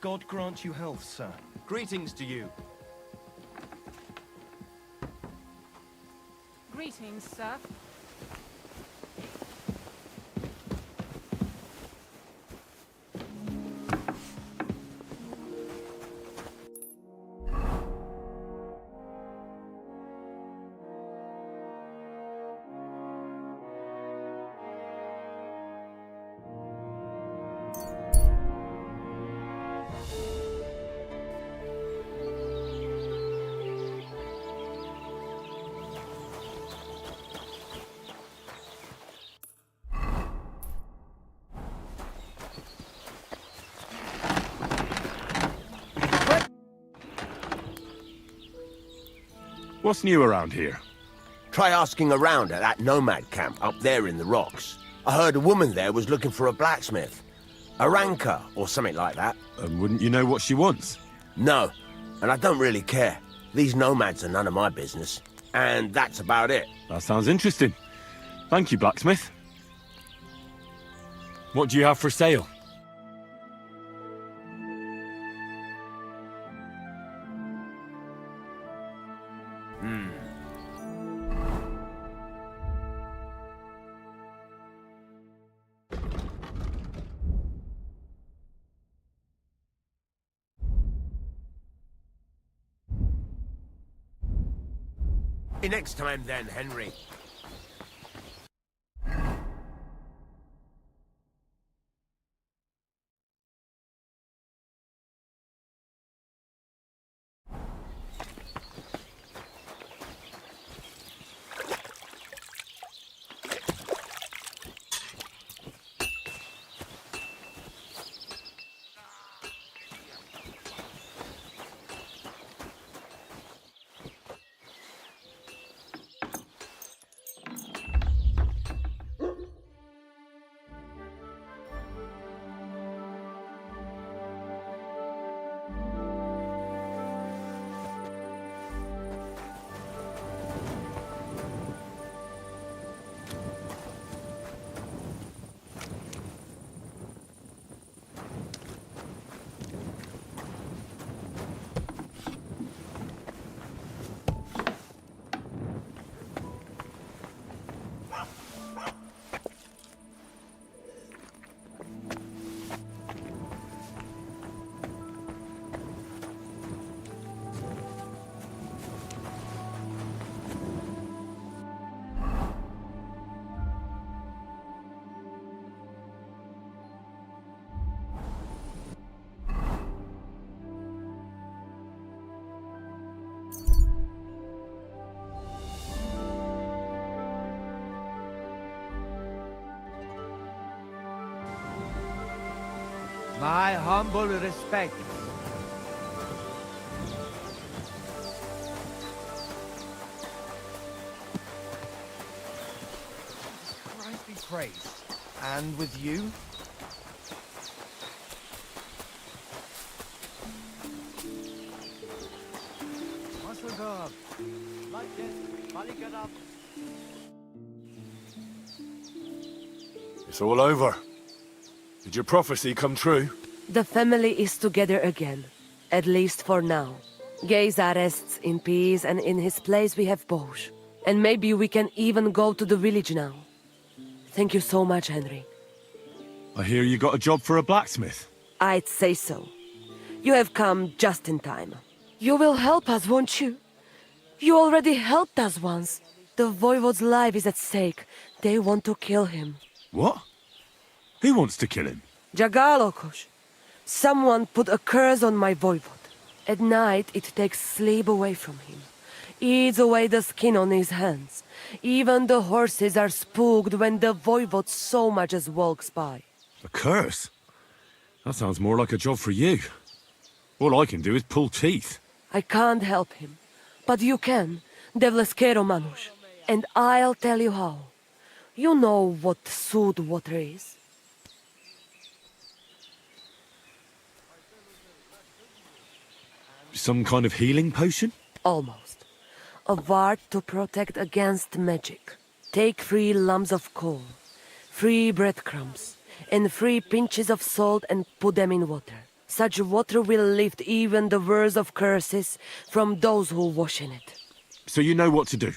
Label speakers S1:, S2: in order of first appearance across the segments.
S1: God grant you health, sir.
S2: Greetings to you.
S3: Greetings, sir.
S4: What's new around here?
S5: Try asking around at that nomad camp up there in the rocks. I heard a woman there was looking for a blacksmith. A ranker, or something like that.
S4: And wouldn't you know what she wants?
S5: No, and I don't really care. These nomads are none of my business. And that's about it.
S4: That sounds interesting. Thank you, blacksmith. What do you have for sale?
S5: Next time then, Henry.
S6: My humble respect. Christ be praised. And with you?
S4: It's all over. Did your prophecy come true?
S7: The family is together again, at least for now. Geysa rests in peace, and in his place we have Bosch. And maybe we can even go to the village now. Thank you so much, Henry.
S4: I hear you got a job for a blacksmith.
S7: I'd say so. You have come just in time. You will help us, won't you? You already helped us once. The Voivode's life is at stake. They want to kill him.
S4: What? Who wants to kill him?
S7: Jagalokos. Someone put a curse on my Voivode. At night, it takes sleep away from him. Eats away the skin on his hands. Even the horses are spooked when the Voivode so much as walks by.
S4: A curse? That sounds more like a job for you. All I can do is pull teeth.
S7: I can't help him. But you can, Devleskero Manush. And I'll tell you how. You know what sooth water is?
S4: Some kind of healing potion?
S7: Almost. A ward to protect against magic. Take 3 lumps of coal, 3 breadcrumbs, and 3 pinches of salt and put them in water. Such water will lift even the worst of curses from those who wash in it.
S4: So you know what to do.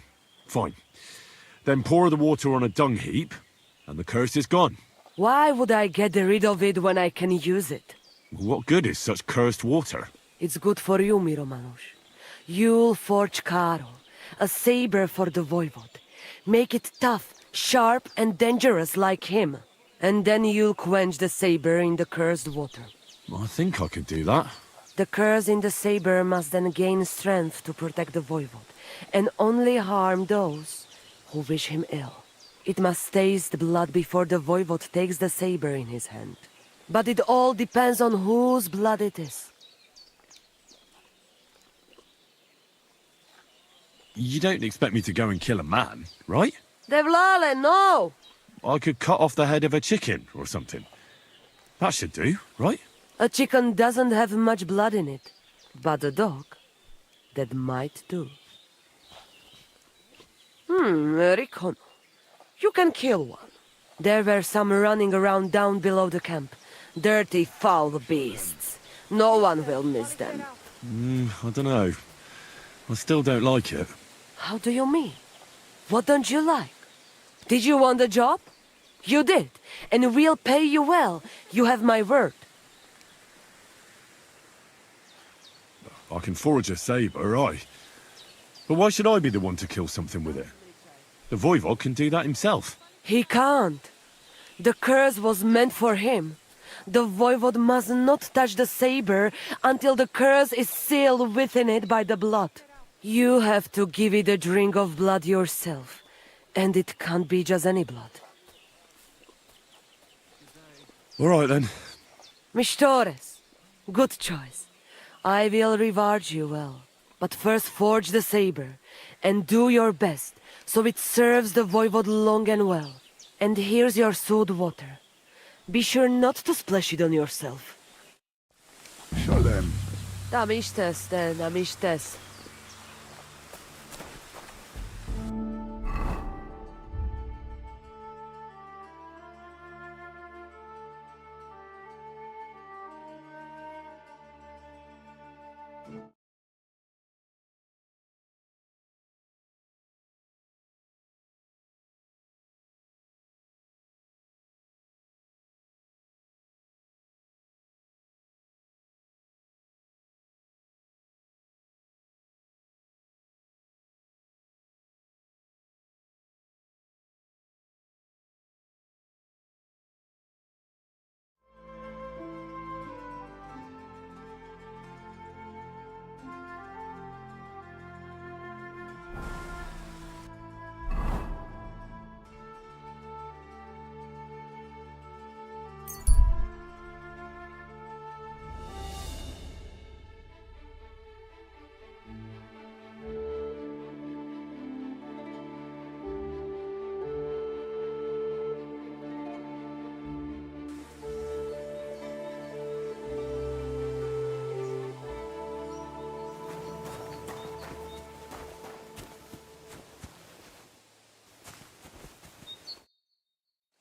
S4: Fine. Then pour the water on a dung heap, and the curse is gone.
S7: Why would I get rid of it when I can use it?
S4: What good is such cursed water?
S7: It's good for you, Miromanush. You'll forge Karo, a saber for the voivod. Make it tough, sharp, and dangerous like him. And then you'll quench the saber in the cursed water.
S4: I think I could do that.
S7: The curse in the saber must then gain strength to protect the voivod, and only harm those who wish him ill. It must taste blood before the voivod takes the saber in his hand. But it all depends on whose blood it is.
S4: You don't expect me to go and kill a man, right?
S7: Devlale, no!
S4: I could cut off the head of a chicken or something. That should do, right?
S7: A chicken doesn't have much blood in it, but a dog, that might do. Rikono. You can kill one. There were some running around down below the camp. Dirty, foul beasts. No one will miss them.
S4: I don't know. I still don't like it.
S7: How do you mean? What don't you like? Did you want the job? You did, and we'll pay you well. You have my word.
S4: I can forge a saber, aye. But why should I be the one to kill something with it? The voivod can do that himself.
S7: He can't. The curse was meant for him. The voivod must not touch the saber until the curse is sealed within it by the blood. You have to give it a drink of blood yourself, and it can't be just any blood.
S4: All right, then.
S7: Mistores, good choice. I will reward you well. But first forge the saber, and do your best, so it serves the voivod long and well. And here's your sewed water. Be sure not to splash it on yourself.
S4: Shalem.
S7: Namistes, then, namistes.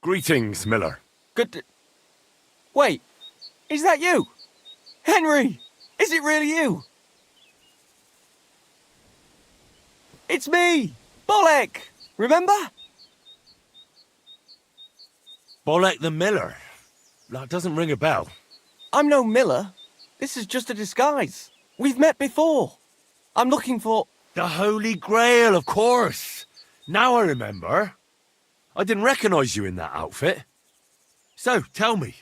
S4: Greetings, Miller.
S6: Good. Wait, is that you? Henry! Is it really you? It's me! Bolek! Remember?
S4: Bolek the Miller. That doesn't ring a bell.
S6: I'm no Miller. This is just a disguise. We've met before. I'm looking for...
S4: The Holy Grail, of course. Now I remember. I didn't recognize you in that outfit. So, tell me,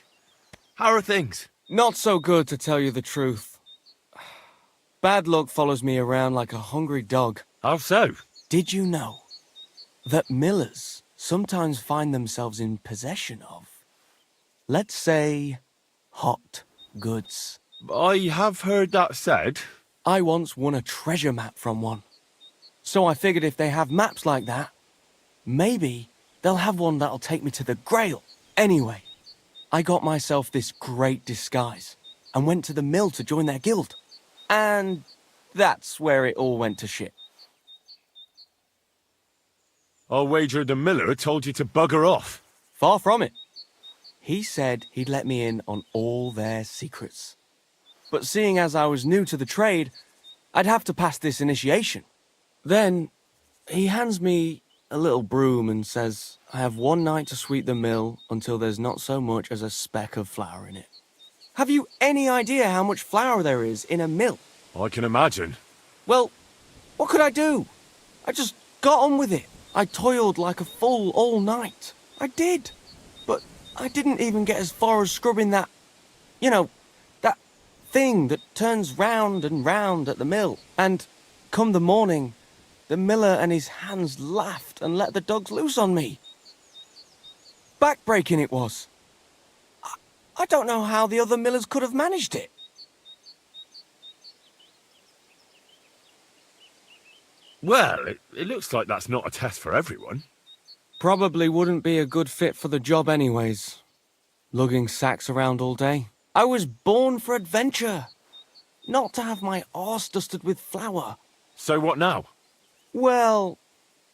S4: how are things?
S6: Not so good, to tell you the truth. Bad luck follows me around like a hungry dog.
S4: How so?
S6: Did you know that Millers sometimes find themselves in possession of, let's say, hot goods?
S4: I have heard that said.
S6: I once won a treasure map from one. So I figured if they have maps like that, maybe they'll have one that'll take me to the Grail. Anyway, I got myself this great disguise and went to the mill to join their guild. And that's where it all went to shit.
S4: I'll wager the Miller told you to bugger off.
S6: Far from it. He said he'd let me in on all their secrets. but seeing as I was new to the trade, I'd have to pass this initiation. Then he hands me a little broom and says I have one night to sweep the mill until there's not so much as a speck of flour in it. Have you any idea how much flour there is in a mill?
S4: I can imagine.
S6: Well, what could I do? I just got on with it. I toiled like a fool all night. I did. But I didn't even get as far as scrubbing that, that thing that turns round and round at the mill. And come the morning, the miller and his hands laughed and let the dogs loose on me. Backbreaking it was. I don't know how the other millers could have managed it.
S4: Well, it looks like that's not a test for everyone.
S6: Probably wouldn't be a good fit for the job anyways. Lugging sacks around all day. I was born for adventure. Not to have my arse dusted with flour.
S4: So what now?
S6: Well,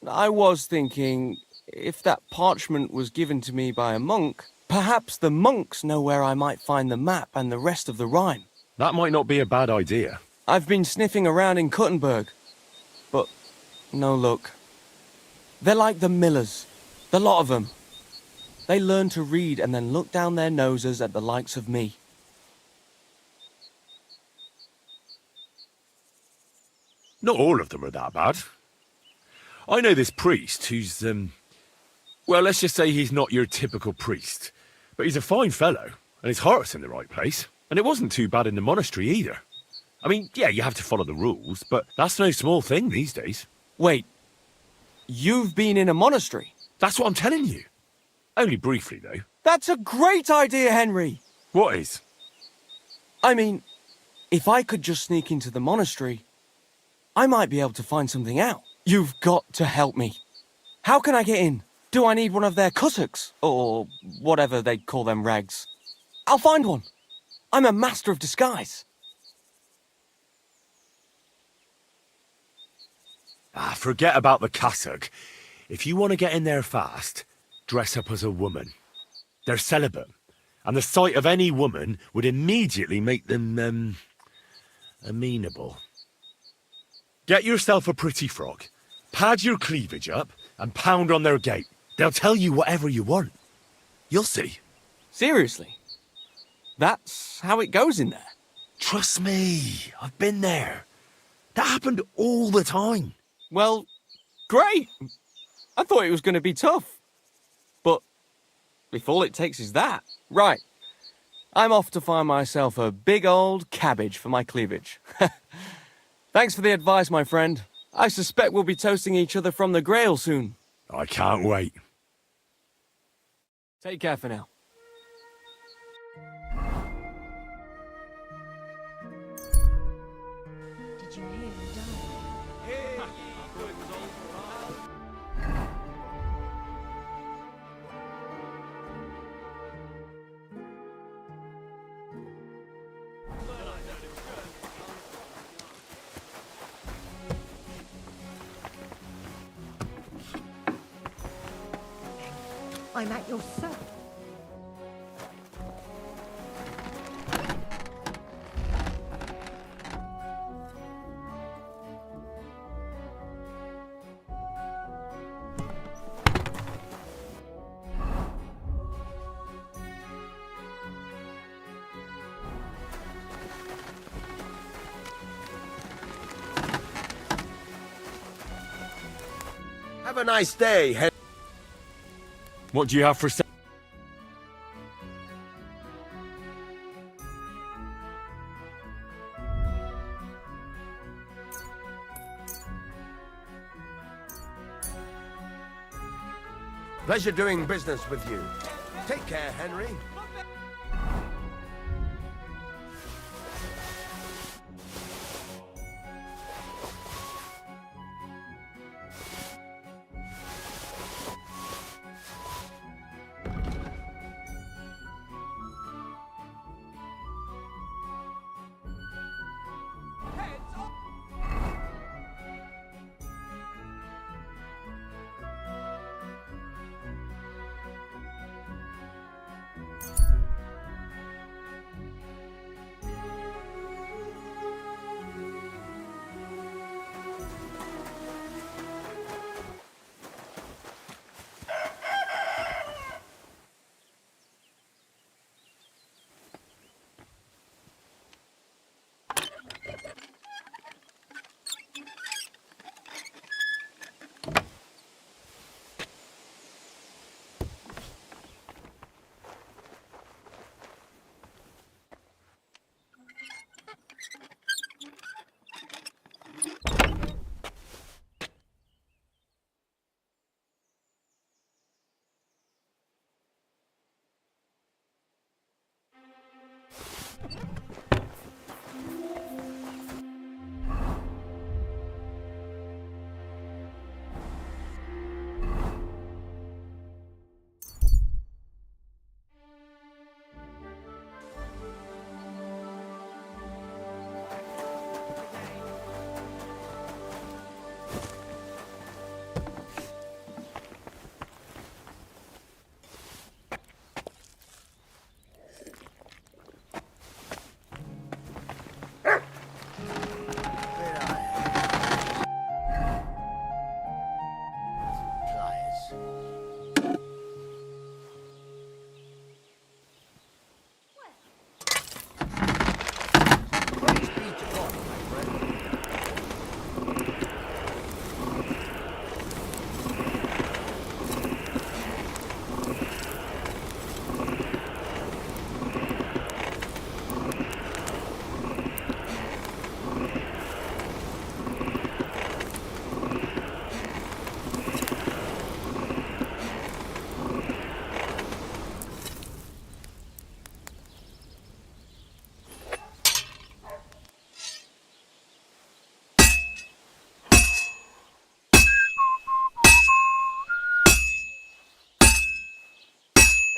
S6: I was thinking, if that parchment was given to me by a monk, perhaps the monks know where I might find the map and the rest of the rhyme.
S4: That might not be a bad idea.
S6: I've been sniffing around in Kuttenberg, but no luck. They're like the millers, the lot of them. They learn to read and then look down their noses at the likes of me.
S4: Not all of them are that bad. I know this priest who's, well, let's just say he's not your typical priest. But he's a fine fellow, and his heart's in the right place. And it wasn't too bad in the monastery either. I mean, yeah, you have to follow the rules, but that's no small thing these days.
S6: Wait, you've been in a monastery?
S4: That's what I'm telling you. Only briefly, though.
S6: That's a great idea, Henry!
S4: What is?
S6: I mean, if I could just sneak into the monastery, I might be able to find something out. You've got to help me. How can I get in? Do I need one of their kutuks? Or whatever they call them rags? I'll find one. I'm a master of disguise.
S4: Forget about the cassock. If you want to get in there fast, dress up as a woman. They're celibate, and the sight of any woman would immediately make them, amenable. Get yourself a pretty frock, pad your cleavage up, and pound on their gate. They'll tell you whatever you want. You'll see.
S6: Seriously? That's how it goes in there?
S4: Trust me, I've been there. That happened all the time.
S6: Well, great. I thought it was going to be tough. But if all it takes is that... Right. I'm off to find myself a big old cabbage for my cleavage. Thanks for the advice, my friend. I suspect we'll be toasting each other from the Grail soon.
S4: I can't wait.
S6: Take care for now.
S7: Did you hear him die?
S1: I'm at your service.
S5: Have a nice day, Henry.
S4: What do you have for sale?
S5: Pleasure doing business with you. Take care, Henry.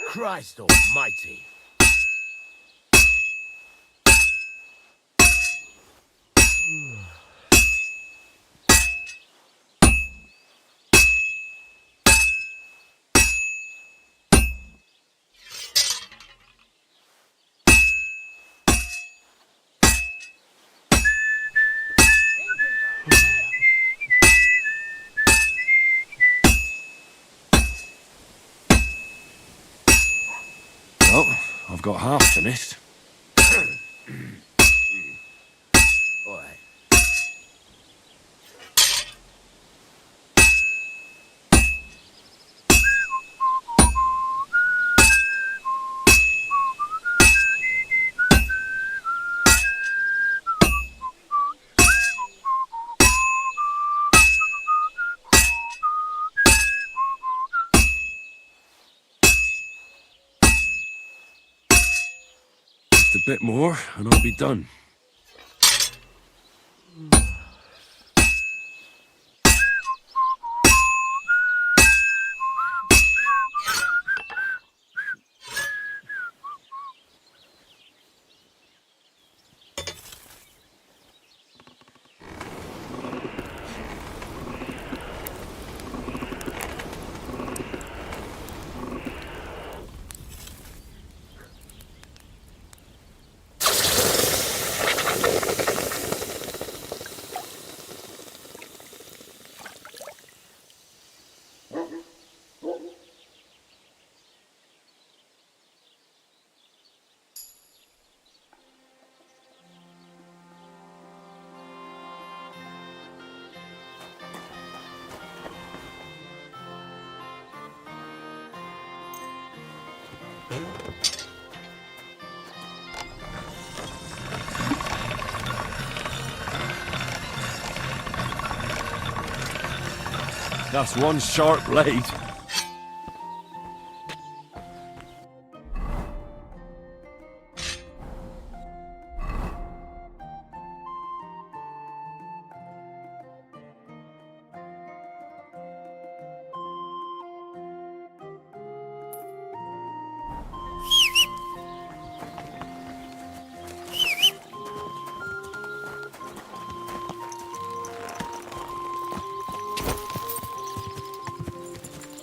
S5: Christ almighty.
S4: Well, I've got half finished.
S5: All right.
S4: Just a bit more, and I'll be done. That's one sharp blade.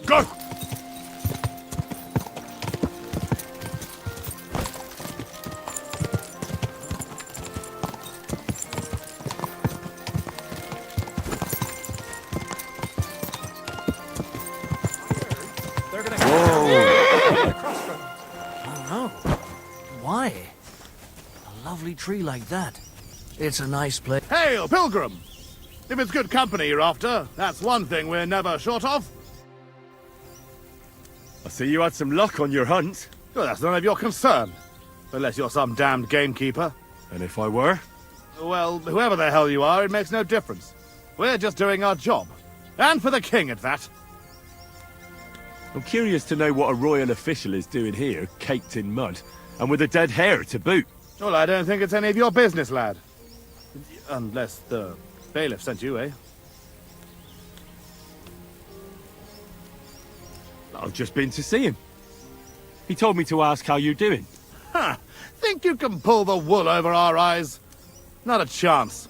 S4: Go!
S1: They're gonna Whoa. Oh no. Why? A lovely tree like that. It's a nice place.
S2: Hail, pilgrim! If it's good company you're after, that's one thing we're never short of.
S4: I see you had some luck on your hunt.
S2: Well, that's none of your concern. Unless you're some damned gamekeeper.
S4: And if I were?
S2: Well, whoever the hell you are, it makes no difference. We're just doing our job. And for the king at that.
S4: I'm curious to know what a royal official is doing here, caked in mud, and with a dead hare to boot.
S2: Well, I don't think it's any of your business, lad. Unless the bailiff sent you, eh?
S4: I've just been to see him. He told me to ask how you're doing.
S2: Ha! Think you can pull the wool over our eyes? Not a chance.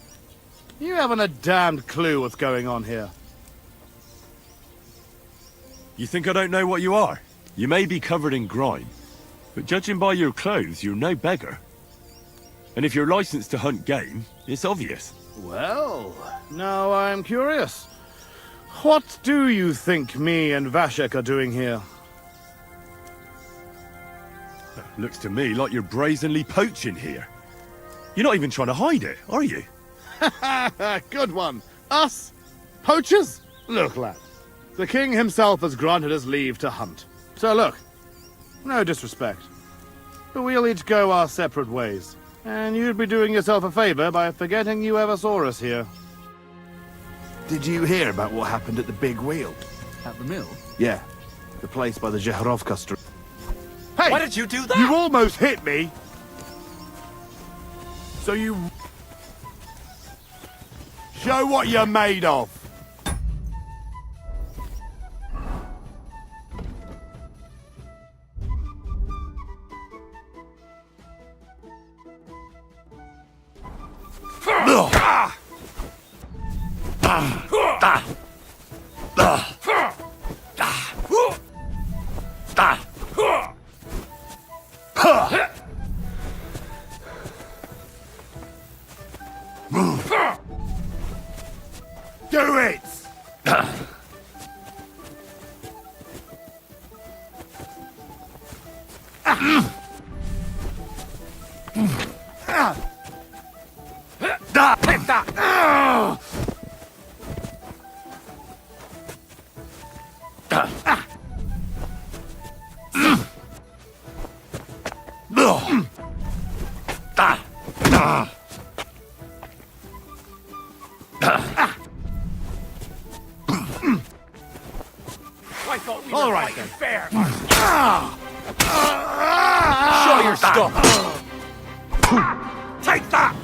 S2: You haven't a damned clue what's going on here.
S4: You think I don't know what you are? You may be covered in grime, but judging by your clothes, you're no beggar. And if you're licensed to hunt game, it's obvious.
S2: Well, now I'm curious. What do you think me and Vashek are doing here?
S4: Looks to me like you're brazenly poaching here. You're not even trying to hide it, are you?
S2: Good one. Us? Poachers? Look, lad. The king himself has granted us leave to hunt. So look, no disrespect, but we'll each go our separate ways. And you'd be doing yourself a favor by forgetting you ever saw us here. Did you hear about what happened at the Big Wheel?
S1: At the mill?
S2: Yeah, the place by the Zherovka Street. Hey!
S6: Why did you do that?
S2: You almost hit me! So you... Show what you're made of!
S4: Do it!
S2: All right then.
S6: Show your stuff!
S4: Take that!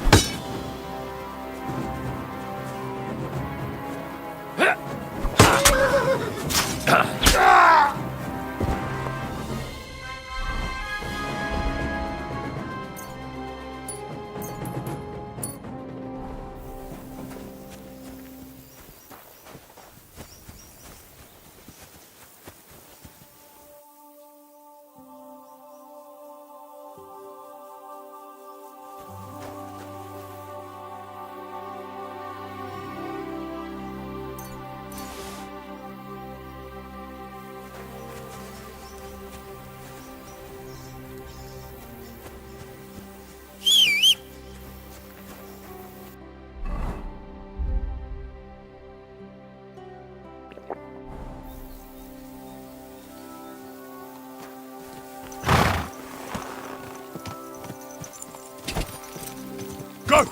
S4: Go!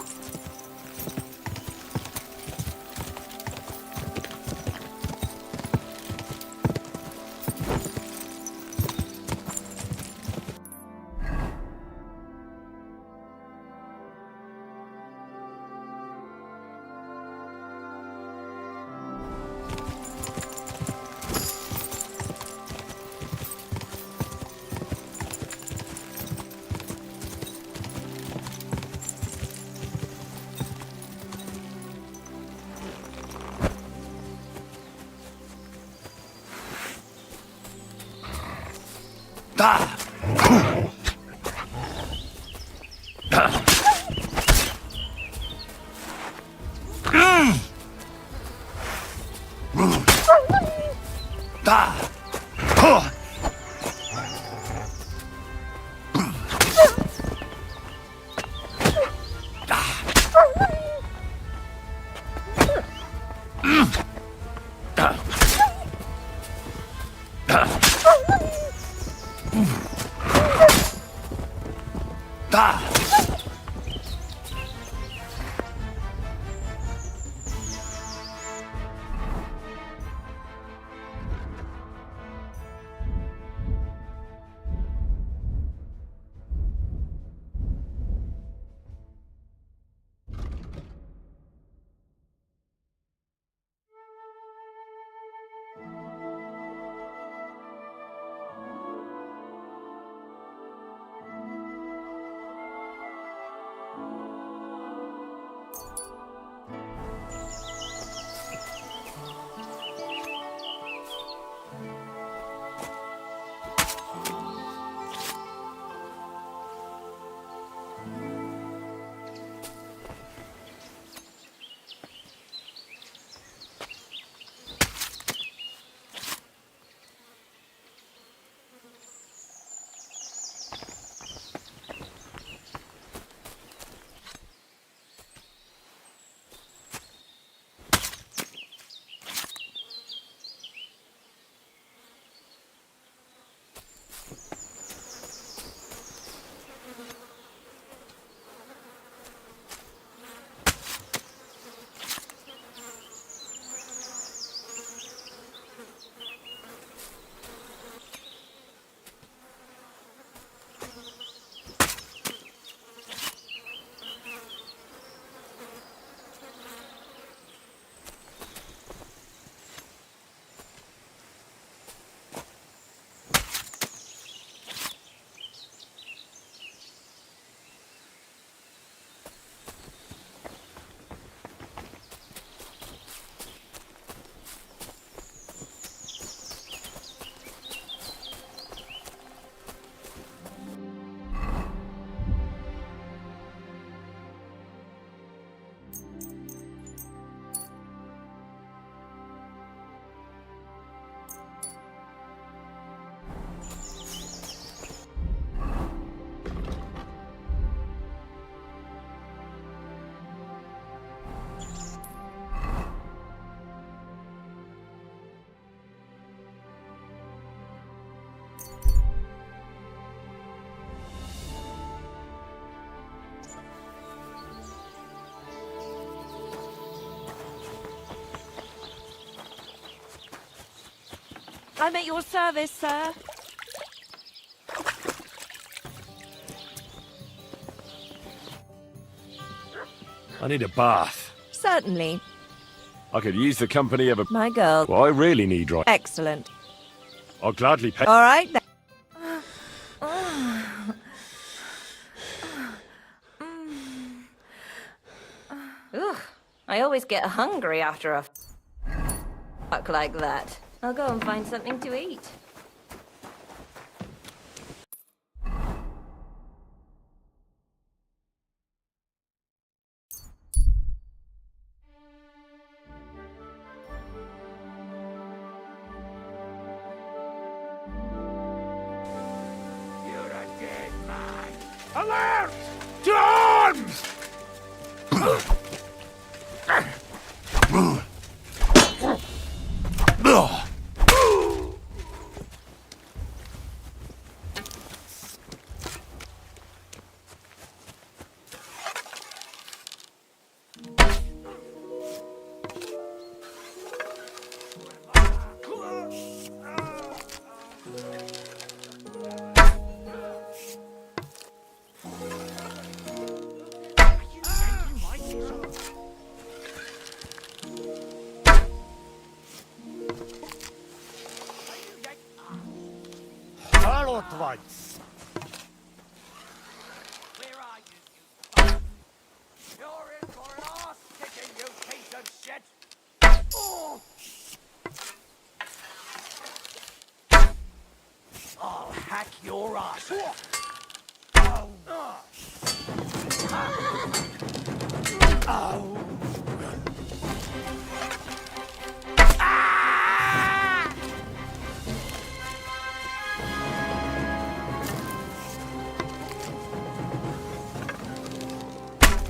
S3: I'm at your service, sir.
S4: I need a bath.
S3: Certainly.
S4: I could use the company of a...
S3: My girl.
S4: Well, I really need right.
S3: Excellent.
S4: I'll gladly pay...
S3: All right, then. Ugh, I always get hungry after a fuck like that. I'll go and find something to eat.
S4: Alert! To arms! Hello, twice.
S5: Where are you? You're in for an ass kicking, you piece of shit! Oh! I'll hack your ass off!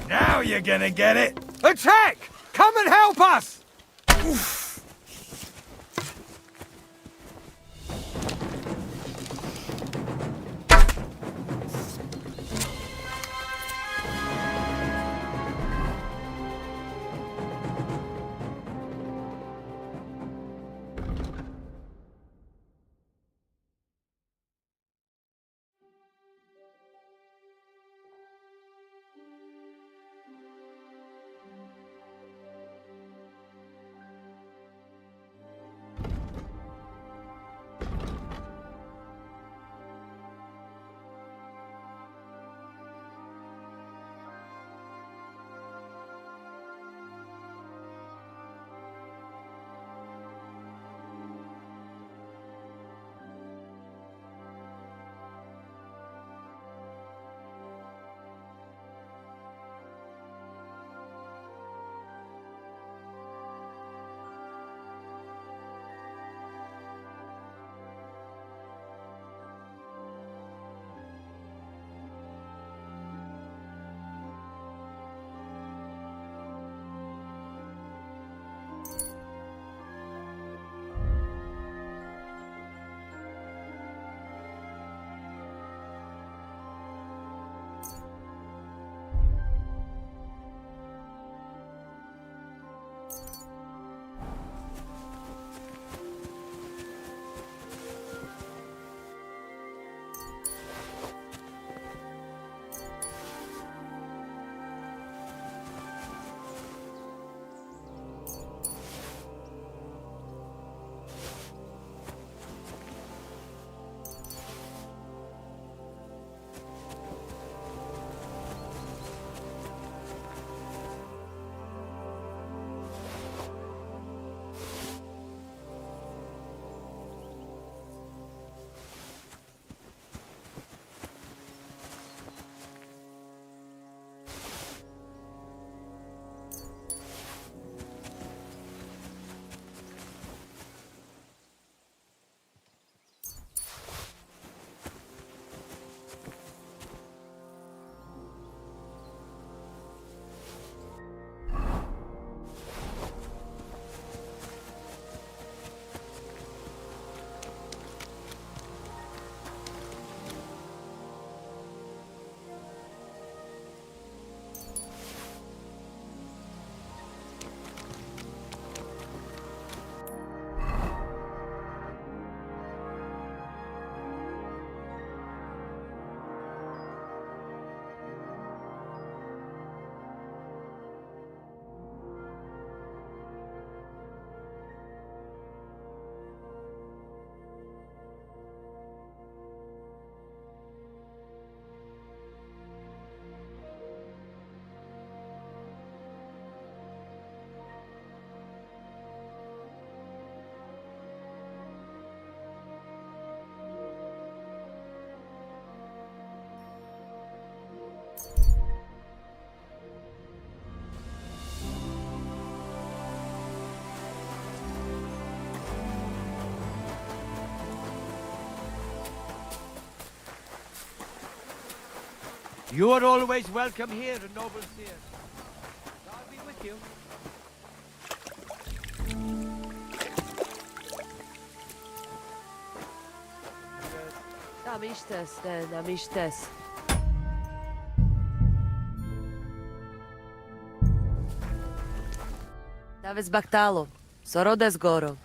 S4: Now you're gonna get it! Attack! Come and help us!
S8: You are always welcome here, noble seer. God be with you.
S7: Tam ishtes, then, tam ishtes. Davis Baktalo, Sorodes Goro.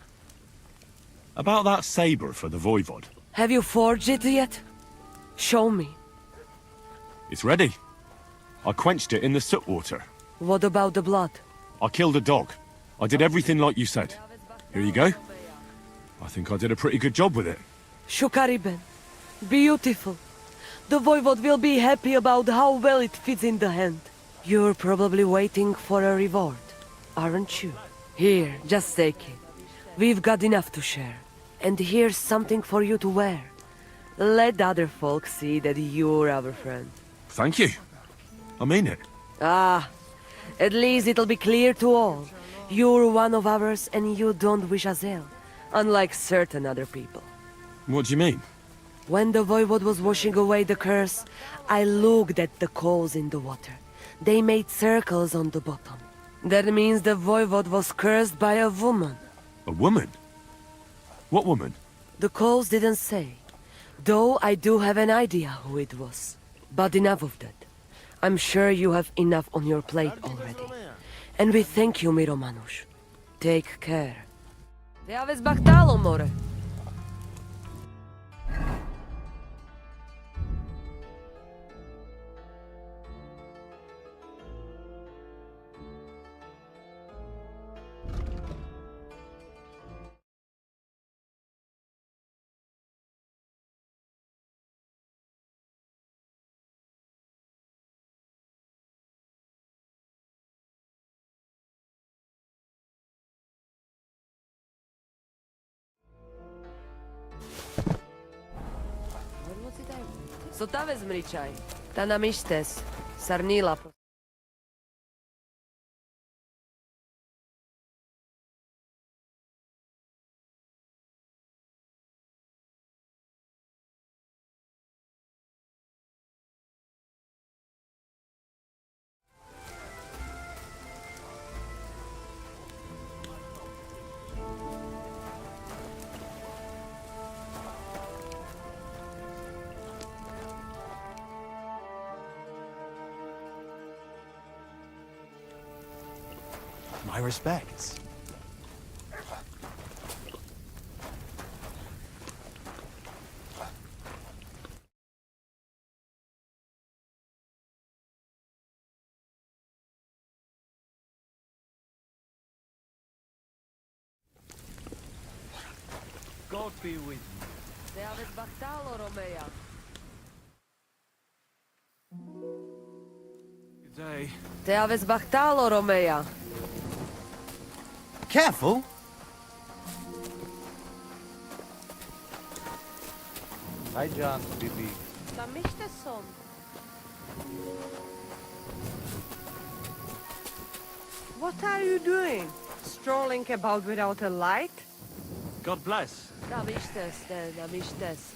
S4: About that saber for the Voivod.
S7: Have you forged it yet? Show me.
S4: It's ready. I quenched it in the soot water.
S7: What about the blood?
S4: I killed a dog. I did everything like you said. Here you go. I think I did a pretty good job with it.
S7: Shukariben. Beautiful. The Voivod will be happy about how well it fits in the hand. You're probably waiting for a reward, aren't you? Here, just take it. We've got enough to share. And here's something for you to wear. Let other folk see that you're our friend.
S4: Thank you. I mean it.
S7: Ah, at least it'll be clear to all. You're one of ours and you don't wish us ill, unlike certain other people.
S4: What do you mean?
S7: When the Voivod was washing away the curse, I looked at the coals in the water. They made circles on the bottom. That means the Voivod was cursed by a woman.
S4: A woman? What woman?
S7: The coals didn't say, though I do have an idea who it was. But enough of that. I'm sure you have enough on your plate already. And we thank you, Miromanush. Take care. Deaves Baktalo, more. Sotave zmričaj. Ta nam ištes. Sarnila.
S9: My respects.
S8: God be with you.
S7: Deaves Baktalo, Romea.
S8: Good day.
S7: Deaves Baktalo, Romea.
S9: Careful!
S8: Hi, John, Bibi.
S7: Tam ištes son. What are you doing? Strolling about without a light?
S8: God bless.
S7: Tam ištes, then, tam ištes.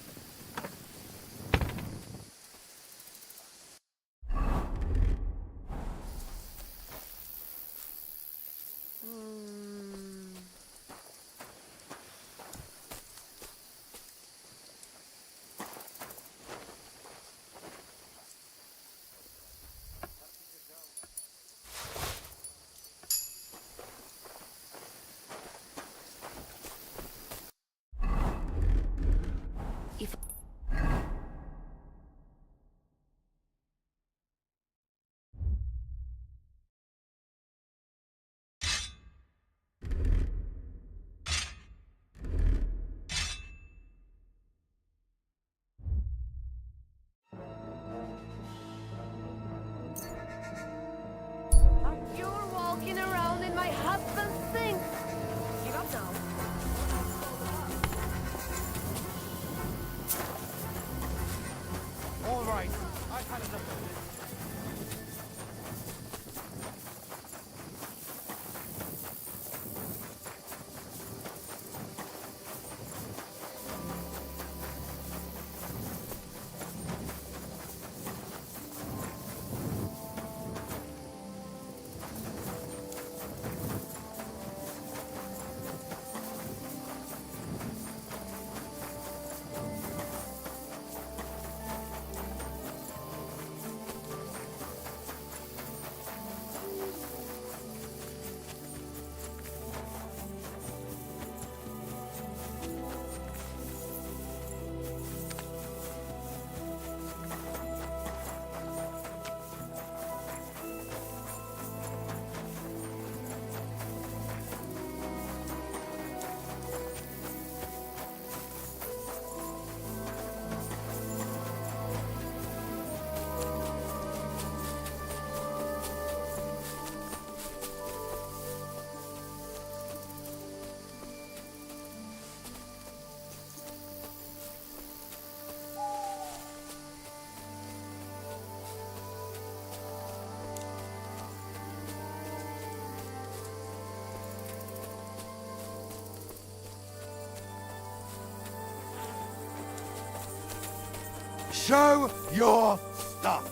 S9: Show your stuff.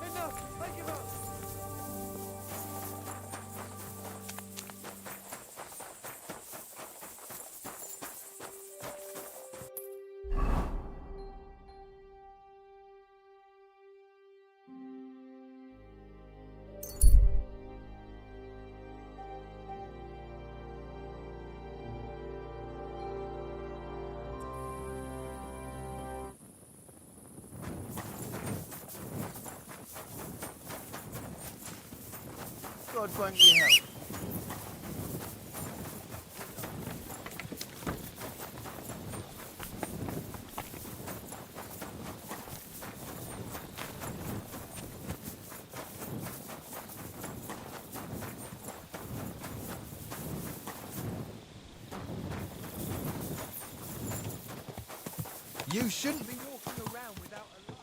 S8: Enough! I give up! God grant you help. You shouldn't be walking around without a light.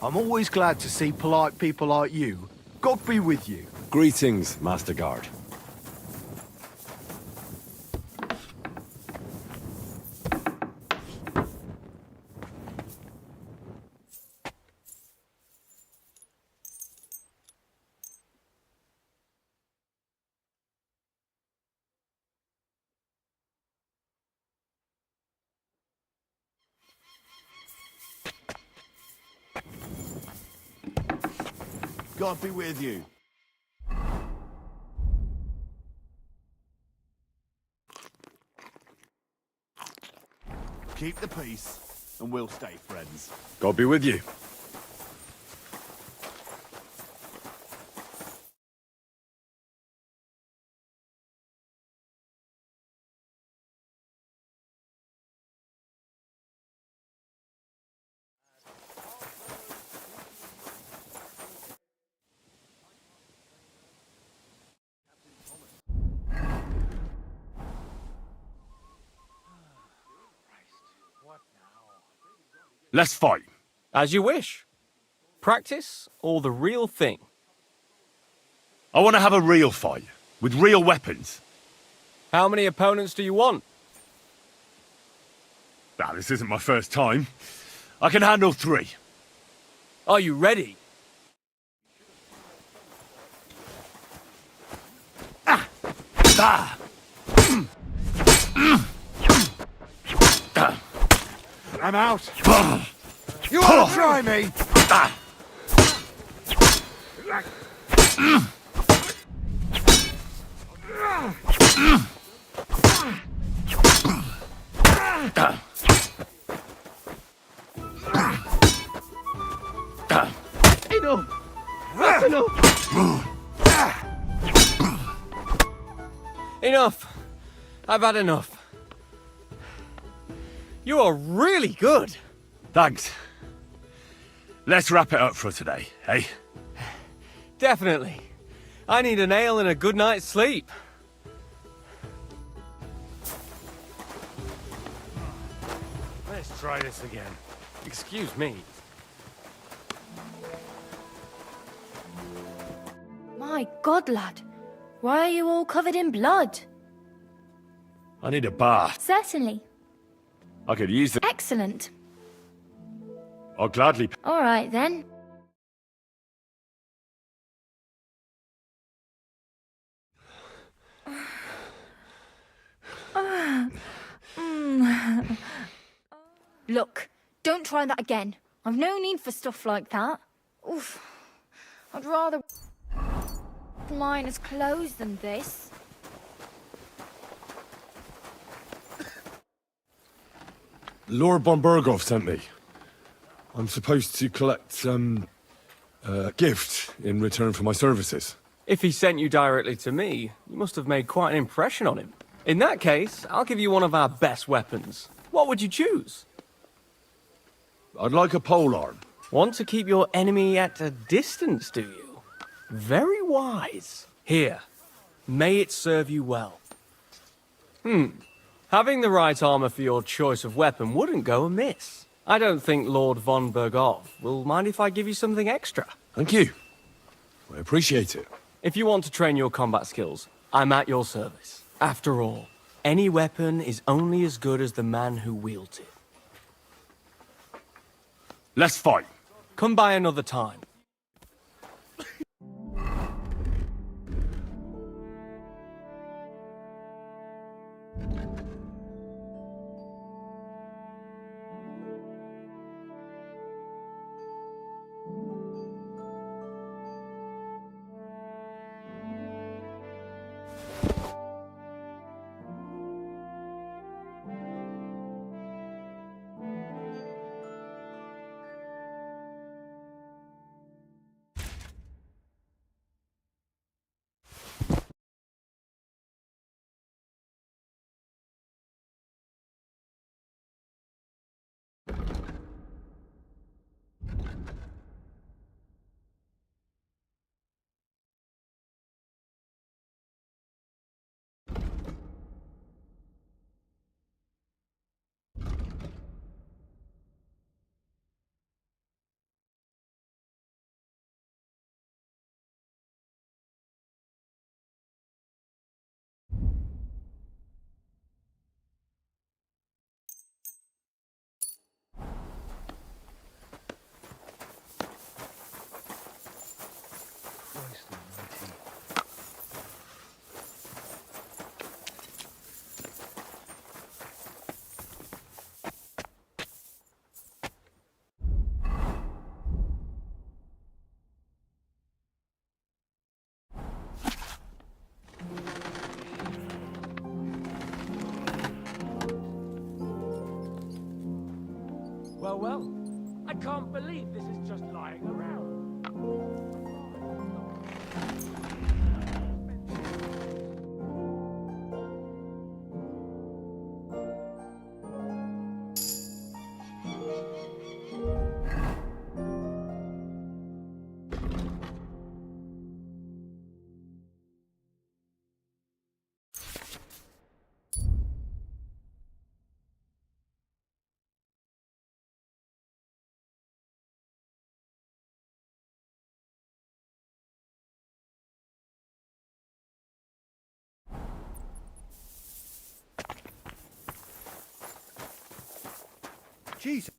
S9: I'm always glad to see polite people like you. God be with you.
S4: Greetings, Master Guard.
S9: God be with you. Keep the peace, and we'll stay friends.
S4: God be with you. Let's fight.
S6: As you wish. Practice or the real thing?
S4: I want to have a real fight, with real weapons.
S6: How many opponents do you want?
S4: Now, this isn't my first time. I can handle 3.
S6: Are you ready?
S4: Ah!
S9: I'm out. You want to try me?
S8: Enough! That's enough!
S6: Enough. I've had enough. You are really good.
S4: Thanks. Let's wrap it up for today, eh?
S6: Definitely. I need an ale and a good night's sleep.
S4: Let's try this again.
S6: Excuse me.
S10: My God, lad. Why are you all covered in blood?
S4: I need a bath.
S10: Certainly.
S4: I could use it.
S10: Excellent.
S4: I'll gladly.
S10: All right, then. Look, don't try that again. I've no need for stuff like that. Oof. I'd rather mine is closed than this.
S4: Lord von Berghoff sent me. I'm supposed to collect a gift in return for my services.
S6: If he sent you directly to me, you must have made quite an impression on him. In that case, I'll give you one of our best weapons. What would you choose?
S4: I'd like a polearm.
S6: Want to keep your enemy at a distance, do you? Very wise. Here, may it serve you well. Having the right armor for your choice of weapon wouldn't go amiss. I don't think Lord von Berghoff will mind if I give you something extra.
S4: Thank you. I appreciate it.
S6: If you want to train your combat skills, I'm at your service. After all, any weapon is only as good as the man who wields it.
S4: Let's fight.
S6: Come by another time.
S8: Well, I can't believe this is just lying around.
S9: Jesus.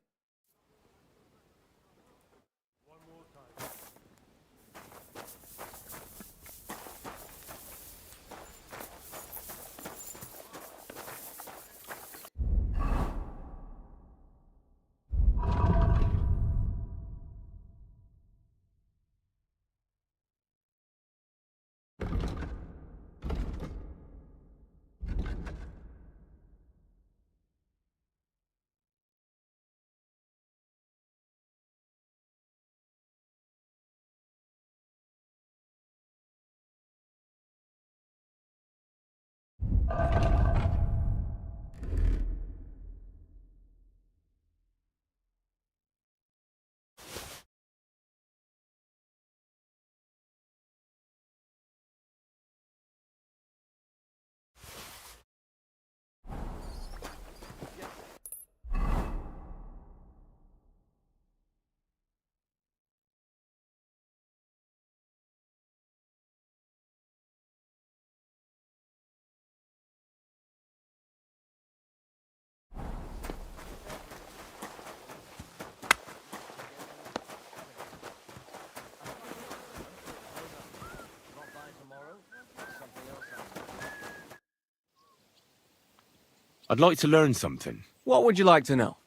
S4: I'd like to learn something.
S6: What would you like to know?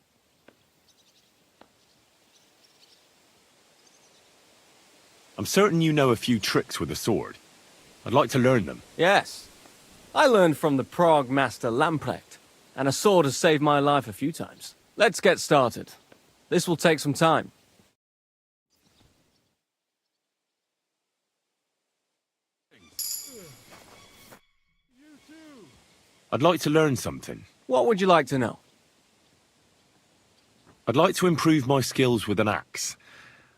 S4: I'm certain you know a few tricks with a sword. I'd like to learn them.
S6: Yes. I learned from the Prague master Lamprecht, and a sword has saved my life a few times. Let's get started. This will take some time.
S4: I'd like to learn something.
S6: What would you like to know?
S4: I'd like to improve my skills with an axe.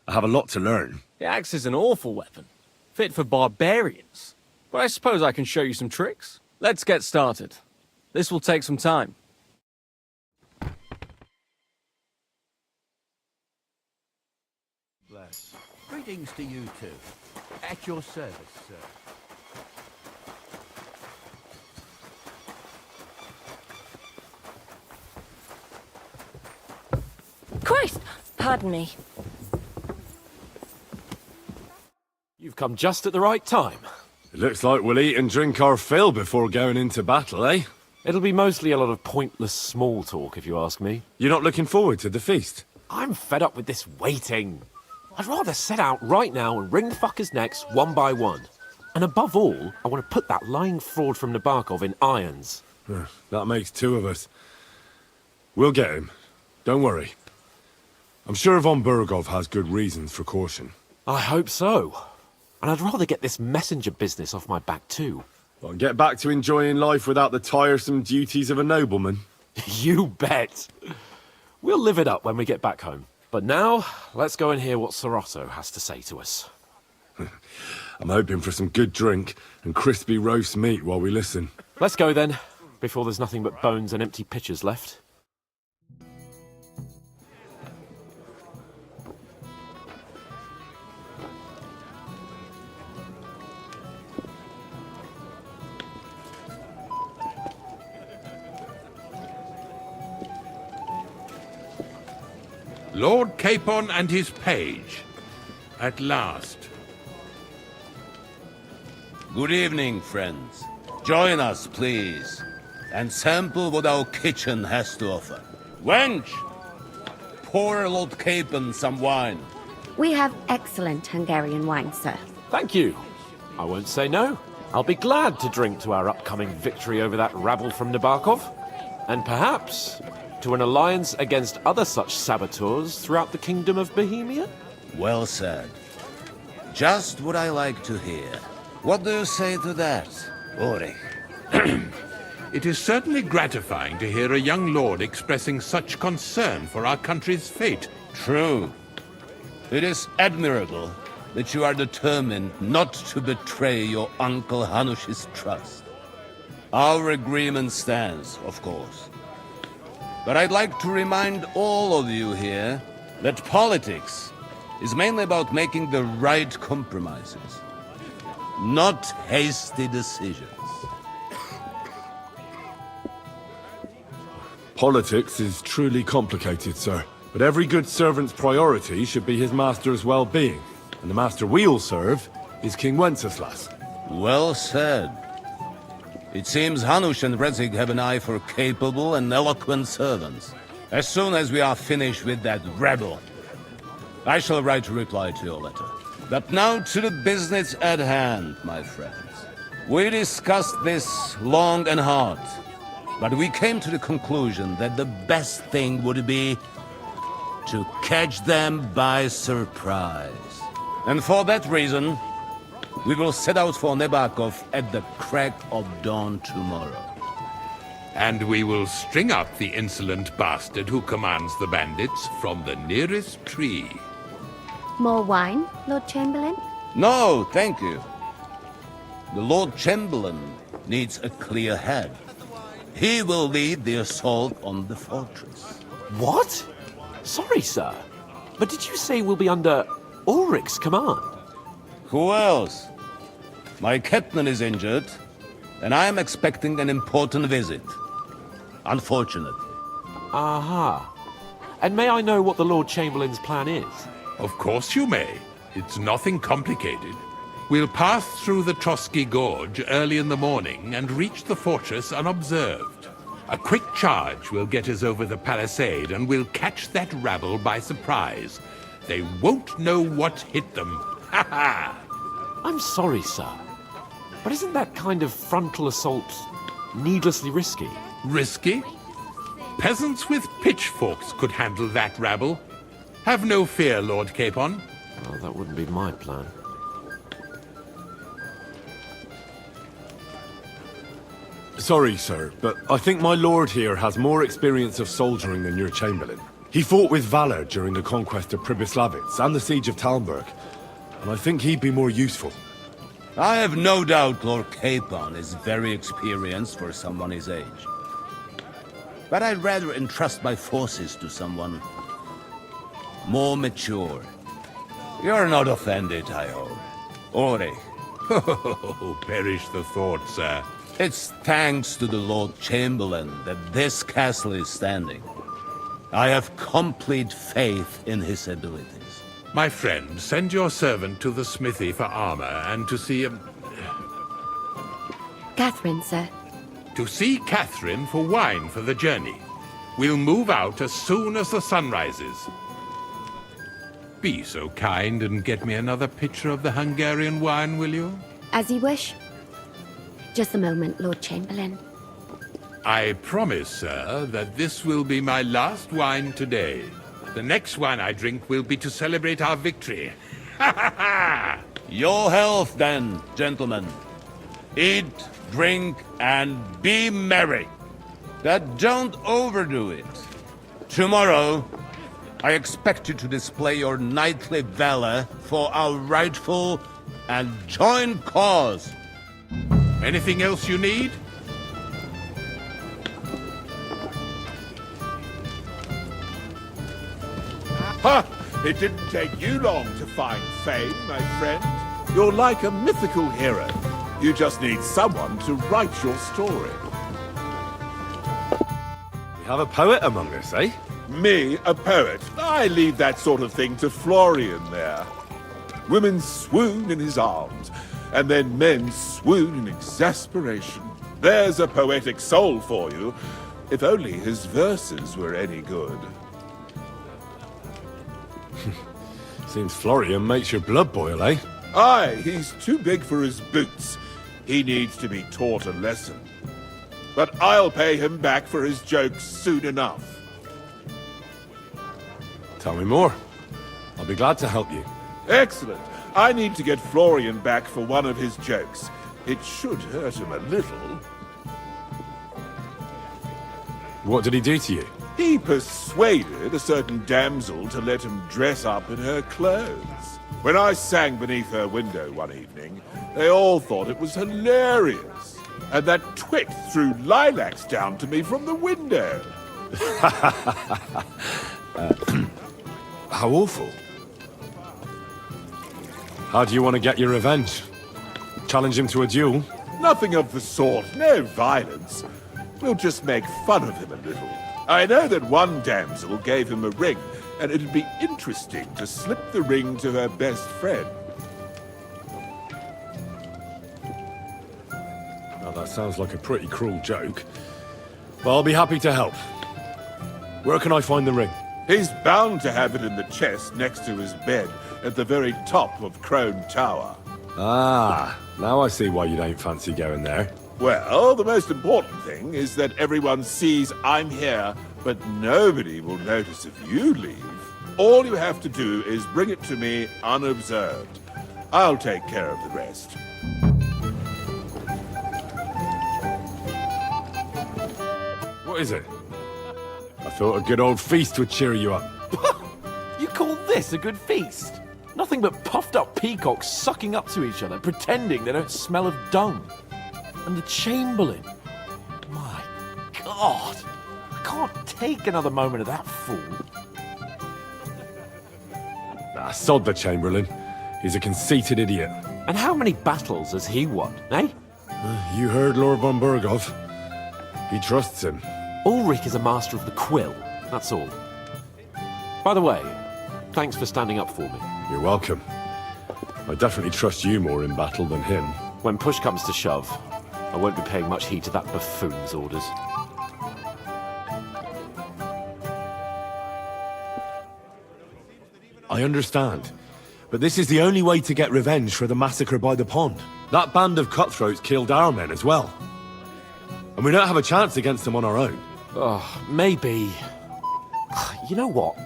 S4: I have a lot to learn.
S6: The axe is an awful weapon, fit for barbarians. But I suppose I can show you some tricks. Let's get started. This will take some time.
S8: Bless. Greetings to you too. At your service, sir.
S3: Christ! Pardon me.
S11: You've come just at the right time.
S4: It looks like we'll eat and drink our fill before going into battle, eh?
S11: It'll be mostly a lot of pointless small talk, if you ask me.
S4: You're not looking forward to the feast?
S11: I'm fed up with this waiting. I'd rather set out right now and wring the fuckers' necks one by one. And above all, I want to put that lying fraud from Nabokov in irons.
S4: That makes two of us. We'll get him. Don't worry. I'm sure von Burgov has good reasons for caution.
S11: I hope so. And I'd rather get this messenger business off my back too.
S4: Well, get back to enjoying life without the tiresome duties of a nobleman.
S11: You bet. We'll live it up when we get back home. But now, let's go and hear what Sorotto has to say to us.
S4: I'm hoping for some good drink and crispy roast meat while we listen.
S11: Let's go then, before there's nothing but bones and empty pitchers left.
S12: Lord Capon and his page. At last.
S13: Good evening, friends. Join us, please, and sample what our kitchen has to offer. Wench! Pour Lord Capon some wine.
S14: We have excellent Hungarian wine, sir.
S11: Thank you. I won't say no. I'll be glad to drink to our upcoming victory over that rabble from Nabokov. And perhaps to an alliance against other such saboteurs throughout the Kingdom of Bohemia?
S13: Well said. Just what I like to hear. What do you say to that, Ulrich?
S12: It is certainly gratifying to hear a young lord expressing such concern for our country's fate.
S13: True. It is admirable that you are determined not to betray your Uncle Hanush's trust. Our agreement stands, of course. But I'd like to remind all of you here that politics is mainly about making the right compromises, not hasty decisions.
S4: Politics is truly complicated, sir. But every good servant's priority should be his master's well-being. And the master we'll serve is King Wenceslas.
S13: Well said. It seems Hanush and Rezig have an eye for capable and eloquent servants. As soon as we are finished with that rebel, I shall write a reply to your letter. But now to the business at hand, my friends. We discussed this long and hard, but we came to the conclusion that the best thing would be to catch them by surprise. And for that reason, we will set out for Nabokov at the crack of dawn tomorrow.
S12: And we will string up the insolent bastard who commands the bandits from the nearest tree.
S14: More wine, Lord Chamberlain?
S13: No, thank you. The Lord Chamberlain needs a clear head. He will lead the assault on the fortress.
S11: What? Sorry, sir. But did you say we'll be under Ulrich's command?
S13: Who else? My captain is injured, and I am expecting an important visit. Unfortunate.
S11: Aha. And may I know what the Lord Chamberlain's plan is?
S12: Of course you may. It's nothing complicated. We'll pass through the Trotsky Gorge early in the morning and reach the fortress unobserved. A quick charge will get us over the palisade, and we'll catch that rabble by surprise. They won't know what hit them. Ha ha!
S11: I'm sorry, sir, but isn't that kind of frontal assault needlessly risky?
S12: Risky? Peasants with pitchforks could handle that rabble. Have no fear, Lord Capon.
S11: Well, that wouldn't be my plan.
S4: Sorry, sir, but I think my lord here has more experience of soldiering than your chamberlain. He fought with valor during the conquest of Pribyslavitz and the siege of Talmberg, and I think he'd be more useful.
S13: I have no doubt Lord Capon is very experienced for someone his age. But I'd rather entrust my forces to someone more mature. You're not offended, I hope. Ori.
S12: Oh, perish the thought, sir.
S13: It's thanks to the Lord Chamberlain that this castle is standing. I have complete faith in his abilities.
S12: My friend, send your servant to the smithy for armor and to see
S14: Catherine, sir.
S12: To see Catherine for wine for the journey. We'll move out as soon as the sun rises. Be so kind and get me another pitcher of the Hungarian wine, will you?
S14: As you wish. Just a moment, Lord Chamberlain.
S12: I promise, sir, that this will be my last wine today. The next wine I drink will be to celebrate our victory. Ha ha ha!
S13: Your health, then, gentlemen. Eat, drink, and be merry. But don't overdo it. Tomorrow, I expect you to display your knightly valor for our rightful and joint cause.
S12: Anything else you need?
S15: Ha! It didn't take you long to find fame, my friend. You're like a mythical hero. You just need someone to write your story.
S4: We have a poet among us, eh?
S15: Me, a poet. I leave that sort of thing to Florian there. Women swoon in his arms, and then men swoon in exasperation. There's a poetic soul for you, if only his verses were any good.
S4: Seems Florian makes your blood boil, eh?
S15: Aye, he's too big for his boots. He needs to be taught a lesson. But I'll pay him back for his jokes soon enough.
S4: Tell me more. I'll be glad to help you.
S15: Excellent. I need to get Florian back for one of his jokes. It should hurt him a little.
S4: What did he do to you?
S15: He persuaded a certain damsel to let him dress up in her clothes. When I sang beneath her window one evening, they all thought it was hilarious. And that twit threw lilacs down to me from the window.
S4: How awful. How do you want to get your revenge? Challenge him to a duel?
S15: Nothing of the sort. No violence. We'll just make fun of him a little. I know that one damsel gave him a ring, and it'd be interesting to slip the ring to her best friend.
S4: Now that sounds like a pretty cruel joke. But I'll be happy to help. Where can I find the ring?
S15: He's bound to have it in the chest next to his bed at the very top of Crone Tower.
S4: Ah, now I see why you don't fancy going there.
S15: Well, the most important thing is that everyone sees I'm here, but nobody will notice if you leave. All you have to do is bring it to me unobserved. I'll take care of the rest.
S4: What is it? I thought a good old feast would cheer you up.
S11: You call this a good feast? Nothing but puffed up peacocks sucking up to each other, pretending they don't smell of dung. And the Chamberlain. My God. I can't take another moment of that fool.
S4: Nah, sod the Chamberlain. He's a conceited idiot.
S11: And how many battles has he won, eh?
S4: You heard Lord von Burgov. He trusts him.
S11: Ulrich is a master of the quill, that's all. By the way, thanks for standing up for me.
S4: You're welcome. I definitely trust you more in battle than him.
S11: When push comes to shove, I won't be paying much heed to that buffoon's orders.
S4: I understand. But this is the only way to get revenge for the massacre by the pond. That band of cutthroats killed our men as well. And we don't have a chance against them on our own.
S11: Oh, maybe. You know what?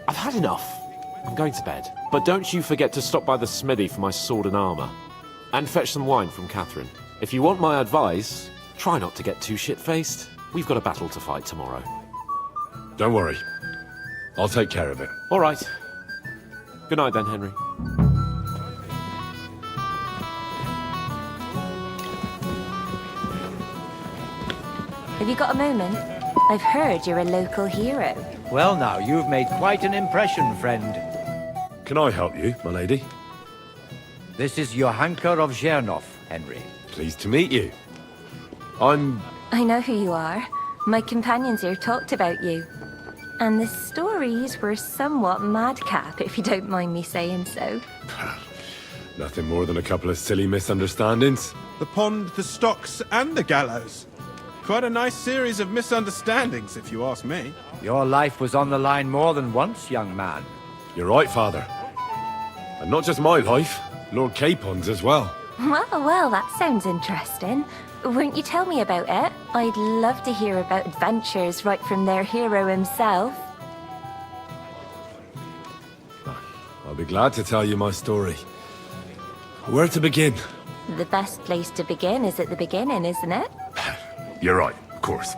S11: I've had enough. I'm going to bed. But don't you forget to stop by the smithy for my sword and armor. And fetch some wine from Catherine. If you want my advice, try not to get too shit-faced. We've got a battle to fight tomorrow.
S4: Don't worry. I'll take care of it.
S11: All right. Good night then, Henry.
S3: Have you got a moment? I've heard you're a local hero.
S8: Well now, you've made quite an impression, friend.
S4: Can I help you, my lady?
S8: This is Johanka of Zhernov, Henry.
S4: Pleased to meet you.
S3: I know who you are. My companions here talked about you. And the stories were somewhat madcap, if you don't mind me saying so.
S4: Nothing more than a couple of silly misunderstandings.
S16: The pond, the stocks, and the gallows. Quite a nice series of misunderstandings, if you ask me.
S8: Your life was on the line more than once, young man.
S4: You're right, Father. And not just my life, Lord Capon's as well.
S3: Well, that sounds interesting. Won't you tell me about it? I'd love to hear about adventures right from their hero himself.
S4: I'll be glad to tell you my story. Where to begin?
S3: The best place to begin is at the beginning, isn't it?
S4: You're right, of course.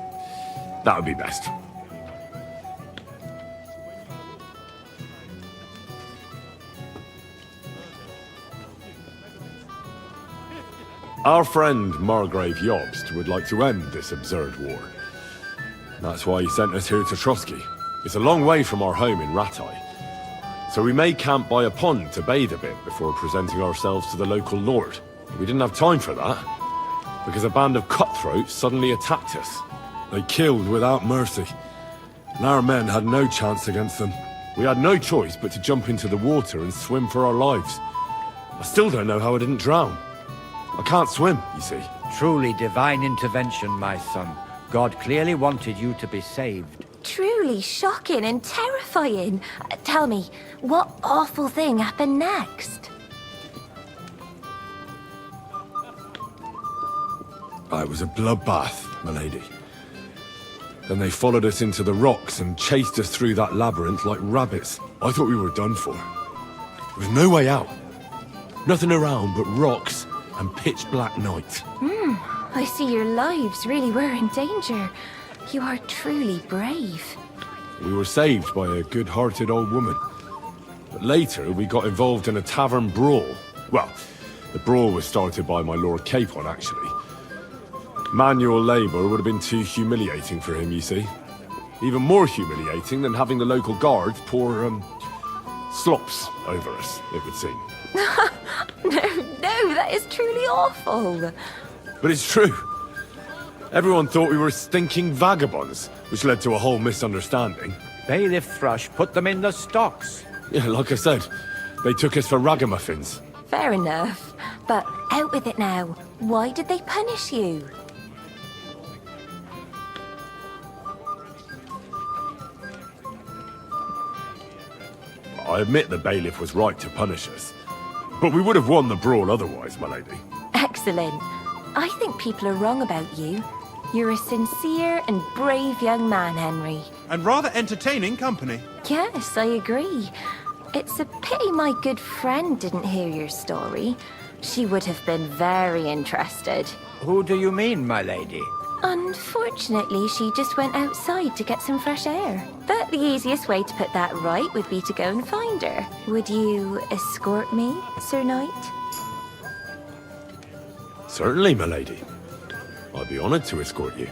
S4: That would be best. Our friend Margrave Jobst would like to end this absurd war. That's why he sent us here to Trotsky. It's a long way from our home in Ratai. So we made camp by a pond to bathe a bit before presenting ourselves to the local lord. We didn't have time for that, because a band of cutthroats suddenly attacked us. They killed without mercy, and our men had no chance against them. We had no choice but to jump into the water and swim for our lives. I still don't know how I didn't drown. I can't swim, you see.
S8: Truly divine intervention, my son. God clearly wanted you to be saved.
S3: Truly shocking and terrifying. Tell me, what awful thing happened next?
S4: It was a bloodbath, my lady. Then they followed us into the rocks and chased us through that labyrinth like rabbits. I thought we were done for. There was no way out. Nothing around but rocks and pitch-black night.
S3: I see your lives really were in danger. You are truly brave.
S4: We were saved by a good-hearted old woman. But later, we got involved in a tavern brawl. Well, the brawl was started by my Lord Capon, actually. Manual labor would have been too humiliating for him, you see. Even more humiliating than having the local guards pour, slops over us, it would seem.
S3: No, that is truly awful.
S4: But it's true. Everyone thought we were stinking vagabonds, which led to a whole misunderstanding.
S8: Bailiff Thrush put them in the stocks.
S4: Yeah, like I said, they took us for ragamuffins.
S3: Fair enough. But out with it now. Why did they punish you?
S4: I admit the bailiff was right to punish us. But we would have won the brawl otherwise, my lady.
S3: Excellent. I think people are wrong about you. You're a sincere and brave young man, Henry.
S16: And rather entertaining company.
S3: Yes, I agree. It's a pity my good friend didn't hear your story. She would have been very interested.
S8: Who do you mean, my lady?
S3: Unfortunately, she just went outside to get some fresh air. But the easiest way to put that right would be to go and find her. Would you escort me, Sir Knight?
S4: Certainly, my lady. I'd be honored to escort you.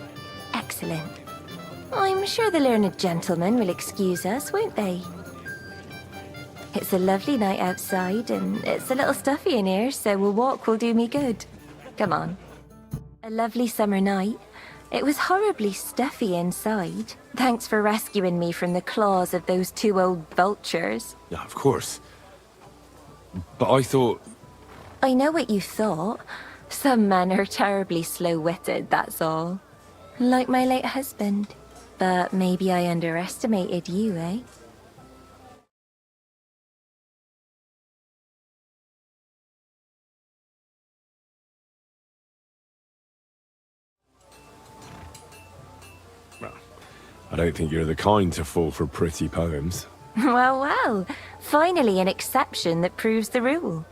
S3: Excellent. I'm sure the learned gentlemen will excuse us, won't they? It's a lovely night outside, and it's a little stuffy in here, so a walk will do me good. Come on. A lovely summer night. It was horribly stuffy inside. Thanks for rescuing me from the claws of those two old vultures.
S4: Yeah, of course. But I thought...
S3: I know what you thought. Some men are terribly slow-witted, that's all. Like my late husband. But maybe I underestimated you, eh?
S4: I don't think you're the kind to fall for pretty poems.
S3: Well, well. Finally an exception that proves the rule.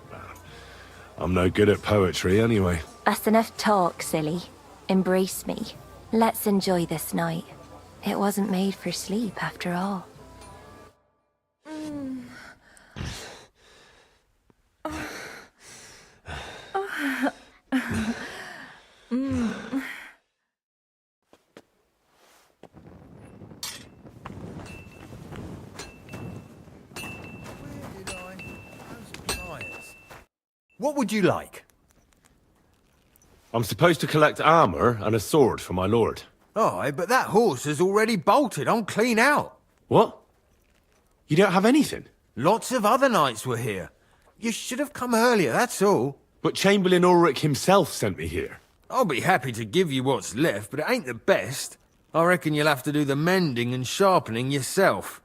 S4: I'm no good at poetry anyway.
S3: That's enough talk, silly. Embrace me. Let's enjoy this night. It wasn't made for sleep, after all.
S17: What would you like?
S4: I'm supposed to collect armor and a sword for my lord.
S17: Aye, but that horse has already bolted. I'm clean out.
S4: What? You don't have anything?
S17: Lots of other knights were here. You should have come earlier, that's all.
S4: But Chamberlain Ulrich himself sent me here.
S17: I'll be happy to give you what's left, but it ain't the best. I reckon you'll have to do the mending and sharpening yourself.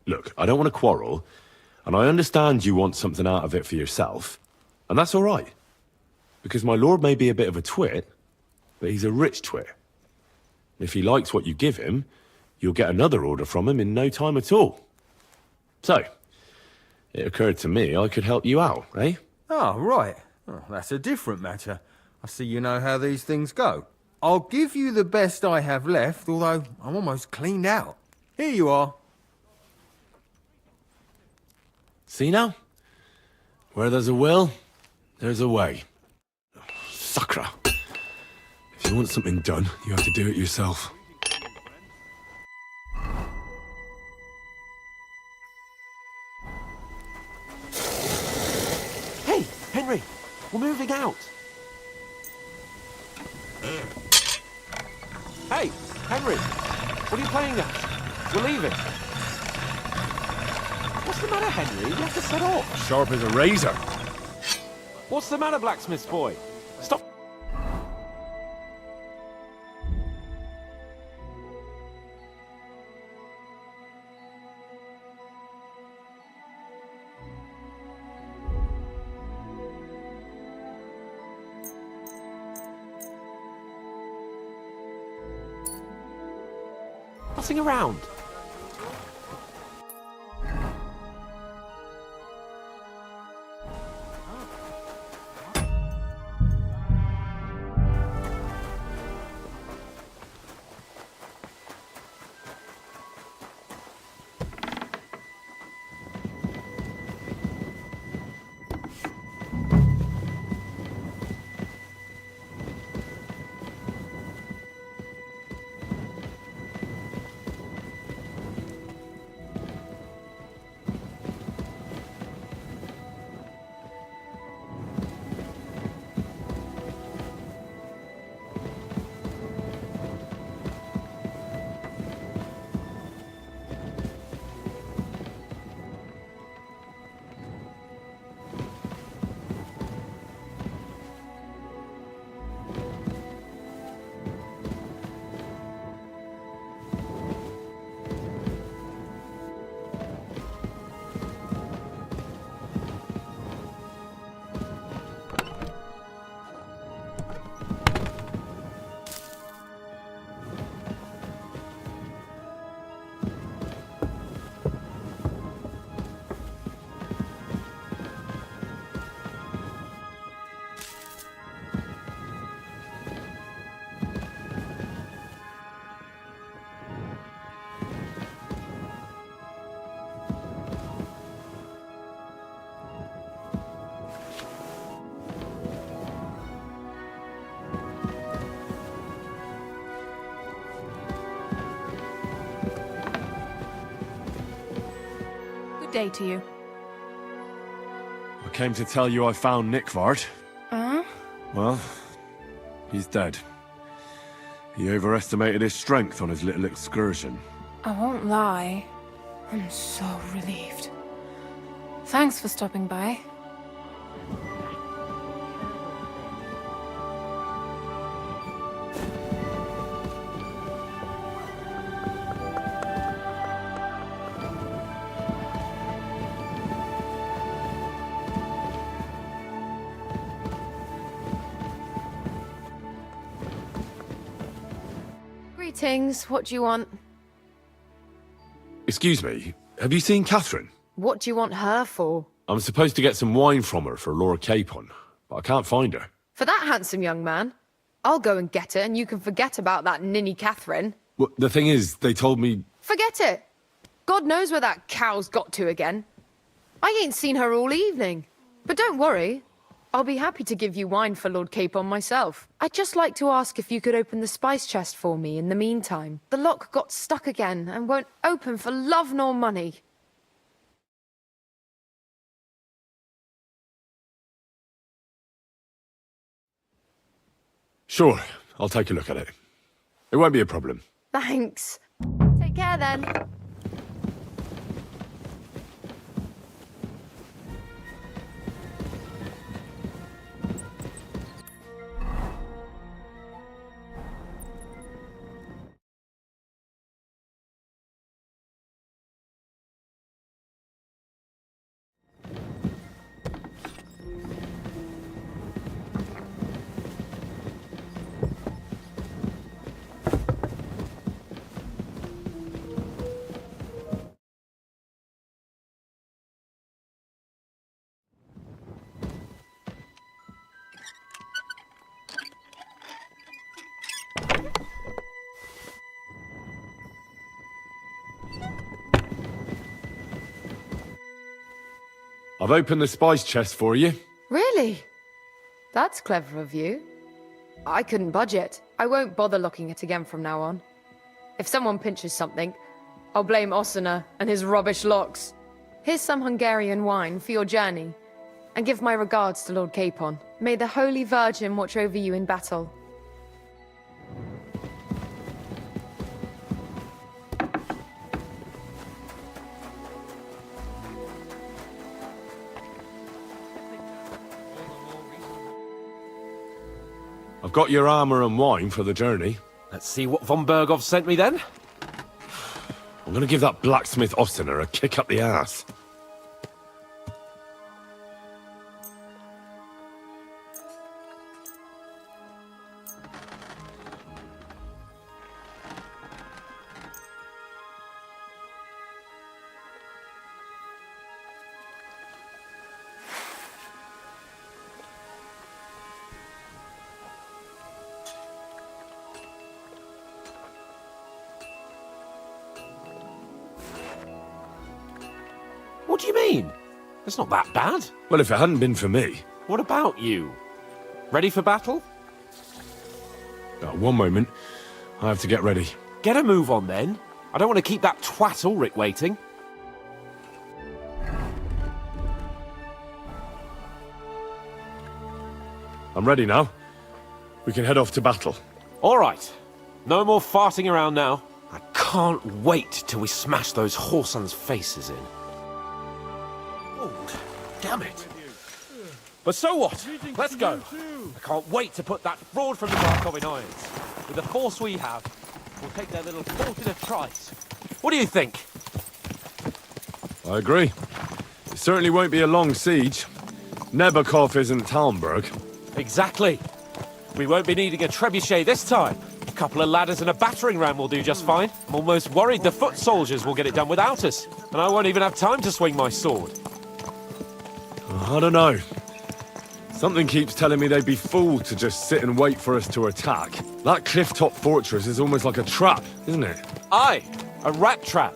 S4: Look, I don't want to quarrel, and I understand you want something out of it for yourself, and that's all right. Because my lord may be a bit of a twit, but he's a rich twit. And if he likes what you give him, you'll get another order from him in no time at all. So, it occurred to me I could help you out, eh?
S17: Oh, right. Oh, that's a different matter. I see you know how these things go. I'll give you the best I have left, although I'm almost cleaned out. Here you are.
S4: See now? Where there's a will, there's a way. Sacra. If you want something done, you have to do it yourself.
S11: Hey, Henry, we're moving out. Hey, Henry, what are you playing at? We're leaving. What's the matter, Henry? You have to set off.
S4: Sharp as a razor.
S11: What's the matter, blacksmith boy? Stop. Fussing around.
S18: Day to you.
S4: I came to tell you I found Nikvard. Well, he's dead. He overestimated his strength on his little excursion.
S18: I won't lie. I'm so relieved. Thanks for stopping by. Greetings. What do you want?
S4: Excuse me, have you seen Catherine?
S18: What do you want her for?
S4: I'm supposed to get some wine from her for Laura Capon, but I can't find her.
S18: For that handsome young man? I'll go and get it, and you can forget about that ninny Catherine.
S4: Well, the thing is, they told me...
S18: Forget it! God knows where that cow's got to again. I ain't seen her all evening. But don't worry. I'll be happy to give you wine for Lord Capon myself. I'd just like to ask if you could open the spice chest for me in the meantime. The lock got stuck again and won't open for love nor money.
S4: Sure, I'll take a look at it. It won't be a problem.
S18: Thanks. Take care then.
S4: I've opened the spice chest for you.
S18: Really? That's clever of you. I couldn't budge it. I won't bother locking it again from now on. If someone pinches something, I'll blame Ossina and his rubbish locks. Here's some Hungarian wine for your journey. And give my regards to Lord Capon. May the Holy Virgin watch over you in battle.
S4: I've got your armor and wine for the journey.
S11: Let's see what von Bergov sent me then.
S4: I'm gonna give that blacksmith Ossina a kick up the ass.
S11: What do you mean? It's not that bad.
S4: Well, if it hadn't been for me...
S11: What about you? Ready for battle?
S4: One moment. I have to get ready.
S11: Get a move on then. I don't want to keep that twat Ulrich waiting.
S4: I'm ready now. We can head off to battle.
S11: All right. No more farting around now. I can't wait till we smash those whoresons' faces in. Oh, damn it. But so what? Let's go. I can't wait to put that fraud from the Barkov in irons. With the force we have, we'll take their little fortune of tries. What do you think?
S4: I agree. It certainly won't be a long siege. Nebakov isn't Talmberg.
S11: Exactly. We won't be needing a trebuchet this time. A couple of ladders and a battering ram will do just fine. I'm almost worried the foot soldiers will get it done without us. And I won't even have time to swing my sword.
S4: I don't know. Something keeps telling me they'd be fooled to just sit and wait for us to attack. That cliff-top fortress is almost like a trap, isn't it?
S11: Aye, a rat trap.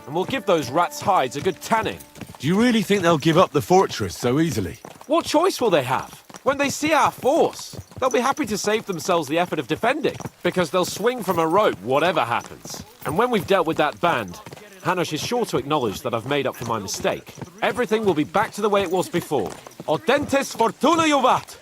S11: And we'll give those rats' hides a good tanning.
S4: Do you really think they'll give up the fortress so easily?
S11: What choice will they have? When they see our force, they'll be happy to save themselves the effort of defending, because they'll swing from a rope whatever happens. And when we've dealt with that band, Hanush is sure to acknowledge that I've made up for my mistake. Everything will be back to the way it was before. Audentes fortuna juvat!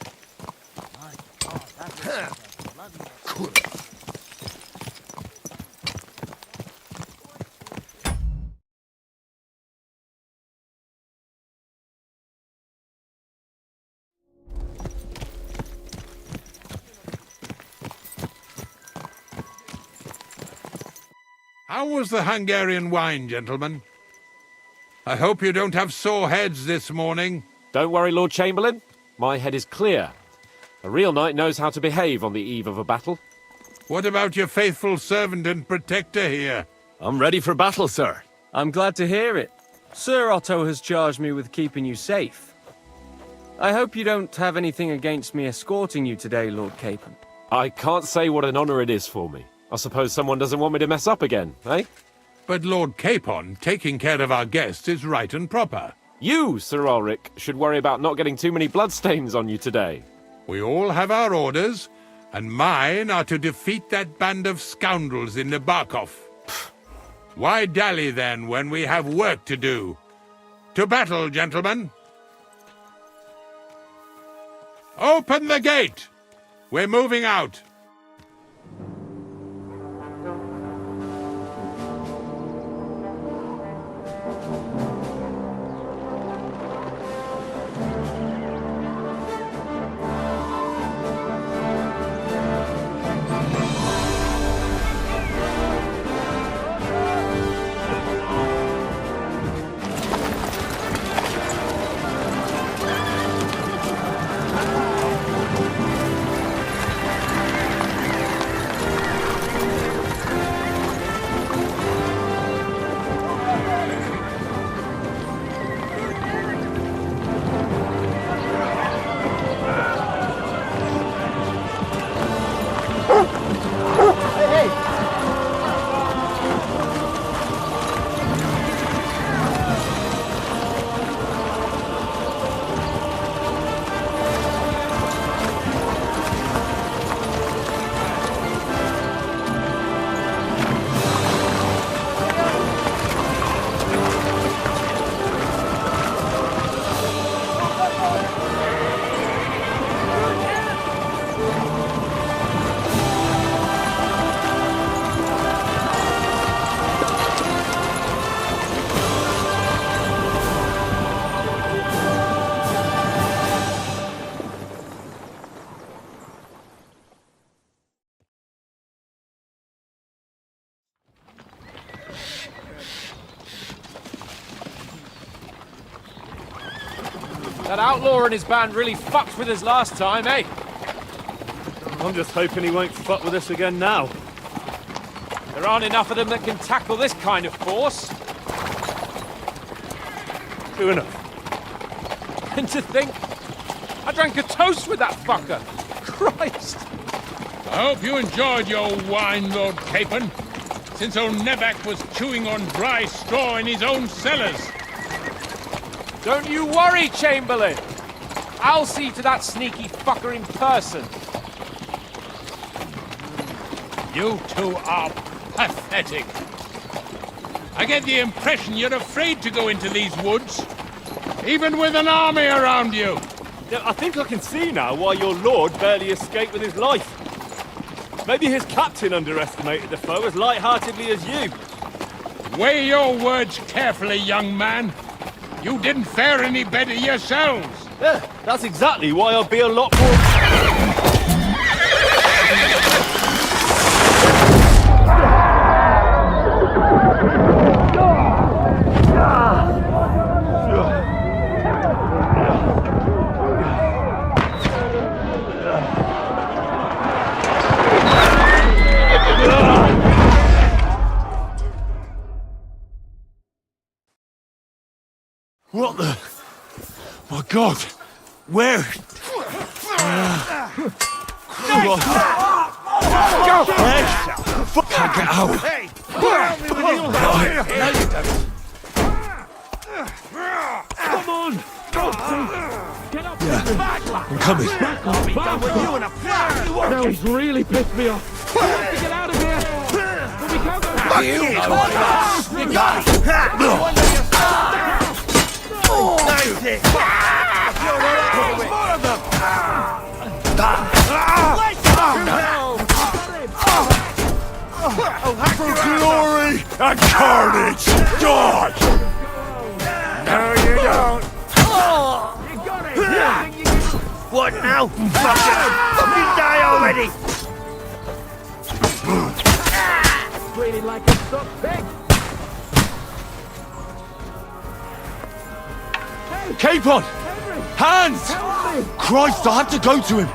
S12: How was the Hungarian wine, gentlemen? I hope you don't have sore heads this morning.
S11: Don't worry, Lord Chamberlain. My head is clear. A real knight knows how to behave on the eve of a battle.
S12: What about your faithful servant and protector here?
S4: I'm ready for battle, sir.
S6: I'm glad to hear it. Sir Otto has charged me with keeping you safe. I hope you don't have anything against me escorting you today, Lord Capon.
S11: I can't say what an honor it is for me. I suppose someone doesn't want me to mess up again, eh?
S12: But Lord Capon, taking care of our guests is right and proper.
S11: You, Sir Ulrich, should worry about not getting too many bloodstains on you today.
S12: We all have our orders, and mine are to defeat that band of scoundrels in Nabarkov. Why dally then when we have work to do? To battle, gentlemen! Open the gate! We're moving out!
S11: That outlaw and his band really fucked with us last time, eh?
S4: I'm just hoping he won't fuck with us again now.
S11: There aren't enough of them that can tackle this kind of force.
S4: True enough.
S11: And to think, I drank a toast with that fucker. Christ!
S12: I hope you enjoyed your wine, Lord Capon, since old Nevac was chewing on dry straw in his own cellars.
S11: Don't you worry, Chamberlain. I'll see to that sneaky fucker in person.
S12: You two are pathetic. I get the impression you're afraid to go into these woods, even with an army around you.
S4: Yeah, I think I can see now why your lord barely escaped with his life. Maybe his captain underestimated the foe as light-heartedly as you.
S12: Weigh your words carefully, young man. You didn't fare any better yourselves.
S4: Yeah, that's exactly why I'll be a lot more... What the... My God! Where? Can't get out!
S12: Hey!
S4: Come on! Get up! Yeah, I'm coming.
S12: I'll be done with you in a flash!
S11: Now he's really pissed me off. We have to get out of here. But we can't go back.
S12: More of them!
S4: For glory and carnage! Dodge!
S12: No, you don't!
S11: You got it.
S12: What now? Fucking die already!
S11: Bleeding like a stuck pig.
S4: Capon! Hands! Christ, I had to go to him!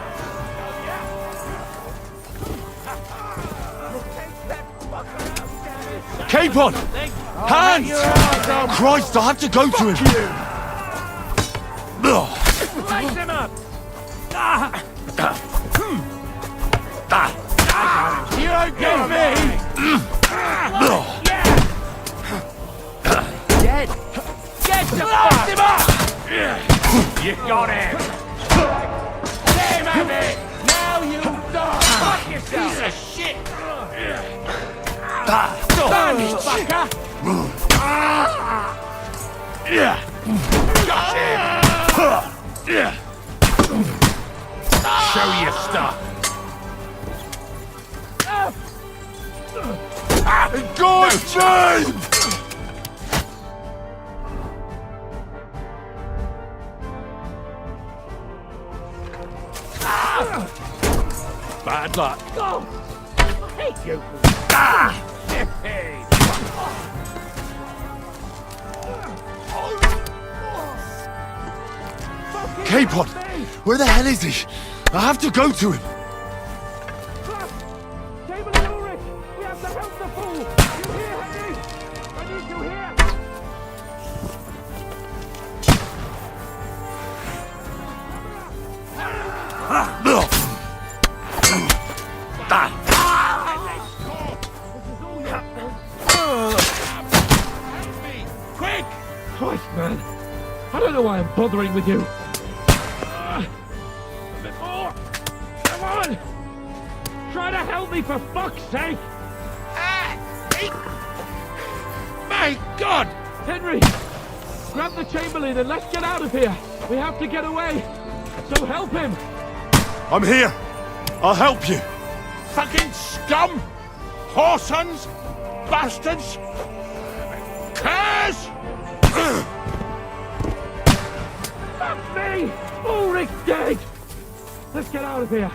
S4: Capon! Hands! Christ, I have to go to him!
S1: Light him up! You don't get me! Dead! Get the fuck him up! You got him! Damn at me! Now you die! Fuck yourself! Piece of shit! Damn you, fucker! Got him! Show your stuff!
S4: God's name!
S1: Bad luck. Oh, I hate you.
S4: Capon! Where the hell is he? I have to go to him!
S1: Chamberlain Ulrich! We have to help the fool! You hear, Henry? I need you here! Quick! Christ, man! I don't know why I'm bothering with you. A bit more! Come on! Try to help me, for fuck's sake! My God! Henry! Grab the Chamberlain and let's get out of here! We have to get away! So help him!
S4: I'm here! I'll help you!
S12: Fucking scum! Whoresons! Bastards! Curs!
S1: Fuck me! Ulrich's dead! Let's get out of here!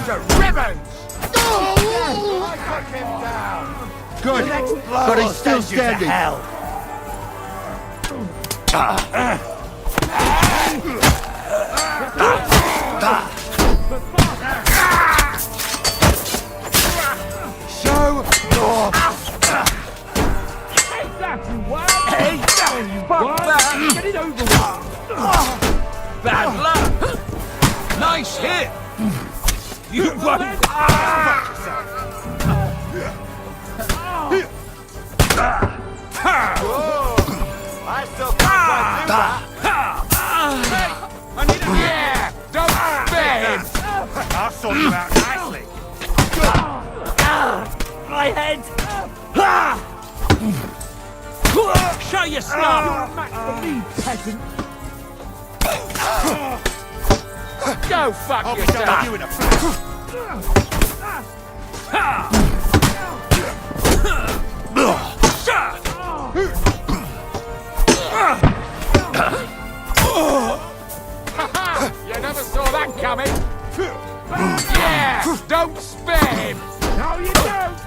S12: To ribbons! I took him down!
S9: Good, but he's still standing.
S1: Show your... Take that, you wag! Hey, you wag! Get it over with! Bad luck! Nice hit! You won't...
S12: I still can't do that! I need a... Yeah! Don't spare him! I'll sort you out nicely!
S1: My head! Show your stuff! Match for me, peasant! Go fuck yourself! You in a
S12: You never saw that coming! Yeah! Don't spare him!
S1: No, you don't!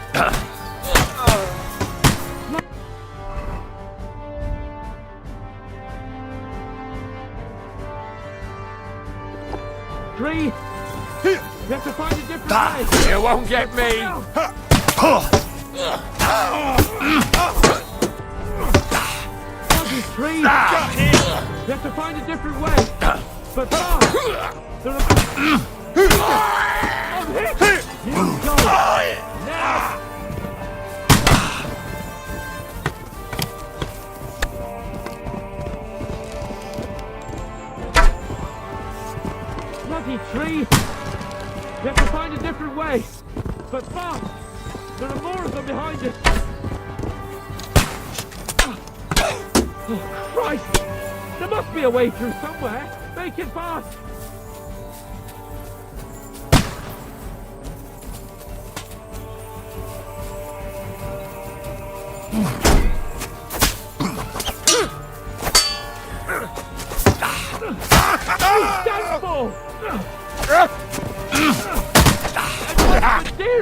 S1: 3. You have to find a different way.
S12: You won't get me!
S1: 3. You have to find a different way. But fast. I'm hit. You go. Now. We have to find a different way. But fast! There are more of them behind us! Oh, Christ! There must be a way through somewhere! Make it fast!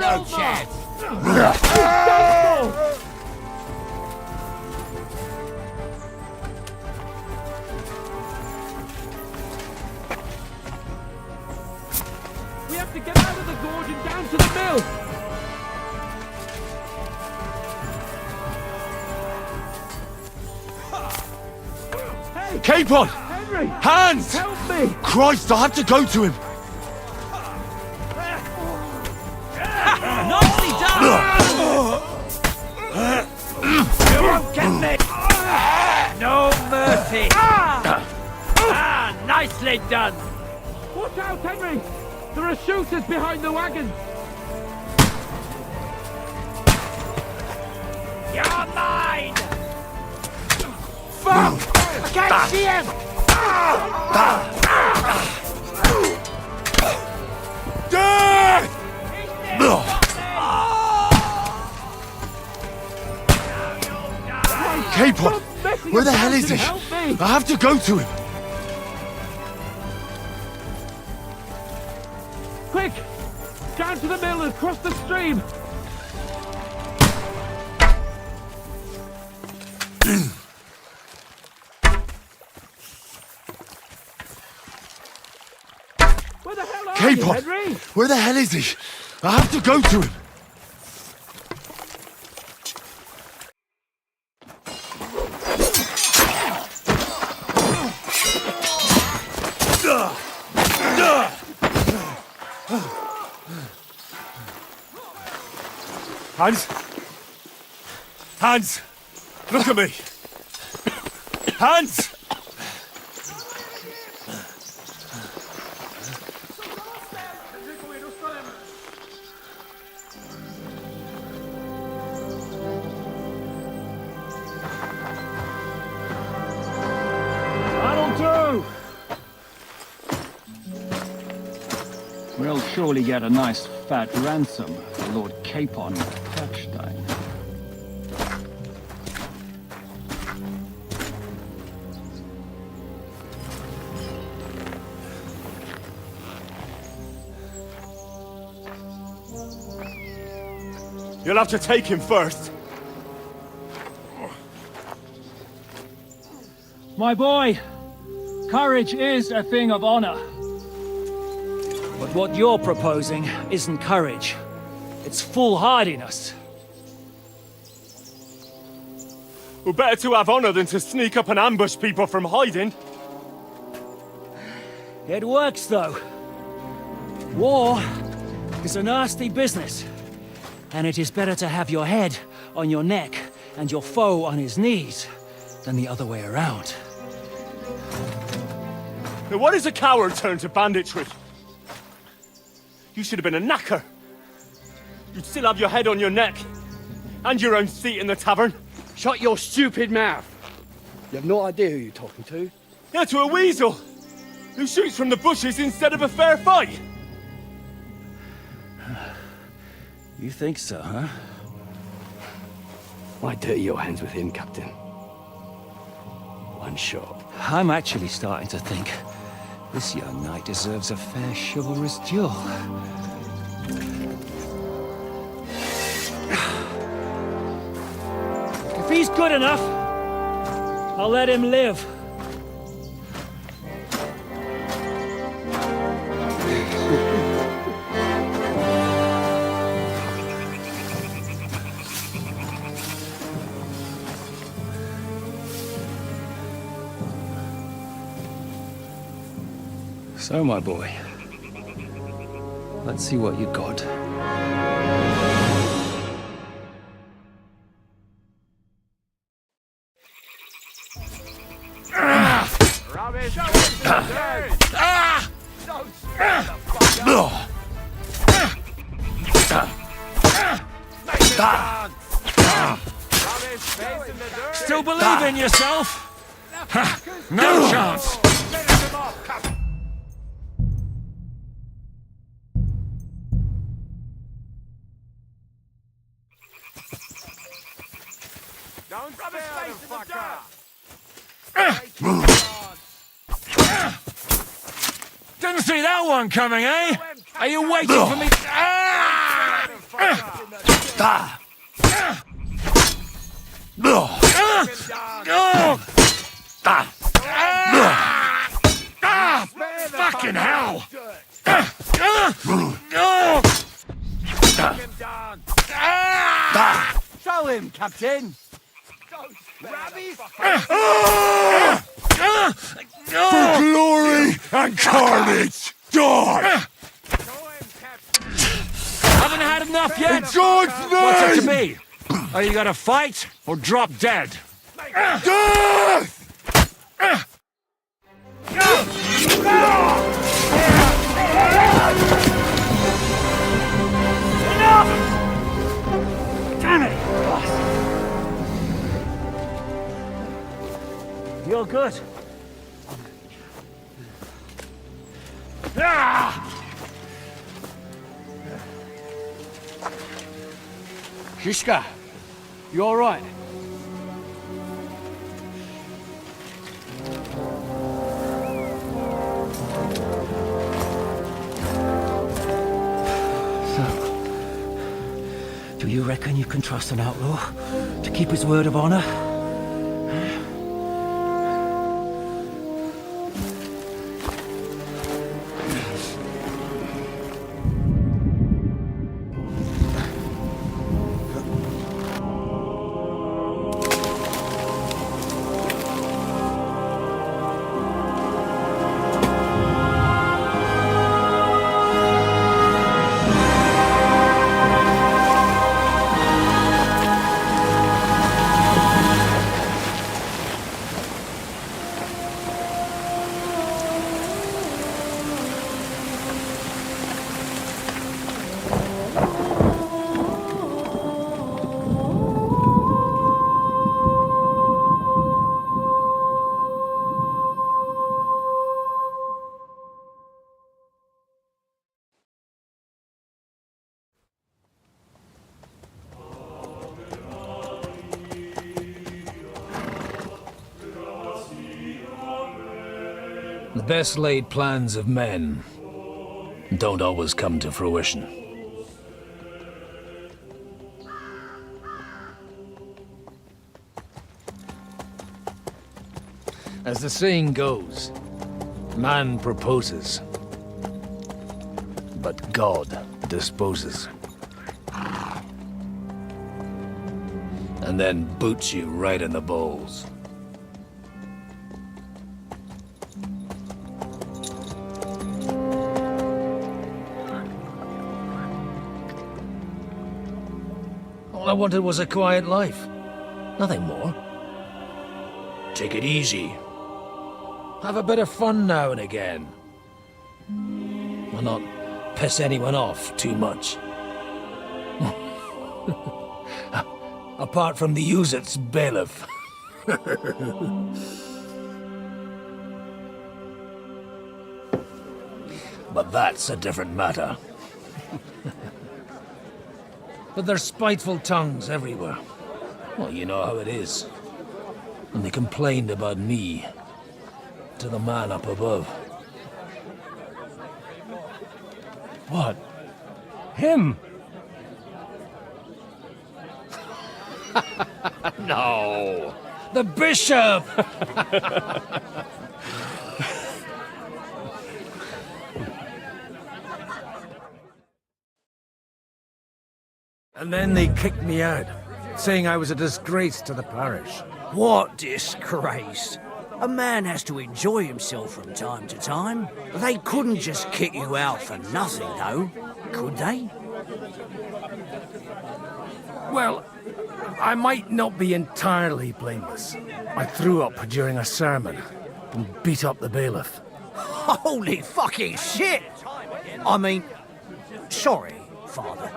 S8: No chance.
S1: We have to get out of the gorge and down to the mill! Hey!
S4: Capon!
S1: Henry!
S4: Hans!
S1: Help me!
S4: Christ, I have to go to him!
S8: Nicely done! You won't get me! No mercy! Nicely done!
S1: Watch out, Henry! There are shooters behind the wagons!
S8: You're mine! Fuck! I can't see him!
S4: Capon! Where the hell is he? I have to go to him!
S1: Quick! Down to the mill and cross the stream! Where the hell are you,
S4: Capon!
S1: Henry?
S4: Where the hell is he? I have to go to him! Hans! Hans! Look at me! Hans!
S19: That'll do! We'll surely get a nice fat ransom for Lord Capon of Kirkstein.
S4: You'll have to take him first.
S19: My boy, courage is a thing of honor. But what you're proposing isn't courage. It's foolhardiness.
S4: Well, better to have honor than to sneak up and ambush people from hiding.
S19: It works, though. War is a nasty business. And it is better to have your head on your neck and your foe on his knees than the other way around.
S4: Now what is a coward turned to banditry? You should have been a knacker. You'd still have your head on your neck. And your own seat in the tavern.
S20: Shut your stupid mouth. You have no idea who you're talking to.
S4: Yeah, to a weasel. Who shoots from the bushes instead of a fair fight.
S19: You think so, huh?
S20: Why dirty your hands with him, Captain? One shot.
S19: I'm actually starting to think this young knight deserves a fair chivalrous duel. If he's good enough, I'll let him live. So, my boy, let's see what you got.
S8: Rubbish! Don't scare the fucker!
S19: Still believe in yourself? No chance!
S5: Don't rubbish face in the dirt!
S19: Didn't see that one coming, eh? Are you waiting for me? Fucking hell!
S8: Show him, Captain!
S13: For glory and carnage, die!
S19: Haven't had enough yet?
S13: In God's name!
S19: What's it to be? Are you gonna fight or drop dead?
S13: Death!
S19: Damn it! You're good. Shishka, you all right? Do you reckon you can trust an outlaw to keep his word of honor?
S1: The best laid plans of men don't always come to fruition. As the saying goes, man proposes, but God disposes. And then boots you right in the balls. All I wanted was a quiet life. Nothing more. Take it easy. Have a bit of fun now and again. Well, not piss anyone off too much. Apart from the Uzit's bailiff. But that's a different matter. But there's spiteful tongues everywhere. Well, you know how it is. And they complained about me to the man up above. What? Him? No. The bishop!
S21: And then they kicked me out, saying I was a disgrace to the parish.
S19: What disgrace? A man has to enjoy himself from time to time. They couldn't just kick you out for nothing, though, could they?
S21: Well, I might not be entirely blameless. I threw up during a sermon and beat up the bailiff.
S19: Holy fucking shit! I mean, sorry, Father.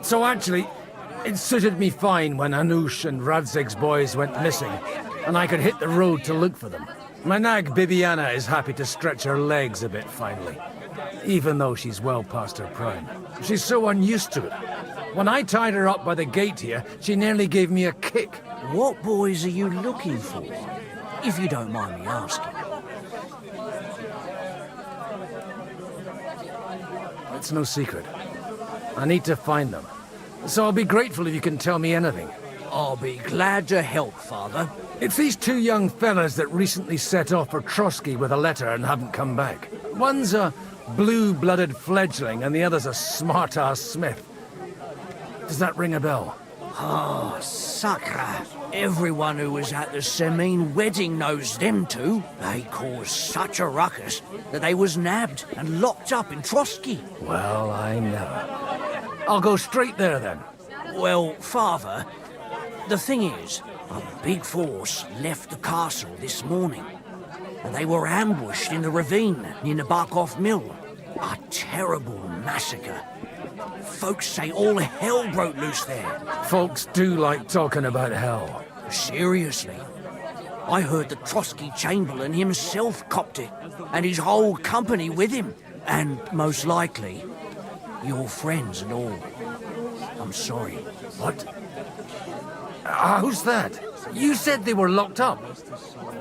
S21: So actually, it suited me fine when Anush and Radzig's boys went missing, and I could hit the road to look for them. My nag Bibiana is happy to stretch her legs a bit finally, even though she's well past her prime. She's so unused to it. When I tied her up by the gate here, she nearly gave me a kick.
S19: What boys are you looking for, if you don't mind me asking?
S21: It's no secret. I need to find them. So I'll be grateful if you can tell me anything.
S19: I'll be glad to help, Father.
S21: It's these two young fellas that recently set off for Trotsky with a letter and haven't come back. One's a blue-blooded fledgling and the other's a smart-ass smith. Does that ring a bell?
S19: Oh, Sakra. Everyone who was at the Semine wedding knows them two. They caused such a ruckus that they was nabbed and locked up in Trotsky.
S21: Well, I know. I'll go straight there then.
S19: Well, Father, the thing is, a big force left the castle this morning, and they were ambushed in the ravine near the Barkov Mill. A terrible massacre. Folks say all hell broke loose there.
S21: Folks do like talking about hell.
S19: Seriously. I heard the Trotsky Chamberlain himself copped it, and his whole company with him. And most likely, your friends and all. I'm sorry.
S21: What? How's that? You said they were locked up.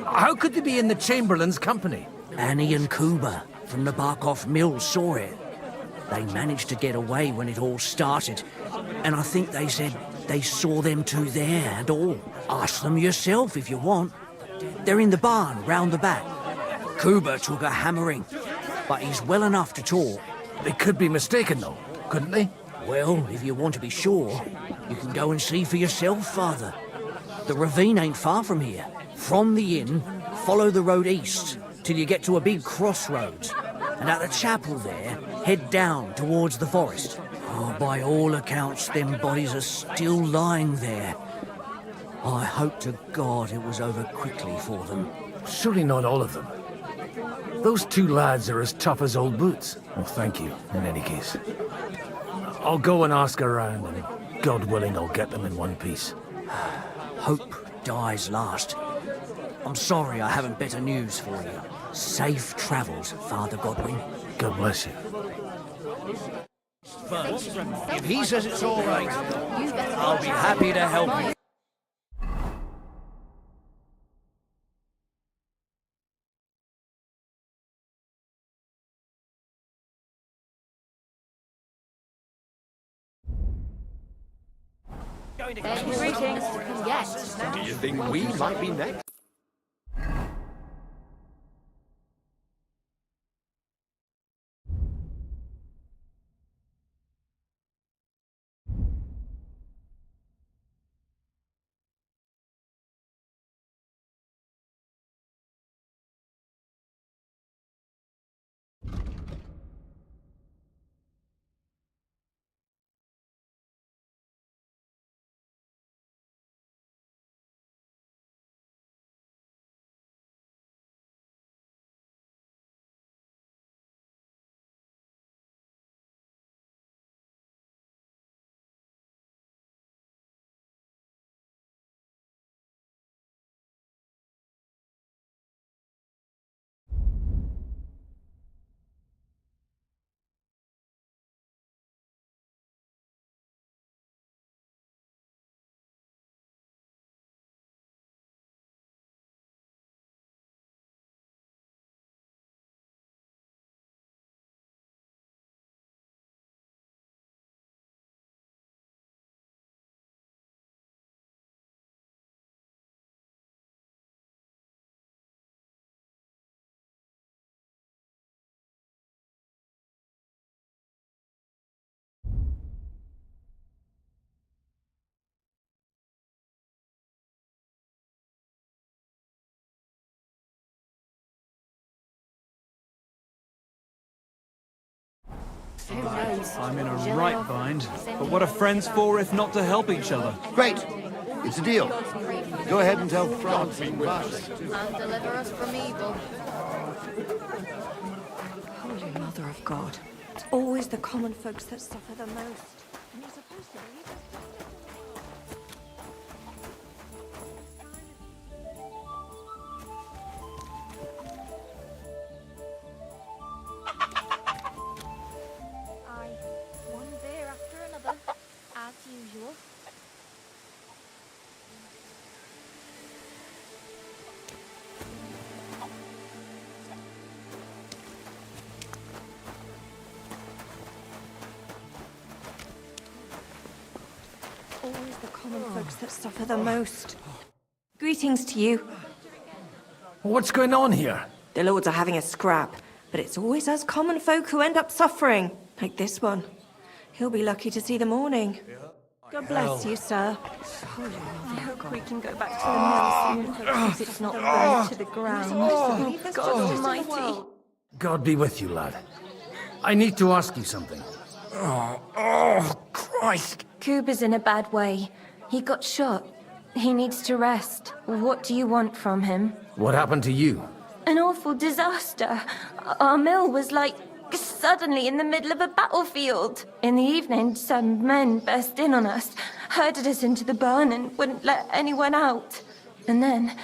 S21: How could they be in the Chamberlain's company?
S19: Annie and Kuba from the Barkov Mill saw it. They managed to get away when it all started, and I think they said they saw them two there and all. Ask them yourself if you want. They're in the barn round the back. Kuba took a hammering, but he's well enough to talk.
S21: They could be mistaken though, couldn't they?
S19: Well, if you want to be sure, you can go and see for yourself, Father. The ravine ain't far from here. From the inn, follow the road east till you get to a big crossroads. And at the chapel there, head down towards the forest. Oh, by all accounts, them bodies are still lying there. I hope to God it was over quickly for them.
S21: Surely not all of them. Those two lads are as tough as old boots. Well, thank you, in any case. I'll go and ask around, and God willing, I'll get them in one piece.
S19: Hope dies last. I'm sorry I haven't better news for you. Safe travels, Father Godwin.
S21: God bless you.
S19: But if he says it's all right, I'll be happy to help you.
S10: Greetings. Yes.
S11: Do you think we might be next?
S2: I'm in a right bind, but what are friends for if not to help each other?
S22: Great! It's a deal. Go ahead and tell France
S10: And deliver us from evil.
S3: Holy Mother of God. It's always the common folks that suffer the most.
S10: Aye, one beer after another, as usual.
S3: Always the common folks that suffer the most. Greetings to you.
S21: What's going on here?
S3: The lords are having a scrap, but it's always us common folk who end up suffering, like this one. He'll be lucky to see the morning. God bless you, sir. I hope we can go back to the mill soon, because it's not burnt to the ground. Oh, God Almighty.
S21: God be with you, lad. I need to ask you something.
S3: Oh, Christ. Kuba's in a bad way. He got shot. He needs to rest. What do you want from him?
S21: What happened to you?
S3: An awful disaster. Our mill was like suddenly in the middle of a battlefield. In the evening, some men burst in on us, herded us into the barn and wouldn't let anyone out. And then,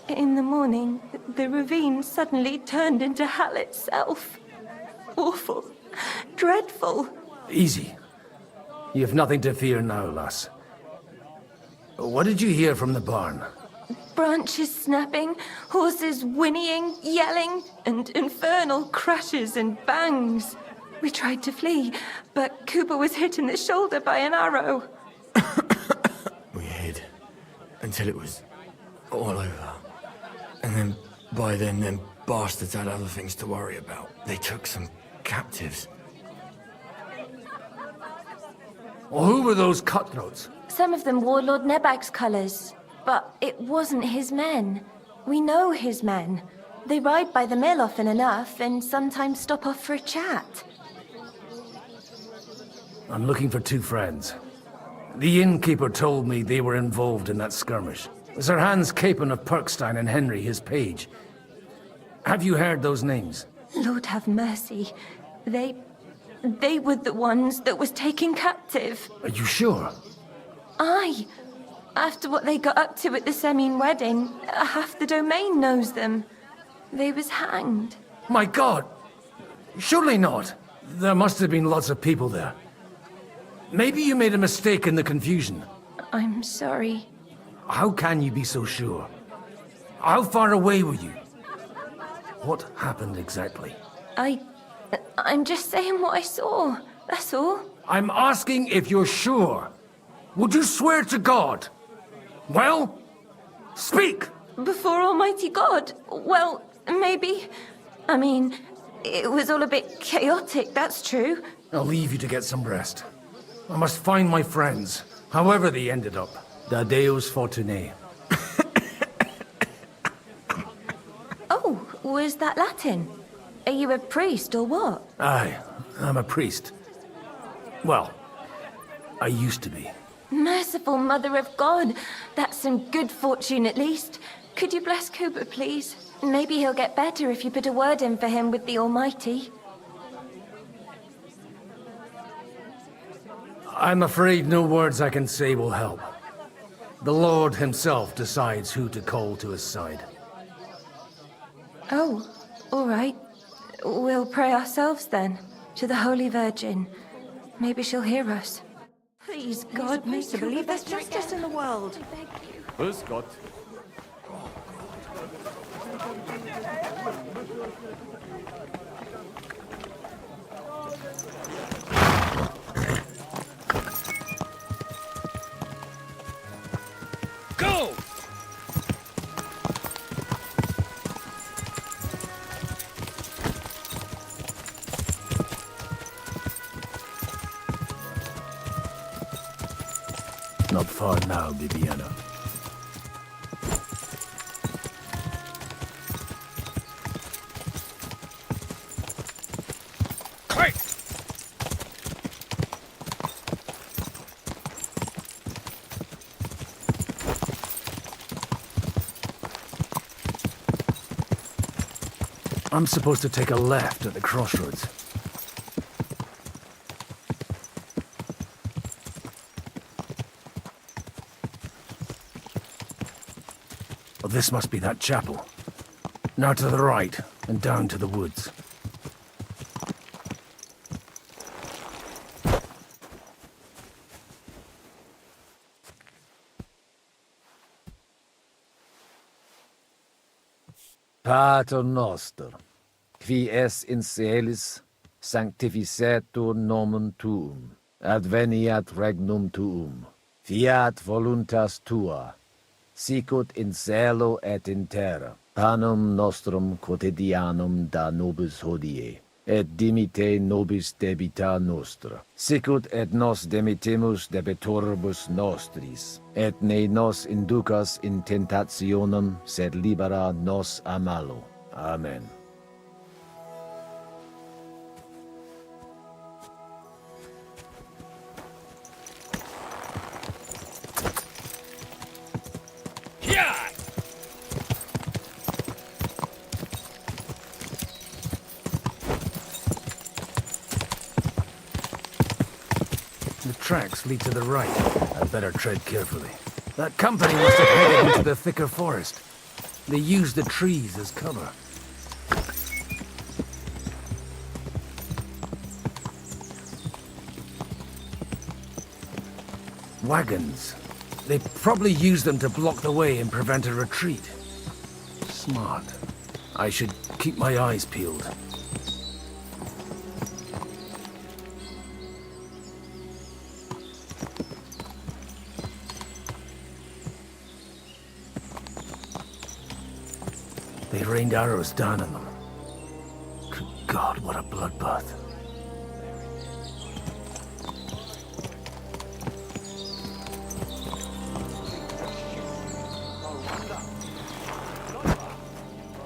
S3: in the morning, the ravine suddenly turned into hell itself. Awful. Dreadful.
S21: Easy. You've nothing to fear now, lass. What did you hear from the barn?
S3: Branches snapping, horses whinnying, yelling, and infernal crashes and bangs. We tried to flee, but Cooper was hit in the shoulder by an arrow.
S7: We hid until it was all over. And then, by then, them bastards had other things to worry about. They took some captives.
S21: Well, who were those cutthroats?
S3: Some of them wore Lord Nebag's colours, but it wasn't his men. We know his men. They ride by the mill often enough and sometimes stop off for a chat.
S21: I'm looking for two friends. The innkeeper told me they were involved in that skirmish. Sir Hans Capon of Perkstein and Henry, his page. Have you heard those names?
S3: Lord have mercy. They were the ones that was taken captive.
S21: Are you sure?
S3: Aye. After what they got up to at the Semine wedding, half the domain knows them. They was hanged.
S21: My God! Surely not. There must have been lots of people there. Maybe you made a mistake in the confusion.
S3: I'm sorry.
S21: How can you be so sure? How far away were you? What happened exactly?
S3: I'm just saying what I saw. That's all.
S21: I'm asking if you're sure. Would you swear to God? Well, speak!
S3: Before Almighty God? Well, maybe. I mean, it was all a bit chaotic, that's true.
S21: I'll leave you to get some rest. I must find my friends, however they ended up. Da Deus Fortunae.
S3: Oh, was that Latin? Are you a priest or what?
S21: Aye, I'm a priest. Well, I used to be.
S3: Merciful Mother of God. That's some good fortune at least. Could you bless Cooper, please? Maybe he'll get better if you put a word in for him with the Almighty.
S21: I'm afraid no words I can say will help. The Lord himself decides who to call to his side.
S3: Oh, all right. We'll pray ourselves then, to the Holy Virgin. Maybe she'll hear us. Please, God, make to believe there's justice in the world.
S11: Grüß Gott.
S1: Go!
S21: Not far now, Bibiana.
S1: Quick!
S21: I'm supposed to take a left at the crossroads. Well, this must be that chapel. Now to the right, and down to the woods.
S14: Pater noster, qui es in celis, sanctificetur nomen tuum, adveniat regnum tuum, fiat voluntas tua, sicut in cielo et in terra. Panem nostrum quotidianum da nobis hodie, et dimite nobis debita nostra, sicut et nos demitemus debitoribus nostris, et ne nos inducas in tentationem, sed libera nos a malo. Amen.
S21: The tracks lead to the right. I'd better tread carefully. That company must have headed into the thicker forest. They used the trees as cover. Wagons. They probably used them to block the way and prevent a retreat. Smart. I should keep my eyes peeled. They rained arrows down on them. Good God, what a bloodbath.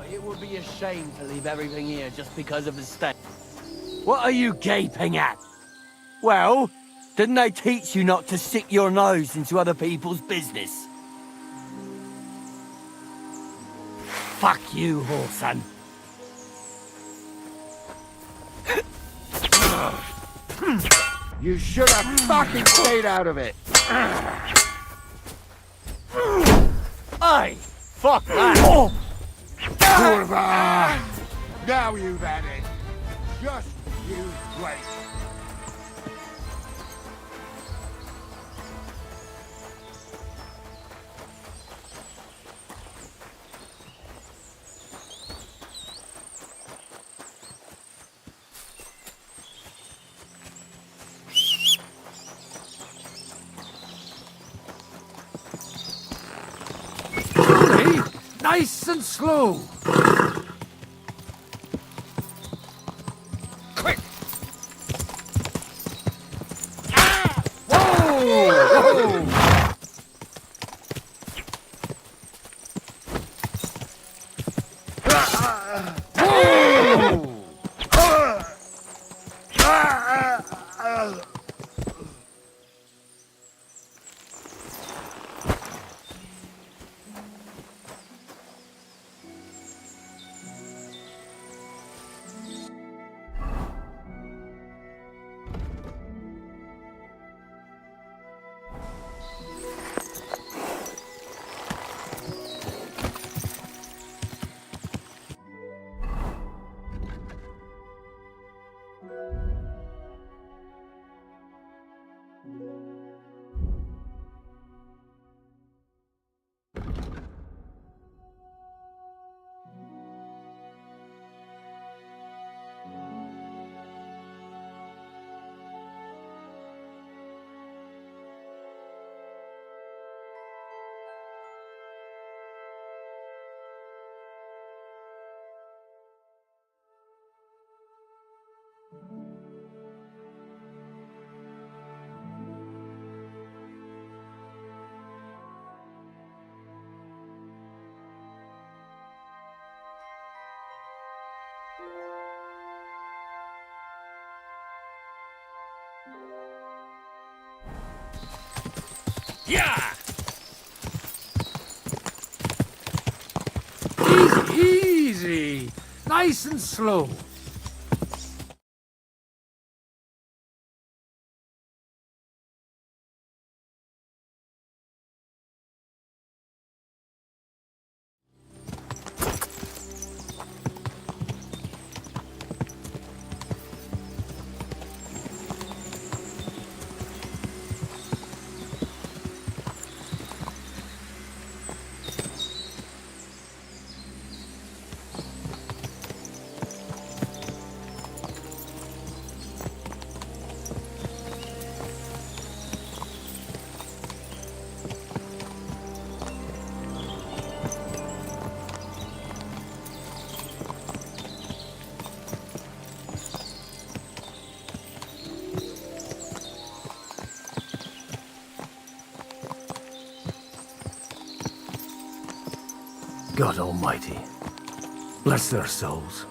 S6: It would be a shame to leave everything here just because of the state. What are you gaping at? Well, didn't they teach you not to stick your nose into other people's business? Fuck you, Whoreson.
S22: You should have fucking stayed out of it.
S6: Aye, fuck that.
S22: Kurva! Now you've had it. Just you wait.
S21: Nice and slow.
S22: Quick! Ah! Whoa! Whoa!
S21: Yeah! Easy, easy. Nice and slow. God Almighty. Bless their souls.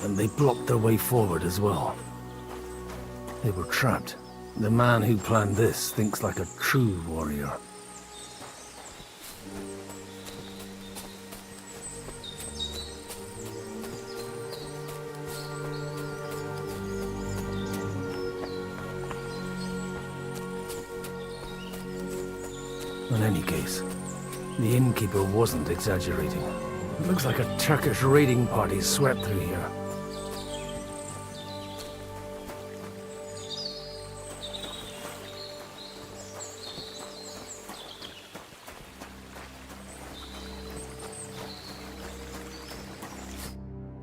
S21: And they blocked their way forward as well. They were trapped. The man who planned this thinks like a true warrior. In any case, the innkeeper wasn't exaggerating. It looks like a Turkish raiding party swept through here.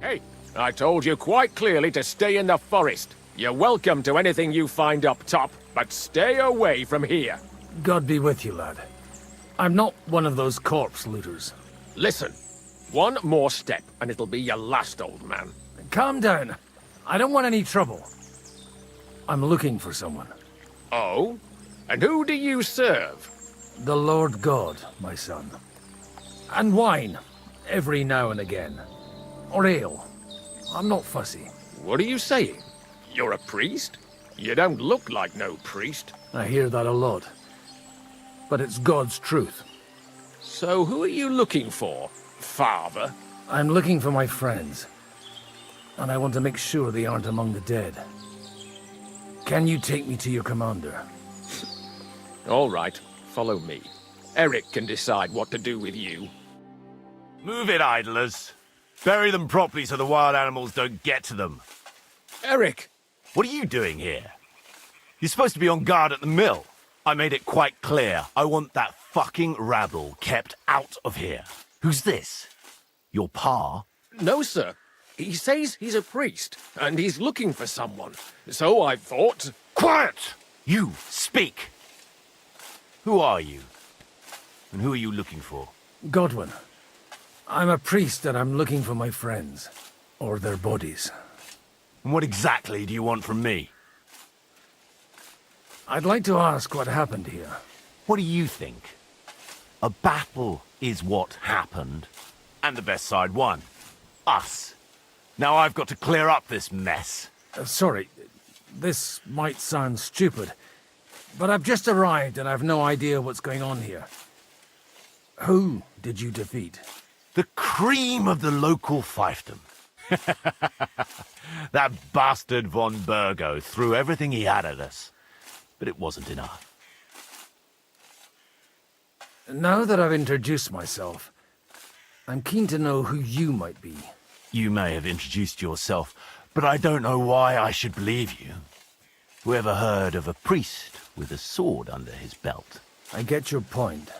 S15: Hey, I told you quite clearly to stay in the forest. You're welcome to anything you find up top, but stay away from here.
S21: God be with you, lad. I'm not one of those corpse looters.
S15: Listen, one more step and it'll be your last, old man.
S21: Calm down. I don't want any trouble. I'm looking for someone.
S15: Oh? And who do you serve?
S21: The Lord God, my son. And wine, every now and again. Or ale. I'm not fussy.
S15: What are you saying? You're a priest? You don't look like no priest.
S21: I hear that a lot. But it's God's truth.
S15: So who are you looking for, Father?
S21: I'm looking for my friends. And I want to make sure they aren't among the dead. Can you take me to your commander?
S15: All right, follow me. Eric can decide what to do with you.
S4: Move it, idlers. Bury them properly so the wild animals don't get to them.
S15: Eric!
S4: What are you doing here? You're supposed to be on guard at the mill. I made it quite clear. I want that fucking rabble kept out of here. Who's this? Your pa?
S15: No, sir. He says he's a priest, and he's looking for someone. So I thought...
S4: Quiet! You, speak! Who are you? And who are you looking for?
S21: Godwin. I'm a priest and I'm looking for my friends. Or their bodies.
S4: And what exactly do you want from me?
S21: I'd like to ask what happened here.
S4: What do you think? A battle is what happened. And the best side won. Us. Now I've got to clear up this mess.
S21: Sorry, this might sound stupid, but I've just arrived and I've no idea what's going on here. Who did you defeat?
S4: The cream of the local fiefdom. That bastard von Burgo threw everything he had at us, but it wasn't enough.
S21: Now that I've introduced myself, I'm keen to know who you might be.
S4: You may have introduced yourself, but I don't know why I should believe you. Whoever heard of a priest with a sword under his belt?
S21: I get your point.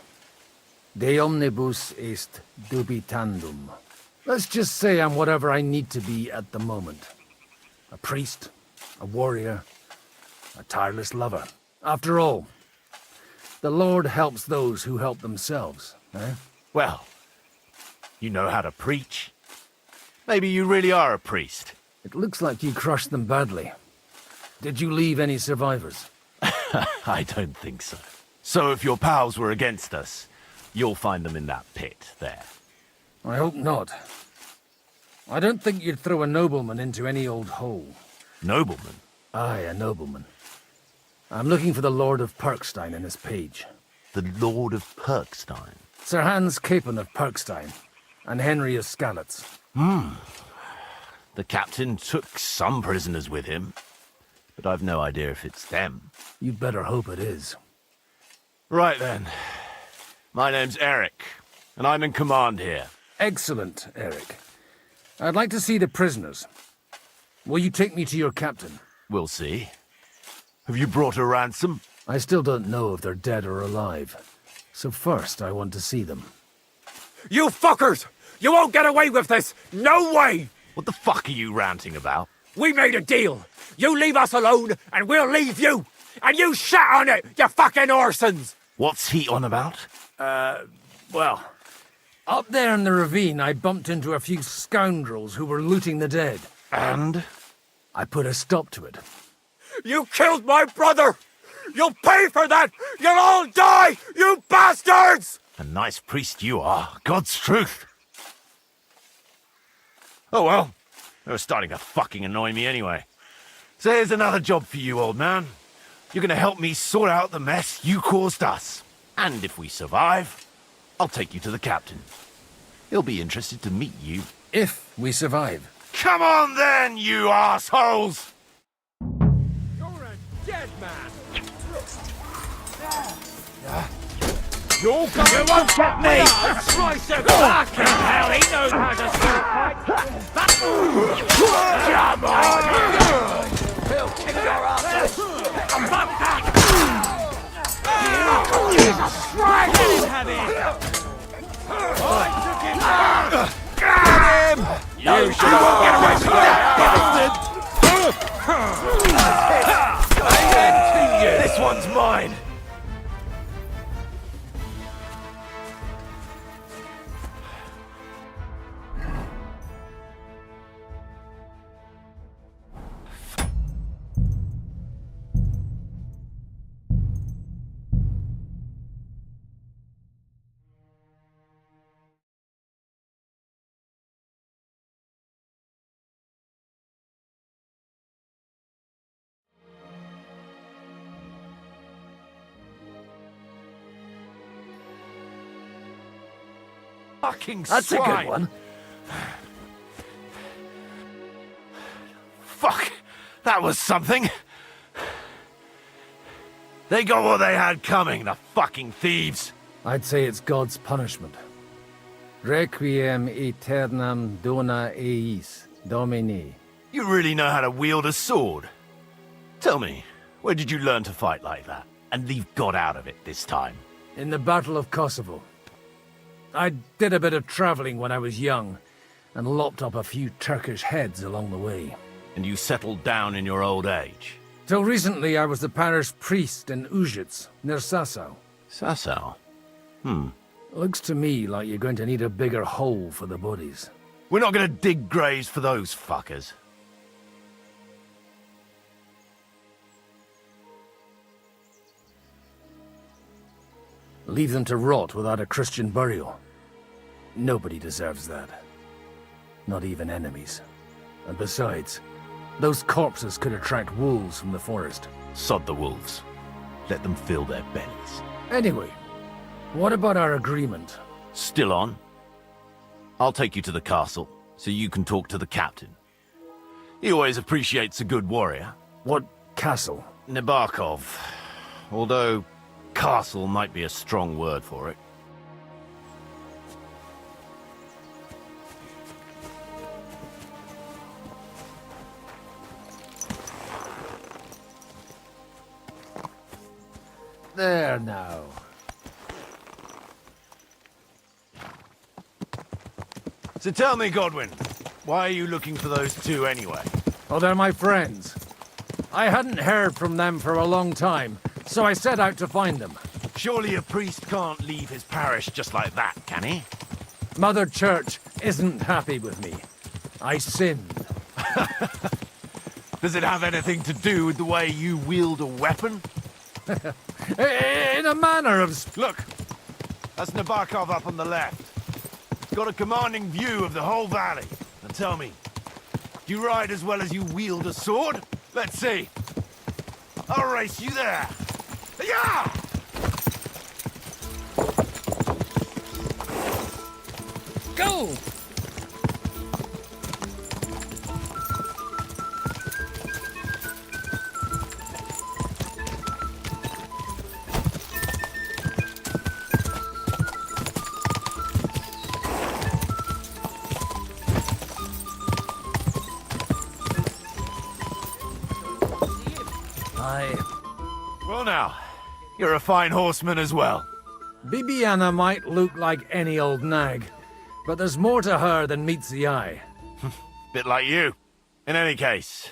S21: De omnibus est dubitandum. Let's just say I'm whatever I need to be at the moment. A priest, a warrior, a tireless lover. After all, the Lord helps those who help themselves, eh?
S4: Well, you know how to preach. Maybe you really are a priest.
S21: It looks like you crushed them badly. Did you leave any survivors?
S4: I don't think so. So if your pals were against us, you'll find them in that pit there.
S21: I hope not. I don't think you'd throw a nobleman into any old hole.
S4: Nobleman?
S21: Aye, a nobleman. I'm looking for the Lord of Perkstein and his page.
S4: The Lord of Perkstein?
S21: Sir Hans Capon of Perkstein, and Henry of Skalitz.
S4: The captain took some prisoners with him, but I've no idea if it's them.
S21: You'd better hope it is.
S4: Right then. My name's Eric, and I'm in command here.
S21: Excellent, Eric. I'd like to see the prisoners. Will you take me to your captain?
S4: We'll see. Have you brought a ransom?
S21: I still don't know if they're dead or alive. So first, I want to see them.
S15: You fuckers! You won't get away with this! No way!
S4: What the fuck are you ranting about?
S15: We made a deal. You leave us alone, and we'll leave you! And you shat on it, you fucking orsons!
S4: What's he on about?
S21: Well, Up there in the ravine, I bumped into a few scoundrels who were looting the dead.
S12: And?
S21: I put a stop to it.
S13: You killed my brother! You'll pay for that! You'll all die, you bastards!
S4: A nice priest you are. God's truth. Oh well, they were starting to fucking annoy me anyway. So here's another job for you, old man. You're gonna help me sort out the mess you caused us. And if we survive, I'll take you to the captain. He'll be interested to meet you.
S21: If we survive.
S4: Come on then, you assholes!
S1: You're a dead man!
S4: You won't get me!
S1: Slice of fucking hell, he knows how to fight!
S4: Come on!
S1: He'll kick your ass!
S4: Jesus Christ!
S1: Get him, Heavy!
S4: Get him!
S1: You should have get away from that bastard!
S4: This one's mine! Fucking
S21: That's
S4: swine.
S21: a good one.
S4: Fuck! That was something! They got what they had coming, the fucking thieves!
S21: I'd say it's God's punishment. Requiem aeternam dona eis, Domini.
S4: You really know how to wield a sword? Tell me, where did you learn to fight like that? And leave God out of it this time?
S21: In the Battle of Kosovo. I did a bit of traveling when I was young, and lopped up a few Turkish heads along the way.
S4: And you settled down in your old age?
S21: Till recently I was the parish priest in Užice, near Sasau.
S4: Sasau?
S21: Looks to me like you're going to need a bigger hole for the bodies.
S4: We're not gonna dig graves for those fuckers.
S21: Leave them to rot without a Christian burial. Nobody deserves that. Not even enemies. And besides, those corpses could attract wolves from the forest.
S4: Sod the wolves. Let them fill their bellies.
S21: Anyway, what about our agreement?
S4: Still on? I'll take you to the castle, so you can talk to the captain. He always appreciates a good warrior.
S21: What castle?
S4: Nabokov. Although, castle might be a strong word for it.
S21: There now.
S4: So tell me, Godwin, why are you looking for those two anyway?
S21: Oh, they're my friends. I hadn't heard from them for a long time, so I set out to find them.
S4: Surely a priest can't leave his parish just like that, can he?
S21: Mother Church isn't happy with me. I sinned.
S4: Does it have anything to do with the way you wield a weapon?
S21: In a manner of...
S4: Look, that's Nabokov up on the left. Got a commanding view of the whole valley. And tell me, do you ride as well as you wield a sword? Let's see. I'll race you there. Yeah!
S21: Go!
S4: Well now, you're a fine horseman as well.
S21: Bibiana might look like any old nag, but there's more to her than meets the eye.
S4: Bit like you. In any case,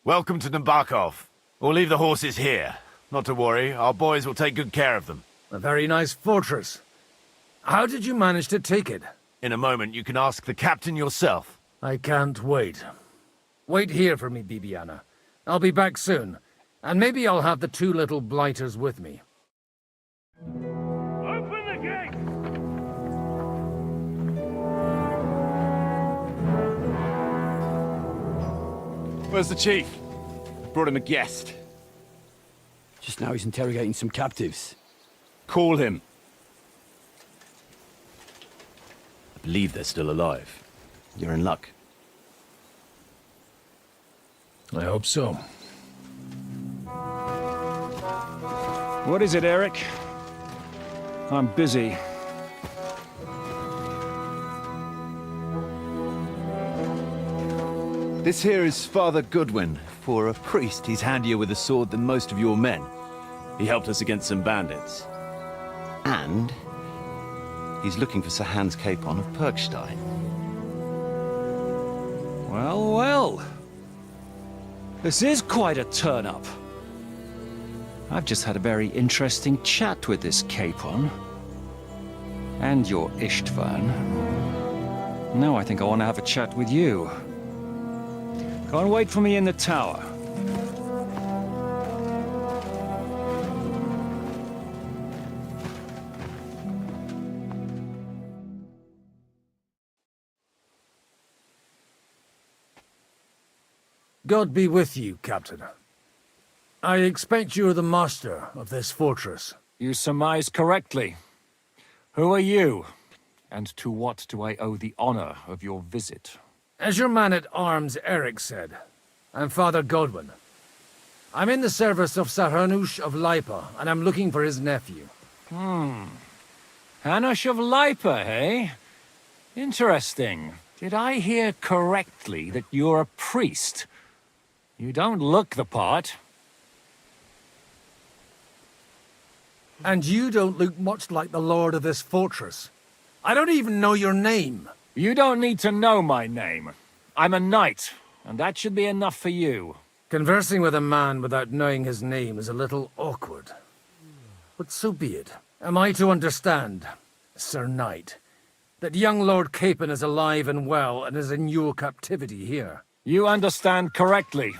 S4: welcome to Nabokov. We'll leave the horses here. Not to worry, our boys will take good care of them.
S21: A very nice fortress. How did you manage to take it?
S4: In a moment, you can ask the captain yourself.
S21: I can't wait. Wait here for me, Bibiana. I'll be back soon, and maybe I'll have the two little blighters with me.
S1: Open the gate!
S2: Where's the chief? Brought him a guest.
S20: Just now he's interrogating some captives.
S2: Call him.
S16: I believe they're still alive. You're in luck.
S21: I hope so.
S19: What is it, Eric? I'm busy.
S2: This here is Father Goodwin. For a priest, he's handier with a sword than most of your men. He helped us against some bandits.
S16: And he's looking for Sir Hans Capon of Perkstein.
S19: Well, well. This is quite a turn-up. I've just had a very interesting chat with this Capon. And your Istvan. Now I think I want to have a chat with you. Go and wait for me in the tower.
S21: God be with you, Captain. I expect you're the master of this fortress.
S19: You surmise correctly. Who are you? And to what do I owe the honor of your visit?
S21: As your man-at-arms Eric said, I'm Father Godwin. I'm in the service of Sir Hanush of Lipa, and I'm looking for his nephew.
S19: Hanush of Lipa, eh? Interesting. Did I hear correctly that you're a priest? You don't look the part.
S21: And you don't look much like the lord of this fortress. I don't even know your name.
S19: You don't need to know my name. I'm a knight, and that should be enough for you.
S21: Conversing with a man without knowing his name is a little awkward. But so be it. Am I to understand, Sir Knight, that young Lord Capon is alive and well and is in your captivity here?
S19: You understand correctly.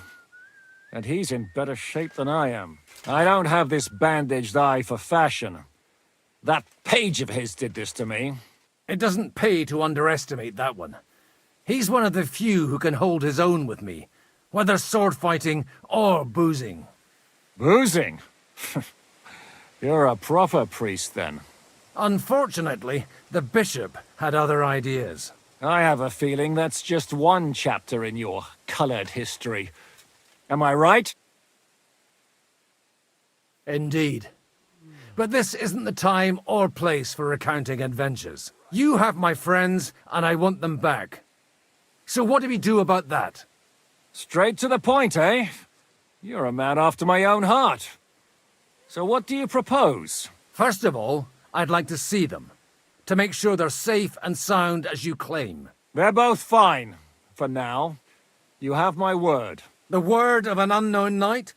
S19: And he's in better shape than I am. I don't have this bandaged eye for fashion. That page of his did this to me.
S21: It doesn't pay to underestimate that one. He's one of the few who can hold his own with me, whether sword fighting or boozing.
S19: Boozing? You're a proper priest, then.
S21: Unfortunately, the bishop had other ideas.
S19: I have a feeling that's just one chapter in your colored history. Am I right?
S21: Indeed. But this isn't the time or place for recounting adventures. You have my friends, and I want them back. So what do we do about that?
S19: Straight to the point, eh? You're a man after my own heart. So what do you propose?
S21: First of all, I'd like to see them, to make sure they're safe and sound as you claim.
S19: They're both fine, for now. You have my word.
S21: The word of an unknown knight?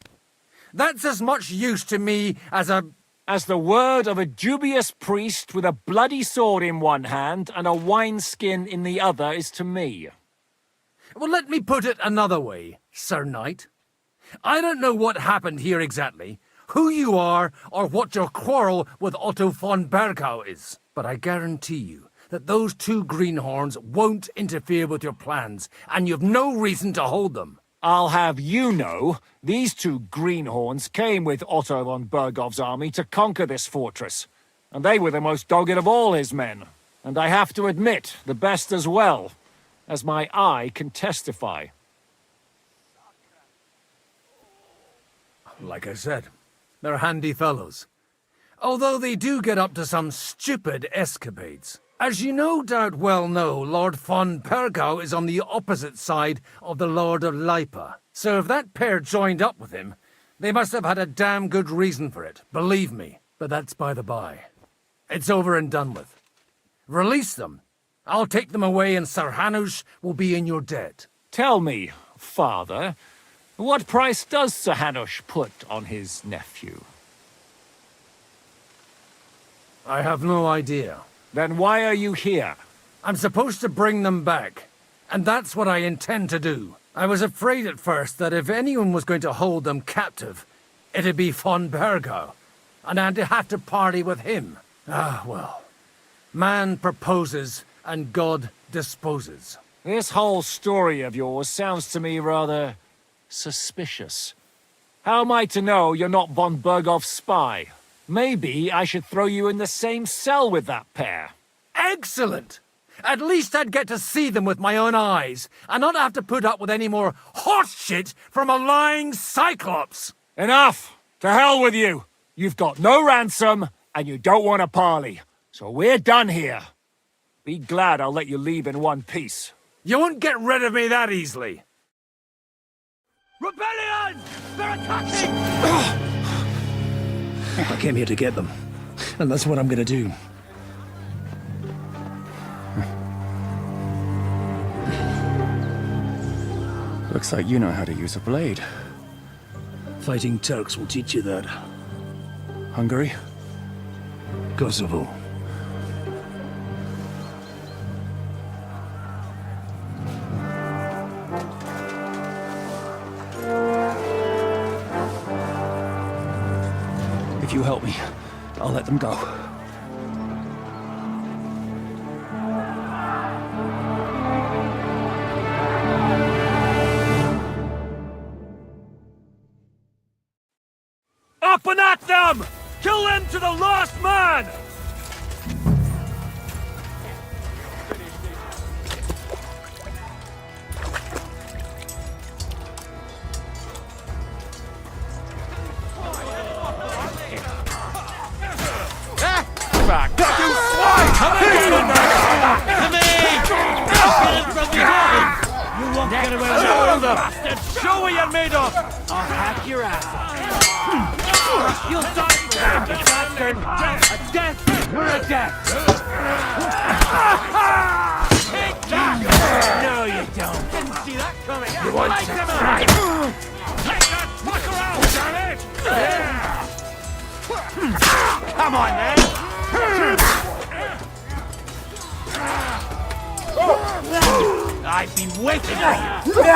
S21: That's as much use to me as
S19: the word of a dubious priest with a bloody sword in one hand and a wineskin in the other is to me.
S21: Well, let me put it another way, Sir Knight. I don't know what happened here exactly, who you are, or what your quarrel with Otto von Bergau is. But I guarantee you that those two greenhorns won't interfere with your plans, and you've no reason to hold them.
S19: I'll have you know, these two greenhorns came with Otto von Bergov's army to conquer this fortress. And they were the most dogged of all his men. And I have to admit, the best as well, as my eye can testify.
S21: Like I said, they're handy fellows. Although they do get up to some stupid escapades. As you no doubt well know, Lord von Bergau is on the opposite side of the Lord of Lipa. So if that pair joined up with him, they must have had a damn good reason for it, believe me. But that's by the by. It's over and done with. Release them. I'll take them away and Sir Hanush will be in your debt.
S19: Tell me, Father, what price does Sir Hanush put on his nephew?
S21: I have no idea.
S19: Then why are you here?
S21: I'm supposed to bring them back, and that's what I intend to do. I was afraid at first that if anyone was going to hold them captive, it'd be von Bergau, and I'd have to party with him. Ah, well. Man proposes, and God disposes.
S15: This whole story of yours sounds to me rather suspicious. How am I to know you're not von Berghoff's spy? Maybe I should throw you in the same cell with that pair.
S21: Excellent! At least I'd get to see them with my own eyes, and not have to put up with any more horse shit from a lying Cyclops!
S15: Enough! To hell with you! You've got no ransom, and you don't want a parley. So we're done here. Be glad I'll let you leave in one piece.
S21: You won't get rid of me that easily!
S1: Rebellion! They're attacking!
S19: I came here to get them, and that's what I'm gonna do.
S17: Looks like you know how to use a blade.
S19: Fighting Turks will teach you that.
S17: Hungary?
S19: Kosovo. If you help me, I'll let them go.
S15: Up and at them! Kill them to the last man! Back! You swine! Come again!
S1: You won't get away with it!
S15: Show what you're made of!
S1: I'll hack your ass off. You'll die for that, you bastard! A death for a death! Take that! No, you don't. Didn't see that coming. You want to try? Take that fucker out, damn it! Come on, man! I've been waiting for you!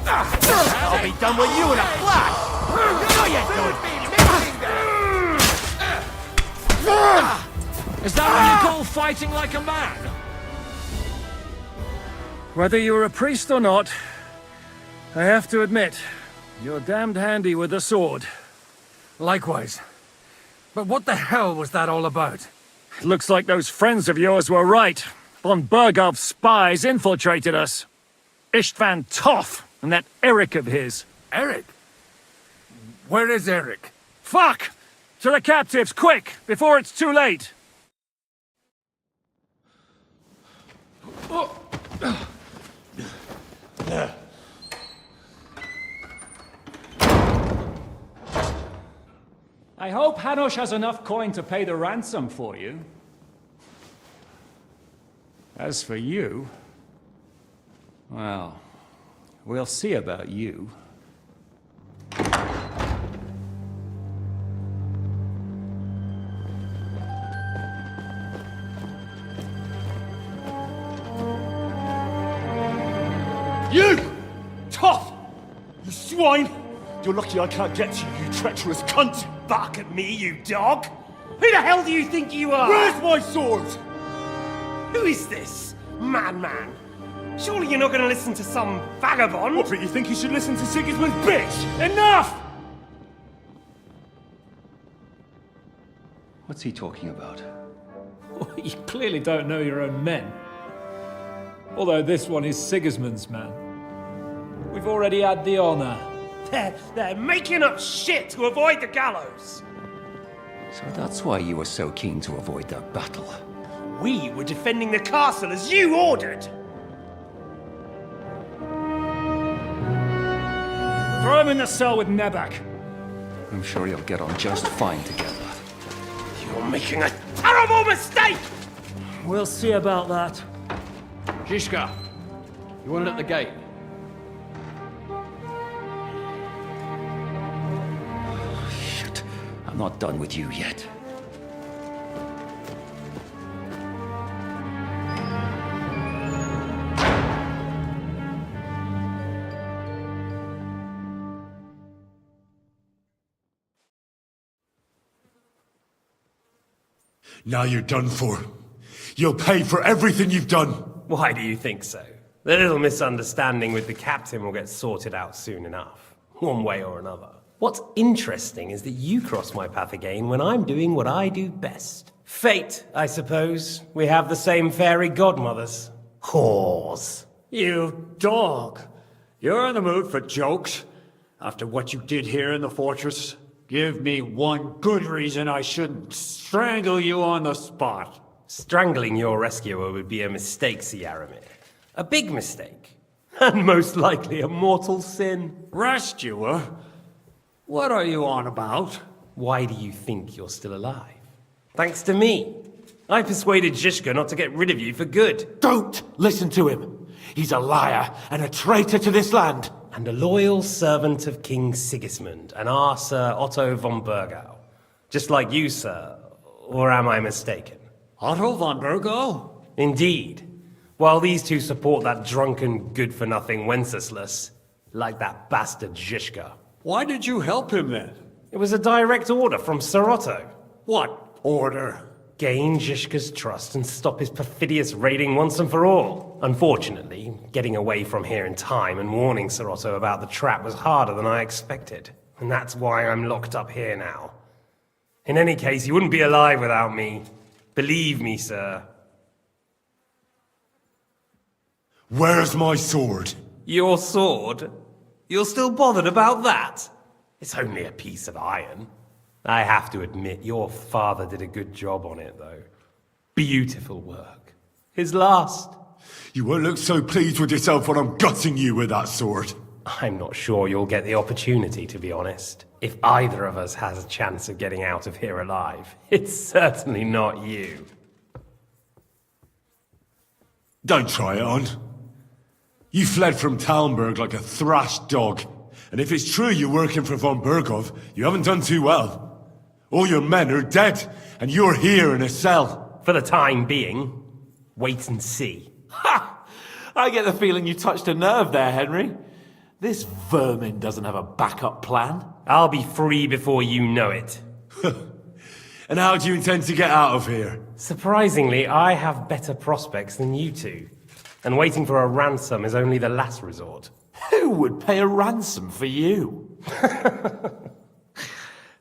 S1: I'll be done with you in a flash! No, you don't!
S15: Is that what you call fighting like a man? Whether you're a priest or not, I have to admit, you're damned handy with a sword.
S21: Likewise. But what the hell was that all about?
S15: Looks like those friends of yours were right. Von Berghoff's spies infiltrated us. Istvan Toth and that Eric of his.
S21: Eric? Where is Eric?
S15: Fuck! To the captives, quick, before it's too late!
S18: I hope Hanush has enough coin to pay the ransom for you. As for you, well, we'll see about you.
S15: You! Tough! You swine! You're lucky I can't get to you, you treacherous cunt! Bark at me, you dog! Who the hell do you think you are? Where's my sword?
S23: Who is this? Man. Surely you're not going to listen to some vagabond?
S15: What, but you think you should listen to Sigismund's bitch? Enough!
S18: What's he talking about? Well, you clearly don't know your own men. Although this one is Sigismund's man. We've already had the honor.
S23: They're making up shit to avoid the gallows.
S18: So that's why you were so keen to avoid that battle.
S23: We were defending the castle as you ordered.
S18: Throw him in the cell with Nebak.
S17: I'm sure you'll get on just fine together.
S23: You're making a terrible mistake!
S18: We'll see about that.
S20: Zizka, you want it at the gate?
S17: Shit, I'm not done with you yet.
S4: Now you're done for. You'll pay for everything you've done.
S23: Why do you think so? The little misunderstanding with the captain will get sorted out soon enough, one way or another. What's interesting is that you cross my path again when I'm doing what I do best. Fate, I suppose. We have the same fairy godmothers. Whores.
S15: You dog! You're in the mood for jokes? After what you did here in the fortress? Give me one good reason I shouldn't strangle you on the spot.
S23: Strangling your rescuer would be a mistake, Sir Yaramir. A big mistake. And most likely a mortal sin.
S15: Rescuer? What are you on about?
S23: Why do you think you're still alive? Thanks to me. I persuaded Zhishka not to get rid of you for good.
S15: Don't listen to him. He's a liar and a traitor to this land.
S23: And a loyal servant of King Sigismund and our Sir Otto von Burgau. Just like you, sir. Or am I mistaken?
S15: Otto von Burgau?
S23: Indeed. While these two support that drunken, good-for-nothing Wenceslas, like that bastard Zhishka.
S15: Why did you help him then?
S23: It was a direct order from Sir Otto.
S15: What order?
S23: Gain Zhishka's trust and stop his perfidious raiding once and for all. Unfortunately, getting away from here in time and warning Sir Otto about the trap was harder than I expected. And that's why I'm locked up here now. In any case, you wouldn't be alive without me. Believe me, sir.
S4: Where's my sword?
S23: Your sword? You're still bothered about that? It's only a piece of iron. I have to admit, your father did a good job on it, though. Beautiful work. His last.
S4: You won't look so pleased with yourself when I'm gutting you with that sword.
S23: I'm not sure you'll get the opportunity, to be honest. If either of us has a chance of getting out of here alive, it's certainly not you.
S4: Don't try it on. You fled from Talmberg like a thrashed dog. And if it's true you're working for von Bergov, you haven't done too well. All your men are dead, and you're here in a cell.
S23: For the time being, wait and see.
S11: Ha! I get the feeling you touched a nerve there, Henry. This vermin doesn't have a backup plan.
S23: I'll be free before you know it.
S4: And how do you intend to get out of here?
S23: Surprisingly, I have better prospects than you two. And waiting for a ransom is only the last resort.
S11: Who would pay a ransom for you?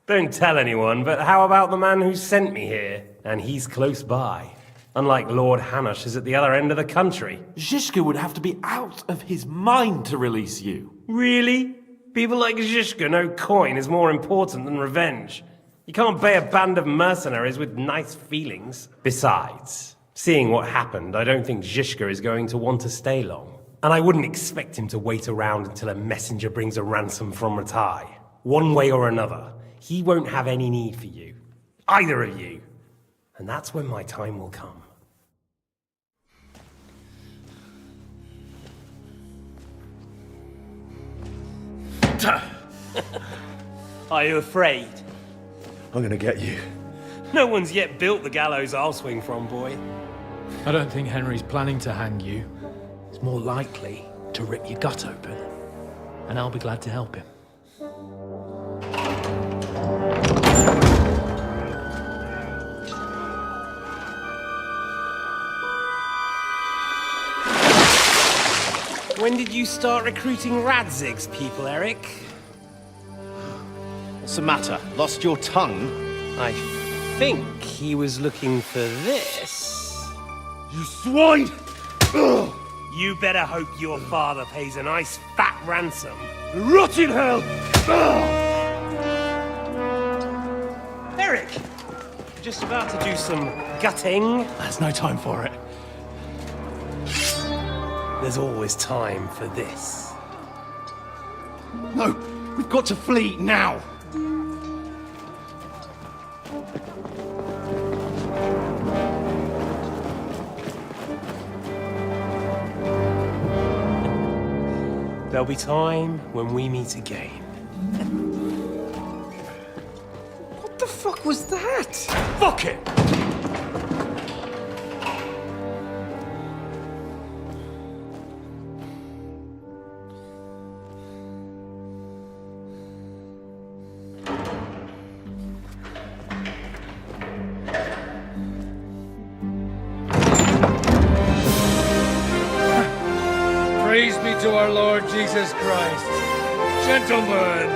S23: Don't tell anyone, but how about the man who sent me here? And he's close by. Unlike Lord Hanush is at the other end of the country.
S11: Zhishka would have to be out of his mind to release you.
S23: Really? People like Zhishka know coin is more important than revenge. You can't pay a band of mercenaries with nice feelings. Besides, seeing what happened, I don't think Zhishka is going to want to stay long. And I wouldn't expect him to wait around until a messenger brings a ransom from Ratai. One way or another, he won't have any need for you. Either of you. And that's when my time will come. Are you afraid?
S4: I'm gonna get you.
S23: No one's yet built the gallows I'll swing from, boy.
S18: I don't think Henry's planning to hang you. He's more likely to rip your gut open. And I'll be glad to help him.
S23: When did you start recruiting Radzig's people, Eric?
S16: What's the matter? Lost your tongue?
S23: I think he was looking for this.
S4: You swine!
S23: Ugh. You better hope your father pays a nice fat ransom.
S4: Rot in hell!
S23: Eric! Just about to do some gutting.
S18: There's no time for it.
S23: There's always time for this.
S22: No, we've got to flee now.
S23: There'll be time when we meet again.
S22: What the fuck was that?
S23: Fuck it!
S21: Jesus Christ. Gentlemen!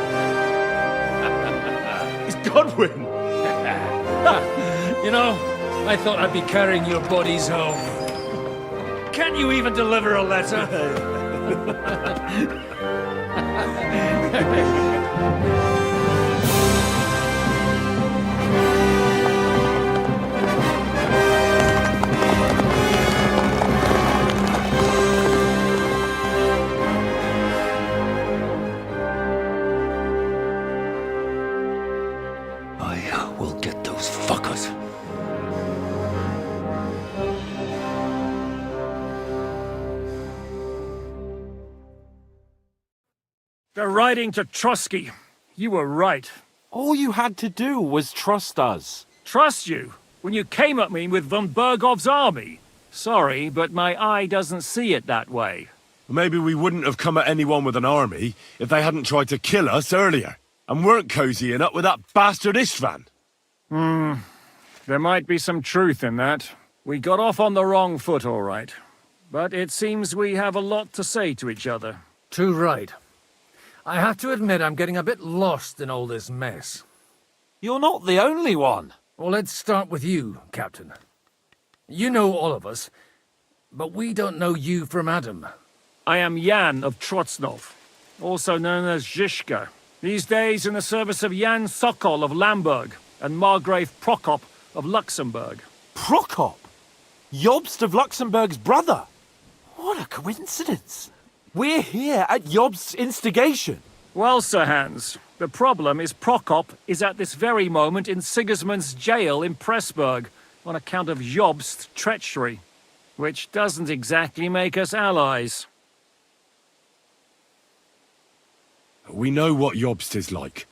S4: It's Godwin!
S21: You know, I thought I'd be carrying your bodies home. Can't you even deliver a letter?
S22: I will get those fuckers.
S15: They're riding to Trotsky. You were right.
S11: All you had to do was trust us.
S15: Trust you? When you came at me with von Bergov's army? Sorry, but my eye doesn't see it that way.
S4: Maybe we wouldn't have come at anyone with an army if they hadn't tried to kill us earlier, and weren't cozying up with that bastard Istvan.
S15: There might be some truth in that. We got off on the wrong foot, all right. But it seems we have a lot to say to each other.
S21: Too right. I have to admit I'm getting a bit lost in all this mess.
S11: You're not the only one.
S21: Well, let's start with you, Captain. You know all of us, but we don't know you from Adam.
S15: I am Jan of Trotsnov, also known as Zhishka. These days in the service of Jan Sokol of Lamberg and Margrave Prokop of Luxembourg.
S11: Prokop? Jobst of Luxembourg's brother? What a coincidence. We're here at Jobst's instigation.
S15: Well, Sir Hans, the problem is Prokop is at this very moment in Sigismund's jail in Pressburg on account of Jobst's treachery, which doesn't exactly make us allies.
S4: We know what Jobst is like,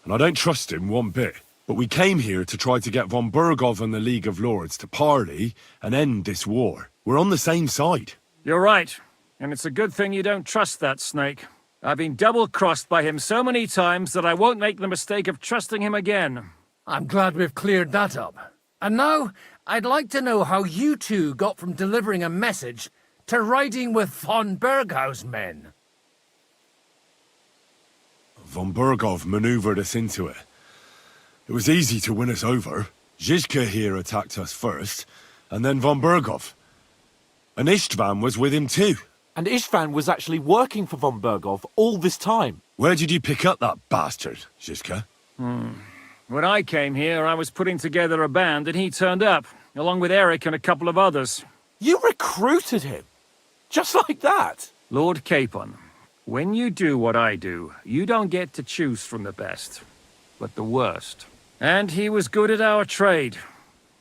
S4: and I don't trust him one bit. But we came here to try to get von Bergov and the League of Lords to parley and end this war. We're on the same side.
S15: You're right, and it's a good thing you don't trust that snake. I've been double-crossed by him so many times that I won't make the mistake of trusting him again.
S21: I'm glad we've cleared that up. And now, I'd like to know how you two got from delivering a message to riding with von Berghaus men.
S4: Von Bergov maneuvered us into it. It was easy to win us over. Zhizka here attacked us first, and then von Bergov. And Istvan was with him too.
S11: And Istvan was actually working for von Bergov all this time.
S4: Where did you pick up that bastard, Zhizka?
S15: When I came here, I was putting together a band, and he turned up, along with Eric and a couple of others.
S11: You recruited him? Just like that?
S15: Lord Capon, when you do what I do, you don't get to choose from the best, but the worst. And he was good at our trade.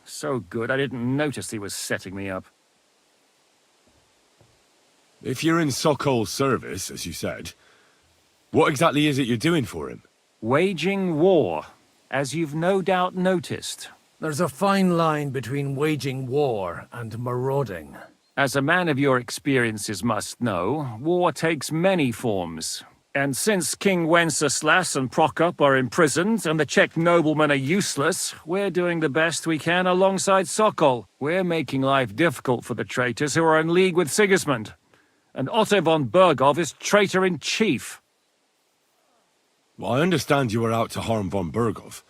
S15: So good, I didn't notice he was setting me up.
S4: If you're in Sokol's service, as you said, what exactly is it you're doing for him?
S15: Waging war, as you've no doubt noticed.
S21: There's a fine line between waging war and marauding.
S15: As a man of your experiences must know, war takes many forms. And since King Wenceslas and Prokop are imprisoned and the Czech noblemen are useless, we're doing the best we can alongside Sokol. We're making life difficult for the traitors who are in league with Sigismund. And Otto von Bergov is traitor-in-chief.
S4: Well, I understand you were out to harm von Bergov,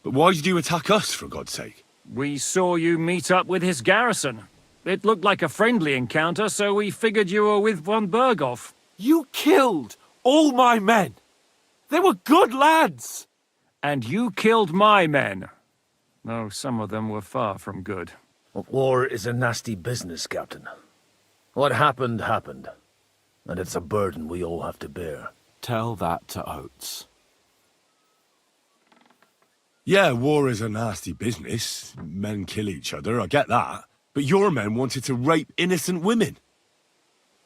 S4: but why did you attack us, for God's sake?
S15: We saw you meet up with his garrison. It looked like a friendly encounter, so we figured you were with von Bergov.
S11: You killed all my men. They were good lads.
S15: And you killed my men. Though some of them were far from good.
S21: War is a nasty business, Captain. What happened, happened. And it's a burden we all have to bear.
S11: Tell that to Oates.
S4: Yeah, war is a nasty business. Men kill each other, I get that. But your men wanted to rape innocent women.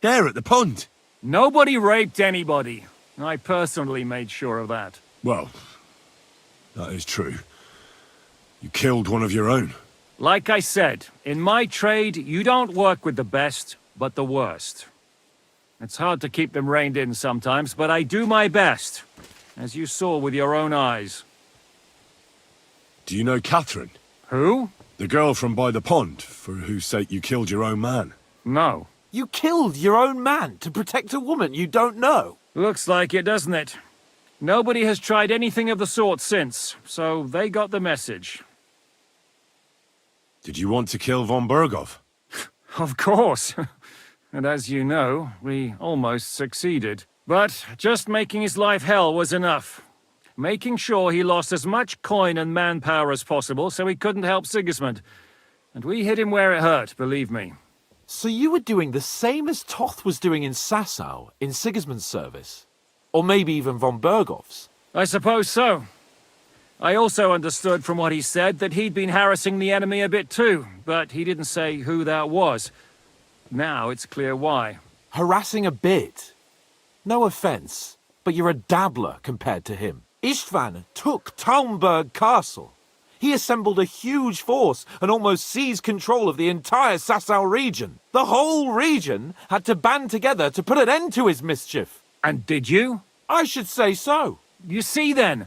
S4: There at the pond.
S15: Nobody raped anybody. I personally made sure of that.
S4: Well, that is true. You killed one of your own.
S15: Like I said, in my trade, you don't work with the best, but the worst. It's hard to keep them reined in sometimes, but I do my best, as you saw with your own eyes.
S4: Do you know Catherine?
S15: Who?
S4: The girl from by the pond, for whose sake you killed your own man.
S15: No.
S11: You killed your own man to protect a woman you don't know.
S15: Looks like it, doesn't it? Nobody has tried anything of the sort since, so they got the message.
S4: Did you want to kill von Berghoff?
S15: Of course. And as you know, we almost succeeded. But just making his life hell was enough. Making sure he lost as much coin and manpower as possible so he couldn't help Sigismund. And we hit him where it hurt, believe me.
S11: So you were doing the same as Toth was doing in Sasau, in Sigismund's service? Or maybe even von Berghoff's?
S15: I suppose so. I also understood from what he said that he'd been harassing the enemy a bit too, but he didn't say who that was. Now it's clear why.
S11: Harassing a bit? No offense, but you're a dabbler compared to him. Istvan took Talmberg Castle. He assembled a huge force and almost seized control of the entire Sasau region. The whole region had to band together to put an end to his mischief.
S15: And did you?
S11: I should say so.
S15: You see then,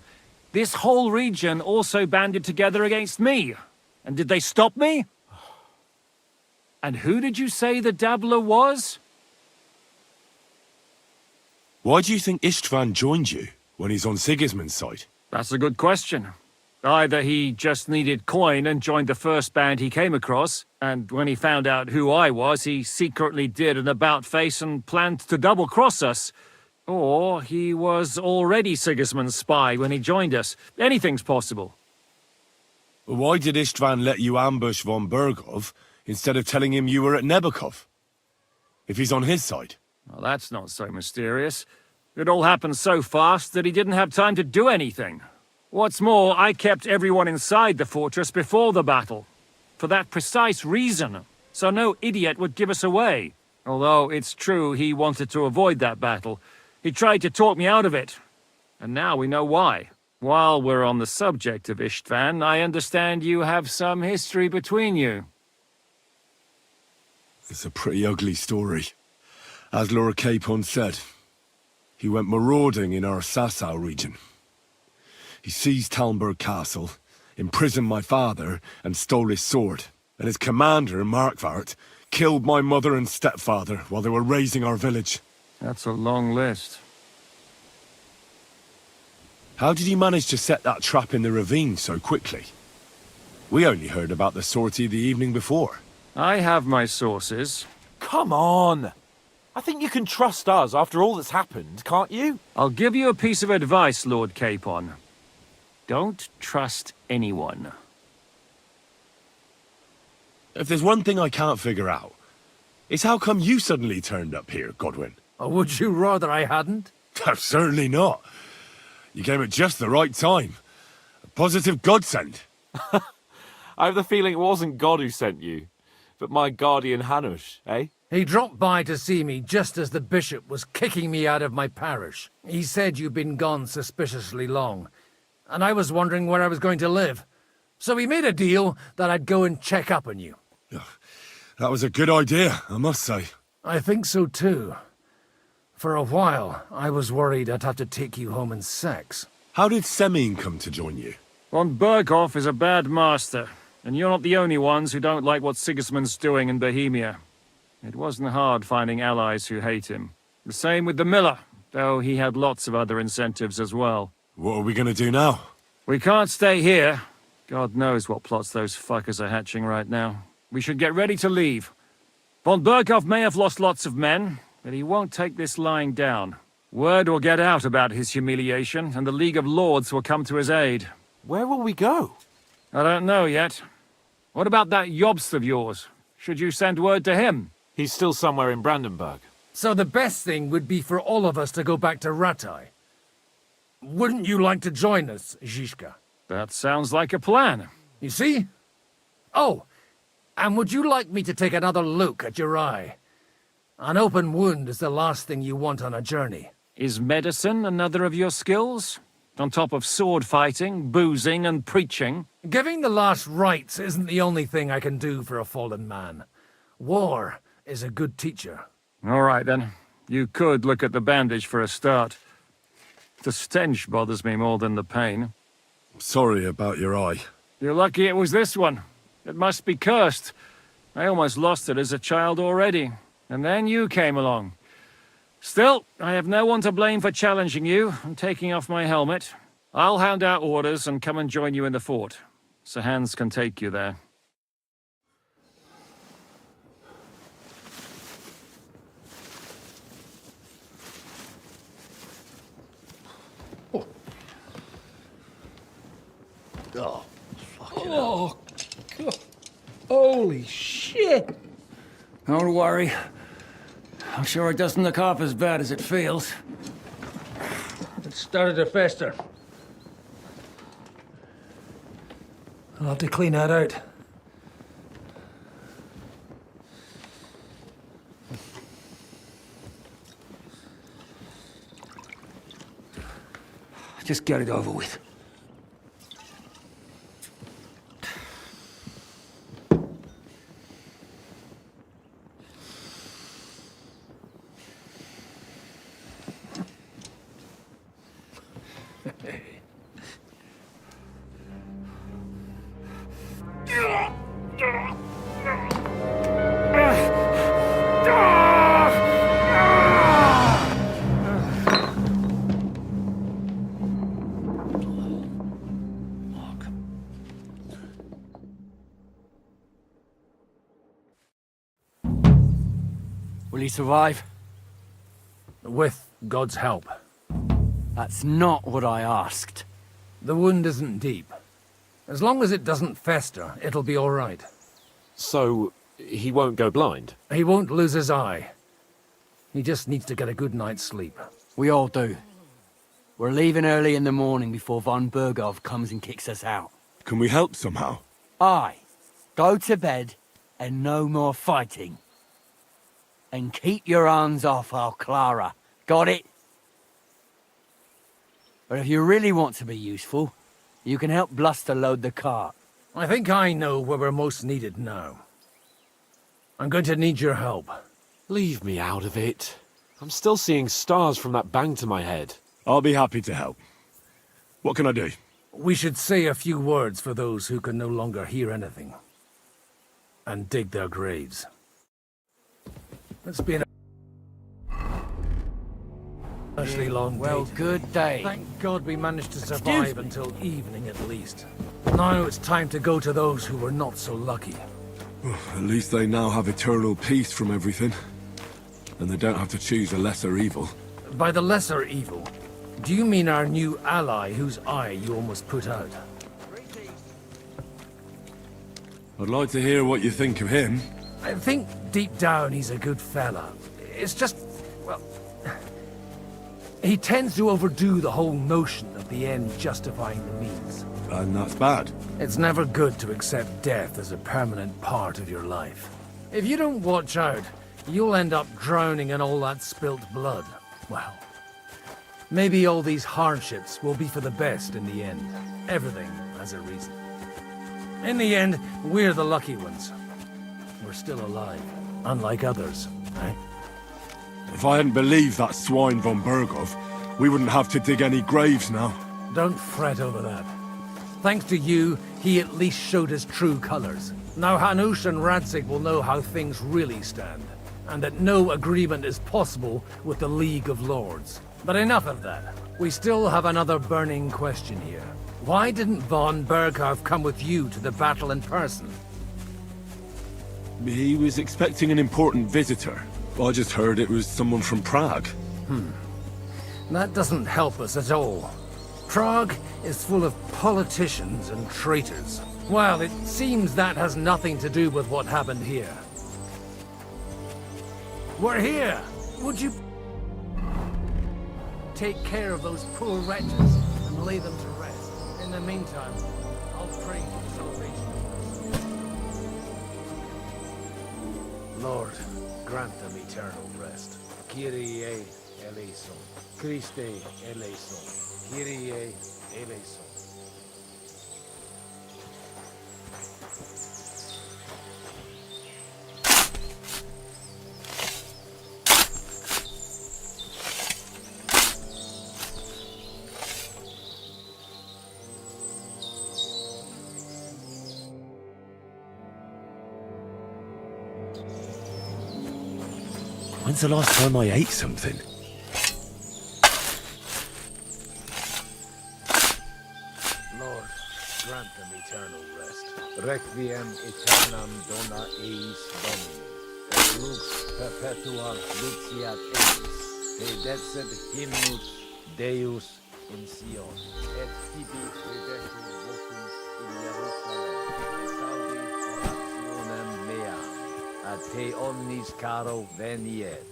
S15: this whole region also banded together against me. And did they stop me? And who did you say the dabbler was?
S4: Why do you think Istvan joined you when he's on Sigismund's side?
S15: That's a good question. Either he just needed coin and joined the first band he came across, and when he found out who I was, he secretly did an about-face and planned to double-cross us. Or he was already Sigismund's spy when he joined us. Anything's possible.
S4: Why did Istvan let you ambush von Berghoff instead of telling him you were at Nebukov? If he's on his side.
S15: Well, that's not so mysterious. It all happened so fast that he didn't have time to do anything. What's more, I kept everyone inside the fortress before the battle. For that precise reason, so no idiot would give us away. Although it's true he wanted to avoid that battle. He tried to talk me out of it. And now we know why. While we're on the subject of Istvan, I understand you have some history between you.
S4: It's a pretty ugly story. As Lord Capon said, he went marauding in our Sasau region. He seized Talmberg Castle, imprisoned my father, and stole his sword. And his commander, Markvart, killed my mother and stepfather while they were raising our village.
S15: That's a long list.
S4: How did he manage to set that trap in the ravine so quickly? We only heard about the sortie the evening before.
S15: I have my sources.
S11: Come on! I think you can trust us after all that's happened, can't you?
S15: I'll give you a piece of advice, Lord Capon. Don't trust anyone.
S4: If there's one thing I can't figure out, it's how come you suddenly turned up here, Godwin?
S21: Or would you rather I hadn't?
S4: Certainly not. You came at just the right time. A positive godsend.
S11: I have the feeling it wasn't God who sent you, but my guardian Hanush, eh?
S21: He dropped by to see me just as the bishop was kicking me out of my parish. He said you'd been gone suspiciously long, and I was wondering where I was going to live. So we made a deal that I'd go and check up on you.
S4: That was a good idea, I must say.
S21: I think so too. For a while, I was worried I'd have to take you home in sex.
S4: How did Semyon come to join you?
S15: Von Berghoff is a bad master, and you're not the only ones who don't like what Sigismund's doing in Bohemia. It wasn't hard finding allies who hate him. The same with the miller, though he had lots of other incentives as well.
S4: What are we gonna do now?
S15: We can't stay here. God knows what plots those fuckers are hatching right now. We should get ready to leave. Von Berghoff may have lost lots of men, but he won't take this lying down. Word will get out about his humiliation, and the League of Lords will come to his aid.
S11: Where will we go?
S15: I don't know yet. What about that Jobst of yours? Should you send word to him?
S11: He's still somewhere in Brandenburg.
S21: So the best thing would be for all of us to go back to Ratai. Wouldn't you like to join us, Zizka?
S15: That sounds like a plan.
S21: You see? Oh, and would you like me to take another look at your eye? An open wound is the last thing you want on a journey.
S15: Is medicine another of your skills? On top of sword fighting, boozing, and preaching?
S21: Giving the last rites isn't the only thing I can do for a fallen man. War is a good teacher.
S15: All right, then. You could look at the bandage for a start. The stench bothers me more than the pain.
S4: Sorry about your eye.
S15: You're lucky it was this one. It must be cursed. I almost lost it as a child already. And then you came along. Still, I have no one to blame for challenging you and taking off my helmet. I'll hand out orders and come and join you in the fort. Sir Hans can take you there.
S21: Oh, oh, God. Holy shit!
S19: Don't worry. I'm sure it doesn't look half as bad as it feels.
S21: It started to fester. I'll have to clean that out. Just get it over with.
S19: Will he survive?
S21: With God's help.
S19: That's not what I asked.
S21: The wound isn't deep. As long as it doesn't fester, it'll be all right.
S11: So, he won't go blind?
S21: He won't lose his eye. He just needs to get a good night's sleep.
S19: We all do. We're leaving early in the morning before von Berghoff comes and kicks us out.
S4: Can we help somehow?
S19: Aye. Go to bed and no more fighting. And keep your hands off our Clara. Got it? But if you really want to be useful, you can help Bluster load the cart.
S21: I think I know where we're most needed now. I'm going to need your help.
S11: Leave me out of it. I'm still seeing stars from that bang to my head.
S4: I'll be happy to help. What can I do?
S21: We should say a few words for those who can no longer hear anything. And dig their graves. It's been a especially long day.
S19: Well, good day.
S21: Thank God we managed to survive until evening at least. Now it's time to go to those who were not so lucky.
S4: At least they now have eternal peace from everything. And they don't have to choose a lesser evil.
S21: By the lesser evil, do you mean our new ally whose eye you almost put out?
S4: I'd like to hear what you think of him.
S21: I think deep down he's a good fella. It's just, well, he tends to overdo the whole notion of the end justifying the means.
S4: And that's bad.
S21: It's never good to accept death as a permanent part of your life. If you don't watch out, you'll end up drowning in all that spilt blood. Well, maybe all these hardships will be for the best in the end. Everything has a reason. In the end, we're the lucky ones. We're still alive, unlike others, eh?
S4: If I hadn't believed that swine von Berghoff, we wouldn't have to dig any graves now.
S21: Don't fret over that. Thanks to you, he at least showed his true colors. Now Hanush and Radzig will know how things really stand, and that no agreement is possible with the League of Lords. But enough of that. We still have another burning question here. Why didn't von Berghoff come with you to the battle in person?
S4: He was expecting an important visitor. I just heard it was someone from Prague.
S21: That doesn't help us at all. Prague is full of politicians and traitors. Well, it seems that has nothing to do with what happened here. We're here! Would you take care of those poor wretches and lay them to rest? In the meantime, I'll pray for the salvation of us. Lord, grant them eternal rest. Kyrie eleison. Christe eleison. Kyrie eleison.
S4: When's the last time I ate something?
S14: Lord, grant them eternal rest. Requiem aeternam dona eis Domini. Et lux perpetua luciat eis. Te decet hymnus Deus in Sion. Et tibi credetur vocum in Jerusalem. Saudi orationem meam. A te omnis caro veniet.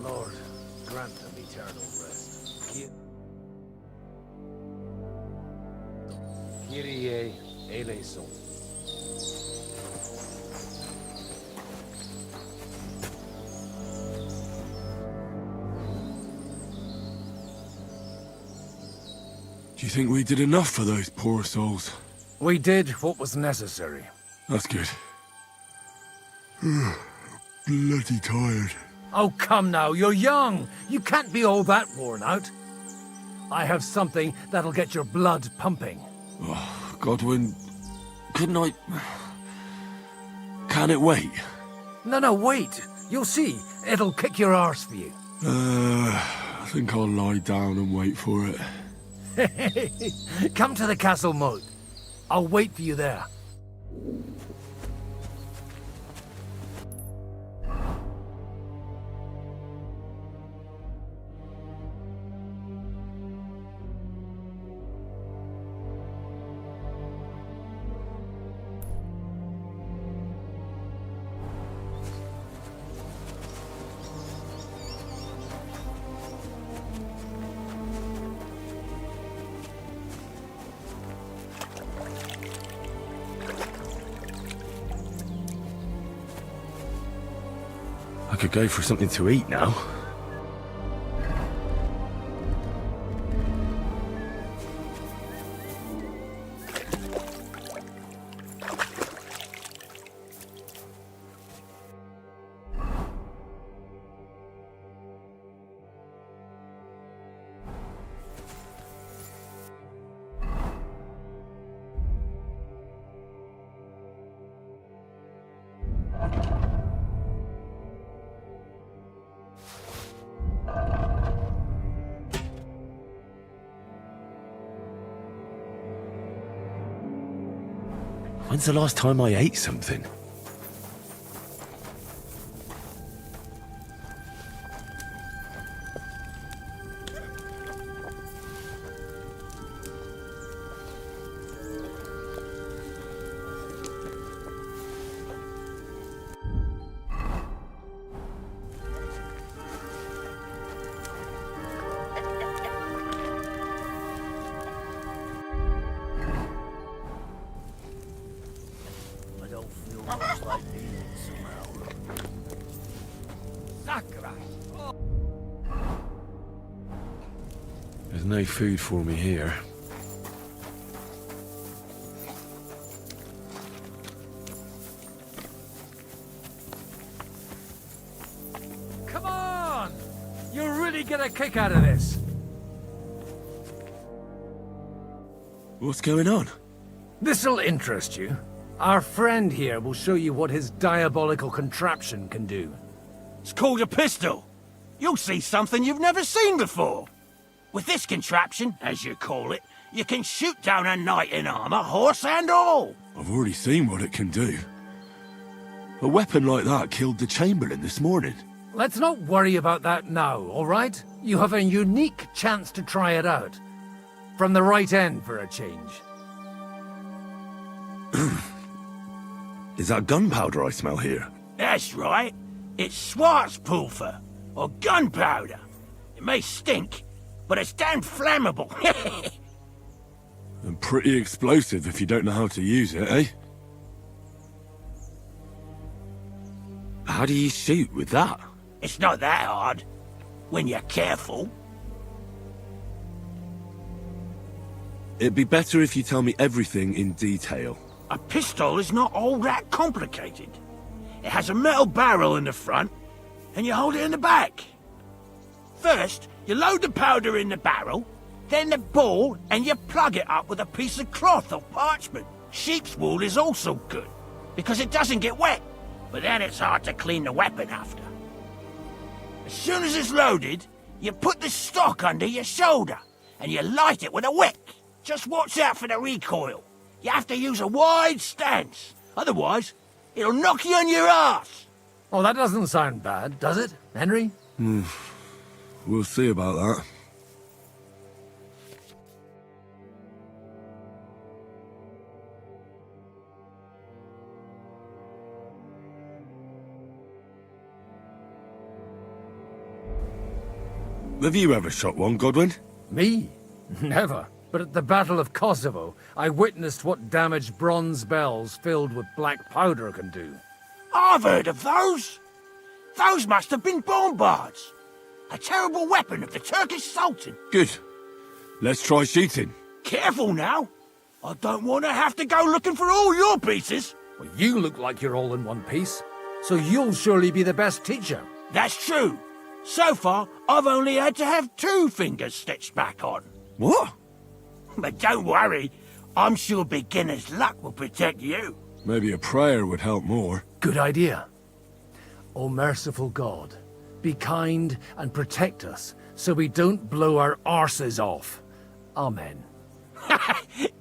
S14: Lord, grant them eternal rest. Kyrie eleison.
S5: Do you think we did enough for those poor souls?
S21: We did what was necessary.
S5: That's good. Bloody tired.
S21: Oh, come now, you're young. You can't be all that worn out. I have something that'll get your blood pumping.
S5: Oh, Godwin, couldn't I... Can it wait?
S21: No, wait. You'll see. It'll kick your arse for you.
S5: I think I'll lie down and wait for it.
S21: Come to the castle moat. I'll wait for you there.
S4: I could go for something to eat now. When's the last time I ate something? There's no food for me here.
S21: Come on! You'll really get a kick out of this.
S5: What's going on?
S21: This'll interest you. Our friend here will show you what his diabolical contraption can do.
S8: It's called a pistol. You'll see something you've never seen before. With this contraption, as you call it, you can shoot down a knight in armor, horse and all.
S5: I've already seen what it can do. A weapon like that killed the Chamberlain this morning.
S21: Let's not worry about that now, all right? You have a unique chance to try it out. From the right end for a change.
S5: Is that gunpowder I smell here?
S8: That's right. It's Schwarzpulver, or gunpowder. It may stink, but it's damn flammable.
S5: And pretty explosive if you don't know how to use it, eh? How do you shoot with that?
S8: It's not that hard, when you're careful.
S5: It'd be better if you tell me everything in detail.
S8: A pistol is not all that complicated. It has a metal barrel in the front, and you hold it in the back. First, you load the powder in the barrel, then the ball, and you plug it up with a piece of cloth or parchment. Sheep's wool is also good, because it doesn't get wet, but then it's hard to clean the weapon after. As soon as it's loaded, you put the stock under your shoulder, and you light it with a wick. Just watch out for the recoil. You have to use a wide stance, otherwise it'll knock you on your ass.
S21: Oh, that doesn't sound bad, does it, Henry?
S5: We'll see about that. Have you ever shot one, Godwin?
S21: Me? Never. But at the Battle of Kosovo, I witnessed what damage bronze bells filled with black powder can do.
S8: I've heard of those. Those must have been bombards. A terrible weapon of the Turkish Sultan.
S5: Good. Let's try shooting.
S8: Careful now. I don't want to have to go looking for all your pieces.
S21: Well, you look like you're all in one piece, so you'll surely be the best teacher.
S8: That's true. So far, I've only had to have 2 fingers stitched back on.
S5: What?
S8: But don't worry. I'm sure beginner's luck will protect you.
S5: Maybe a prayer would help more.
S21: Good idea. O merciful God, be kind and protect us so we don't blow our arses off. Amen.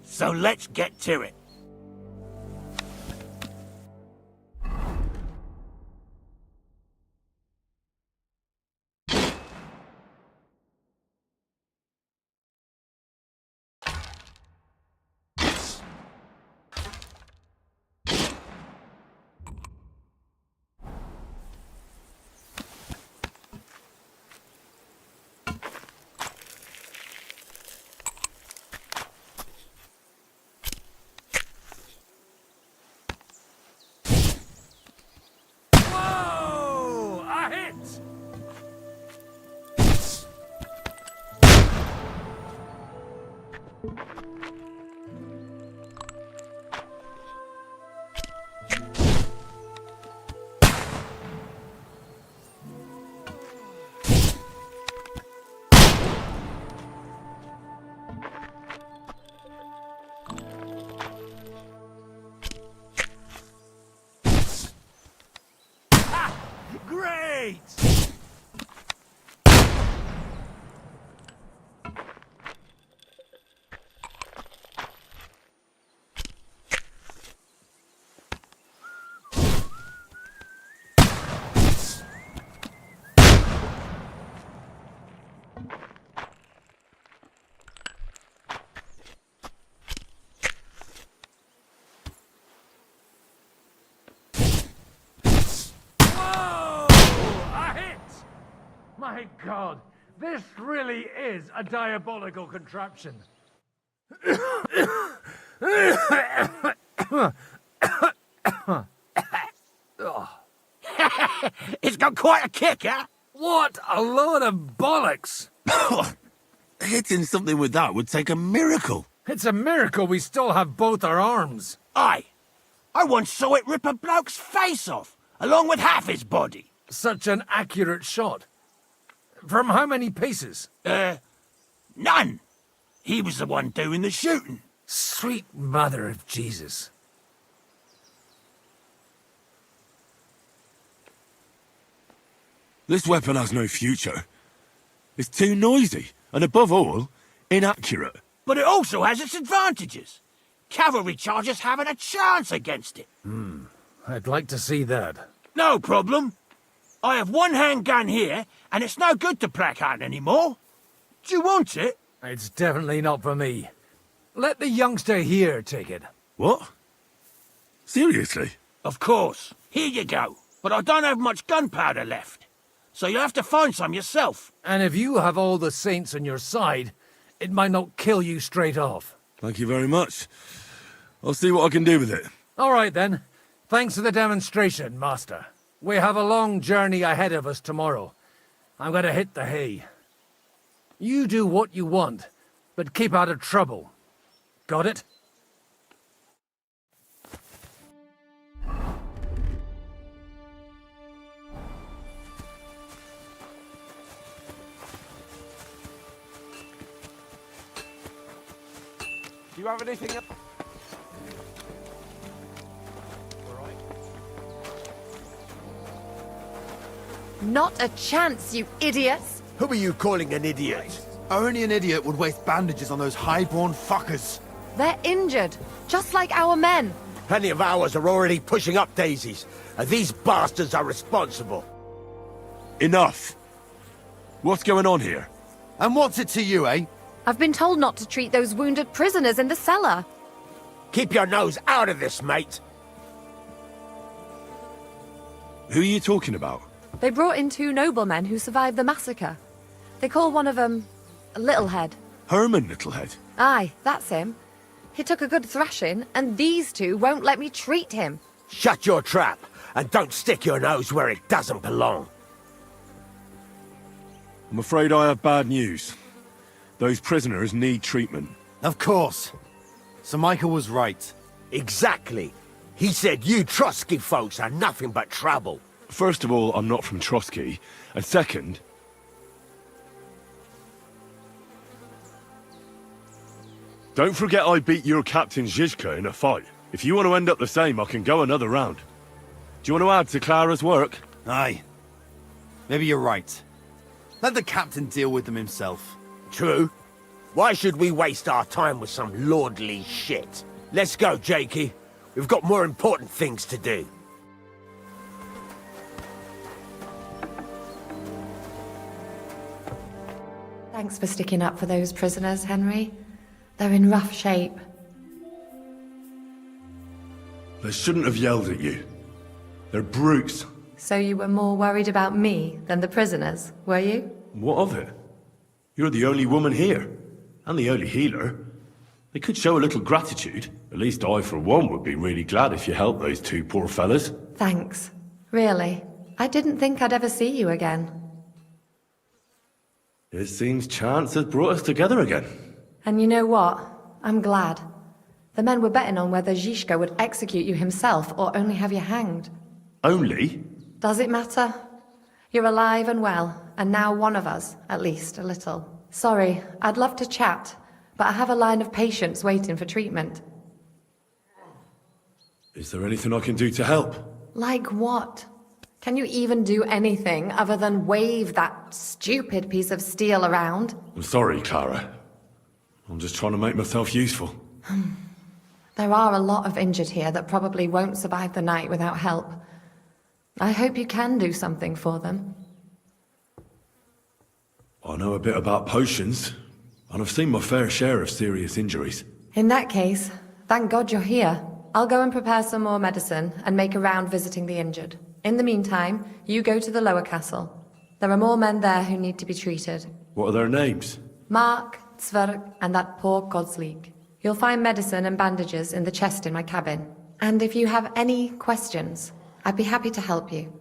S8: So let's get to it. Great!
S21: My God, this really is a diabolical contraption.
S8: It's got quite a kick, huh?
S21: What a load of bollocks!
S5: Hitting something with that would take a miracle.
S21: It's a miracle we still have both our arms.
S8: Aye. I once saw it rip a bloke's face off, along with half his body.
S21: Such an accurate shot. From how many paces?
S8: None. He was the one doing the shooting.
S21: Sweet mother of Jesus.
S5: This weapon has no future. It's too noisy, and above all, inaccurate.
S8: But it also has its advantages. Cavalry chargers haven't a chance against it.
S21: I'd like to see that.
S8: No problem. I have one handgun here, and it's no good to placard anymore. Do you want it?
S21: It's definitely not for me. Let the youngster here take it.
S5: What? Seriously?
S8: Of course. Here you go. But I don't have much gunpowder left. So you have to find some yourself.
S21: And if you have all the saints on your side, it might not kill you straight off.
S5: Thank you very much. I'll see what I can do with it.
S21: All right, then. Thanks for the demonstration, Master. We have a long journey ahead of us tomorrow. I'm going to hit the hay. You do what you want, but keep out of trouble. Got it?
S11: Do you have anything else?
S7: Not a chance, you idiots!
S8: Who are you calling an idiot?
S9: Only an idiot would waste bandages on those highborn fuckers.
S7: They're injured, just like our men.
S8: Plenty of ours are already pushing up daisies, and these bastards are responsible.
S5: Enough! What's going on here?
S9: And what's it to you, eh?
S7: I've been told not to treat those wounded prisoners in the cellar.
S8: Keep your nose out of this, mate.
S5: Who are you talking about?
S7: They brought in 2 noblemen who survived the massacre. They call one of them Littlehead.
S5: Herman Littlehead.
S7: Aye, that's him. He took a good thrashing, and these 2 won't let me treat him.
S8: Shut your trap, and don't stick your nose where it doesn't belong.
S5: I'm afraid I have bad news. Those prisoners need treatment.
S9: Of course. Sir Michael was right.
S8: Exactly. He said you Trotsky folks are nothing but trouble.
S5: First of all, I'm not from Trotsky. And second... Don't forget I beat your Captain Zizka in a fight. If you want to end up the same, I can go another round. Do you want to add to Clara's work?
S9: Aye. Maybe you're right. Let the captain deal with them himself.
S8: True. Why should we waste our time with some lordly shit? Let's go, Jakey. We've got more important things to do.
S7: Thanks for sticking up for those prisoners, Henry. They're in rough shape.
S5: They shouldn't have yelled at you. They're brutes.
S7: So you were more worried about me than the prisoners, were you?
S5: What of it? You're the only woman here. And the only healer. They could show a little gratitude. At least I, for one, would be really glad if you helped those 2 poor fellas.
S7: Thanks. Really. I didn't think I'd ever see you again.
S5: It seems chance has brought us together again.
S7: And you know what? I'm glad. The men were betting on whether Zizka would execute you himself or only have you hanged.
S5: Only?
S7: Does it matter? You're alive and well, and now one of us, at least a little. Sorry, I'd love to chat, but I have a line of patients waiting for treatment.
S5: Is there anything I can do to help?
S7: Like what? Can you even do anything other than wave that stupid piece of steel around?
S5: I'm sorry, Clara. I'm just trying to make myself useful.
S7: There are a lot of injured here that probably won't survive the night without help. I hope you can do something for them.
S5: I know a bit about potions, and I've seen my fair share of serious injuries.
S7: In that case, thank God you're here. I'll go and prepare some more medicine and make a round visiting the injured. In the meantime, you go to the lower castle. There are more men there who need to be treated.
S5: What are their names?
S7: Mark, Zwerg, and that poor Godsleek. You'll find medicine and bandages in the chest in my cabin. And if you have any questions, I'd be happy to help you.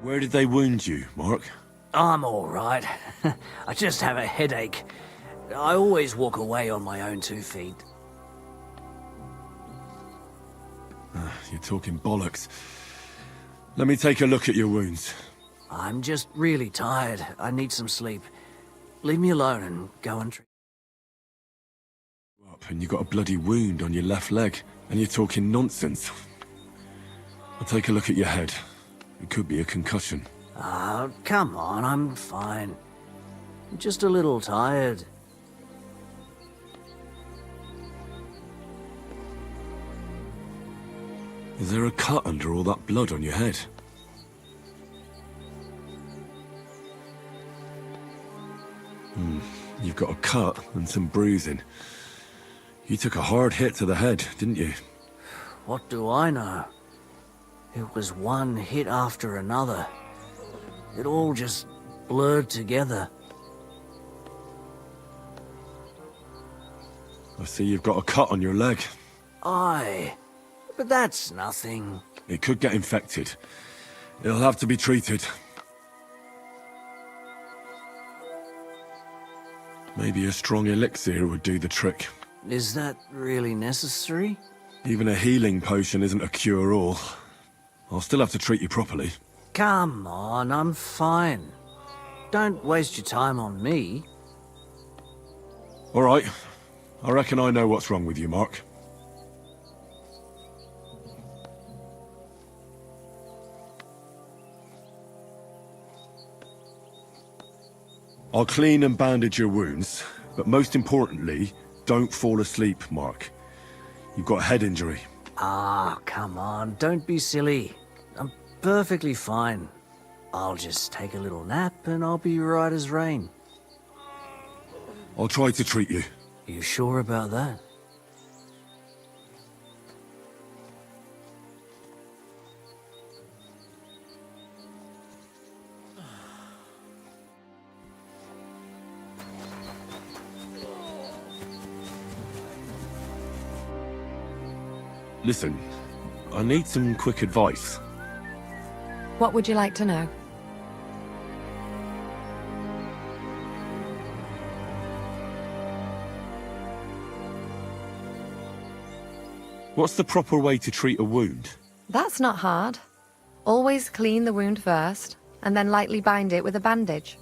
S5: Where did they wound you, Mark?
S19: I'm all right. I just have a headache. I always walk away on my own 2 feet.
S5: You're talking bollocks. Let me take a look at your wounds.
S19: I'm just really tired. I need some sleep. Leave me alone and go and treat.
S5: Up and you got a bloody wound on your left leg, and you're talking nonsense. I'll take a look at your head. It could be a concussion.
S19: Oh, come on, I'm fine. I'm just a little tired.
S5: Is there a cut under all that blood on your head? You've got a cut and some bruising. You took a hard hit to the head, didn't you?
S19: What do I know? It was one hit after another. It all just blurred together.
S5: I see you've got a cut on your leg.
S19: Aye, but that's nothing.
S5: It could get infected. It'll have to be treated. Maybe a strong elixir would do the trick.
S19: Is that really necessary?
S5: Even a healing potion isn't a cure-all. I'll still have to treat you properly.
S19: Come on, I'm fine. Don't waste your time on me.
S5: All right. I reckon I know what's wrong with you, Mark. I'll clean and bandage your wounds, but most importantly, don't fall asleep, Mark. You've got a head injury.
S19: Ah, come on, don't be silly. I'm perfectly fine. I'll just take a little nap and I'll be right as rain.
S5: I'll try to treat you.
S19: You sure about that?
S5: Listen, I need some quick advice.
S7: What would you like to know?
S5: What's the proper way to treat a wound?
S7: That's not hard. Always clean the wound first, and then lightly bind it with a bandage.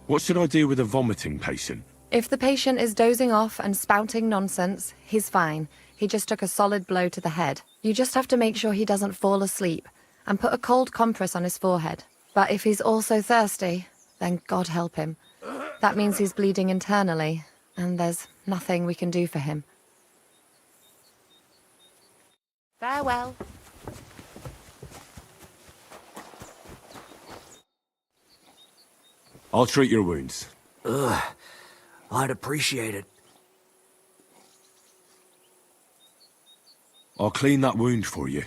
S5: What should I do with a vomiting patient?
S7: If the patient is dozing off and spouting nonsense, he's fine. He just took a solid blow to the head. You just have to make sure he doesn't fall asleep, and put a cold compress on his forehead. But if he's also thirsty, then God help him. That means he's bleeding internally, and there's nothing we can do for him. Farewell.
S5: I'll treat your wounds.
S19: Ugh, I'd appreciate it.
S5: I'll clean that wound for you.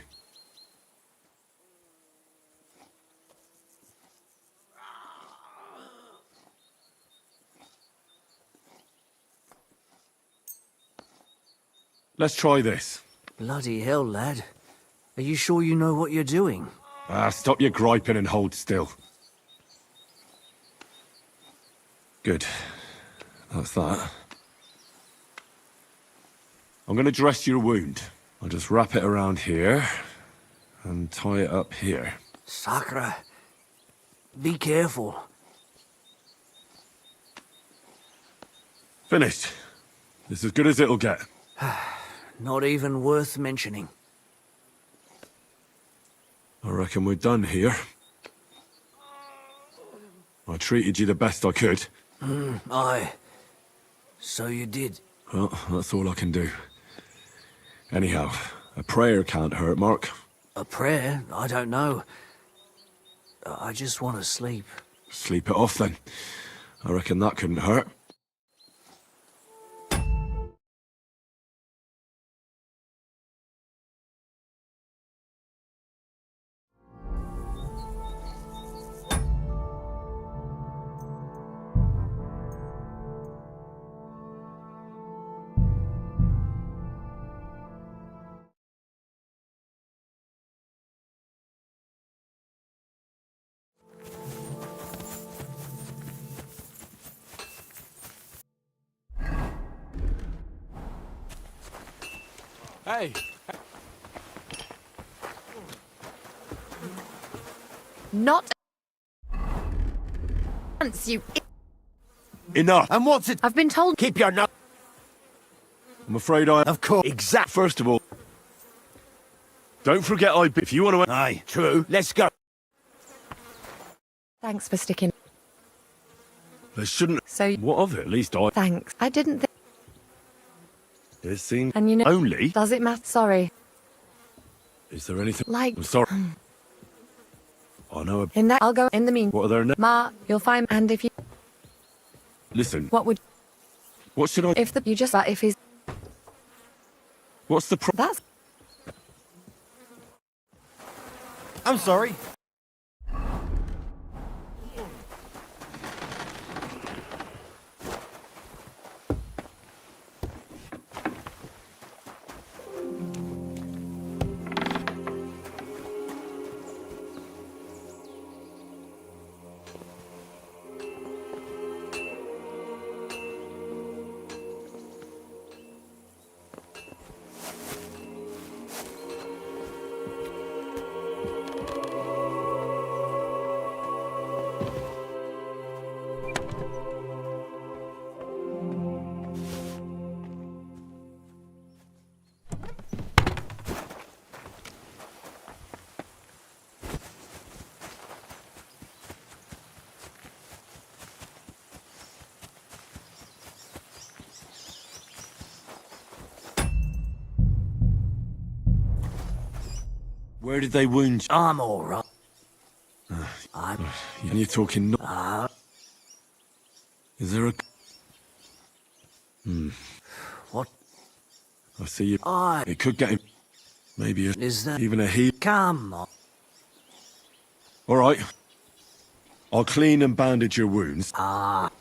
S5: Let's try this.
S19: Bloody hell, lad. Are you sure you know what you're doing?
S5: Stop your griping and hold still. Good. That's that. I'm going to dress your wound. I'll just wrap it around here and tie it up here.
S19: Sakra. Be careful.
S5: Finished. This is as good as it'll get.
S19: Not even worth mentioning.
S5: I reckon we're done here. I treated you the best I could.
S19: Aye. So you did.
S5: Well, that's all I can do. Anyhow, a prayer can't hurt, Mark.
S19: A prayer? I don't know. I just want to sleep.
S5: Sleep it off then. I reckon that couldn't hurt.
S11: Hey!
S7: Not once, you.
S5: Enough!
S9: And what's it?
S7: I've been told.
S9: Keep your nose.
S5: I'm afraid I...
S9: Of course.
S5: Exact. First of all, don't forget if you want to...
S9: Aye, true. Let's go.
S7: Thanks for sticking.
S5: There shouldn't...
S7: So...
S5: What of it? At least I...
S7: Thanks. I didn't think.
S5: It seems...
S7: And you know...
S5: Only...
S7: Does it matter? Sorry.
S5: Is there anything...
S7: Like...
S5: I'm sorry. I know...
S7: In that... I'll go in the mean...
S5: What are there...
S7: Ma, you'll find... And if you...
S5: Listen...
S7: What would...
S5: What should I...
S7: If he's...
S5: What's the
S7: That's...
S9: I'm sorry.
S5: Where did they wound you?
S19: I'm all right.
S5: And you're talking no... Is there a...
S19: What?
S5: I see you... It could get him... Maybe
S19: Is there...
S5: even a heal...
S19: Come on.
S5: All right. I'll clean and bandage your wounds.
S19: Ah.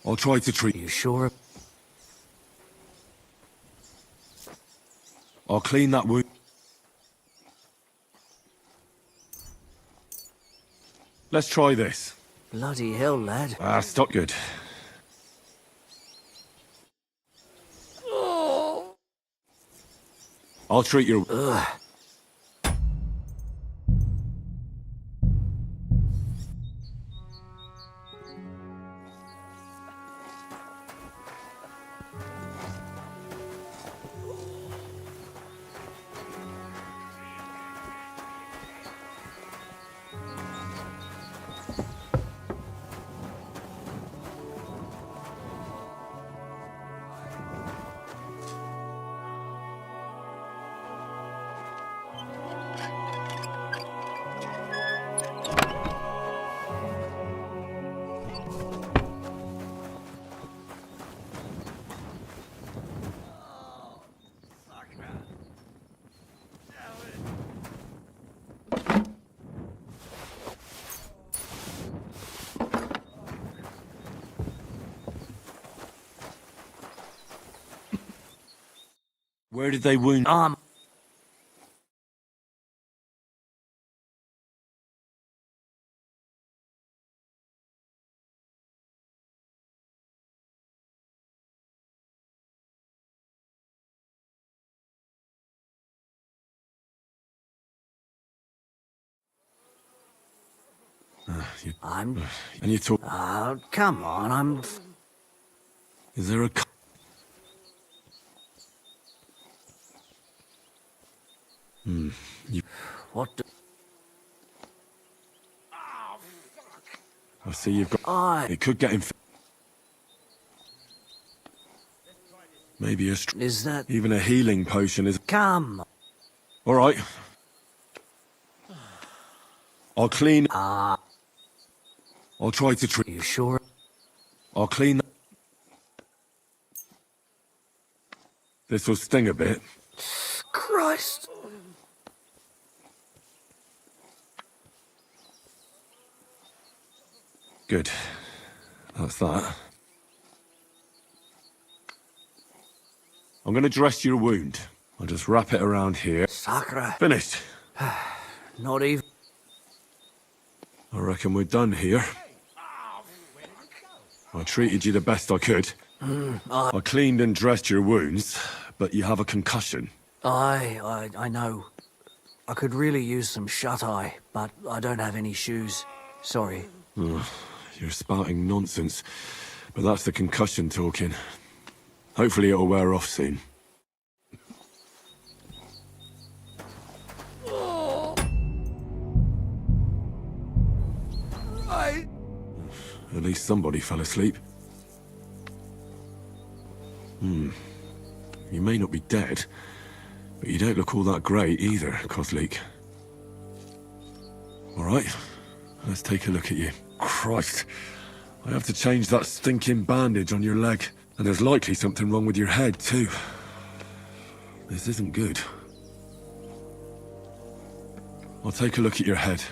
S5: I'll try to treat...
S19: You sure?
S5: I'll clean that wound... Let's try this.
S19: Bloody hell, lad.
S5: Stop good. I'll treat your... Where did they wound?
S19: I'm...
S5: And you talk...
S19: come on, I'm...
S5: Is there a... You...
S19: What the...
S5: I see you've got... It could get him... Maybe a...
S19: Is that...
S5: Even a healing potion is...
S19: Come.
S5: All right. I'll clean... I'll try to treat...
S19: You sure?
S5: I'll clean... This will sting a bit.
S19: Christ.
S5: Good. That's that. I'm going to dress your wound. I'll just wrap it around here.
S19: Sacre.
S5: Finished.
S19: Not even...
S5: I reckon we're done here. I treated you the best I could. I cleaned and dressed your wounds, but you have a concussion.
S19: I know. I could really use some shut-eye, but I don't have any shoes. Sorry.
S5: You're spouting nonsense, but that's the concussion talking. Hopefully it'll wear off soon. At least somebody fell asleep. You may not be dead, but you don't look all that great either, Kozlik. All right, let's take a look at you. Christ, I have to change that stinking bandage on your leg. And there's likely something wrong with your head, too. This isn't good. I'll take a look at your head.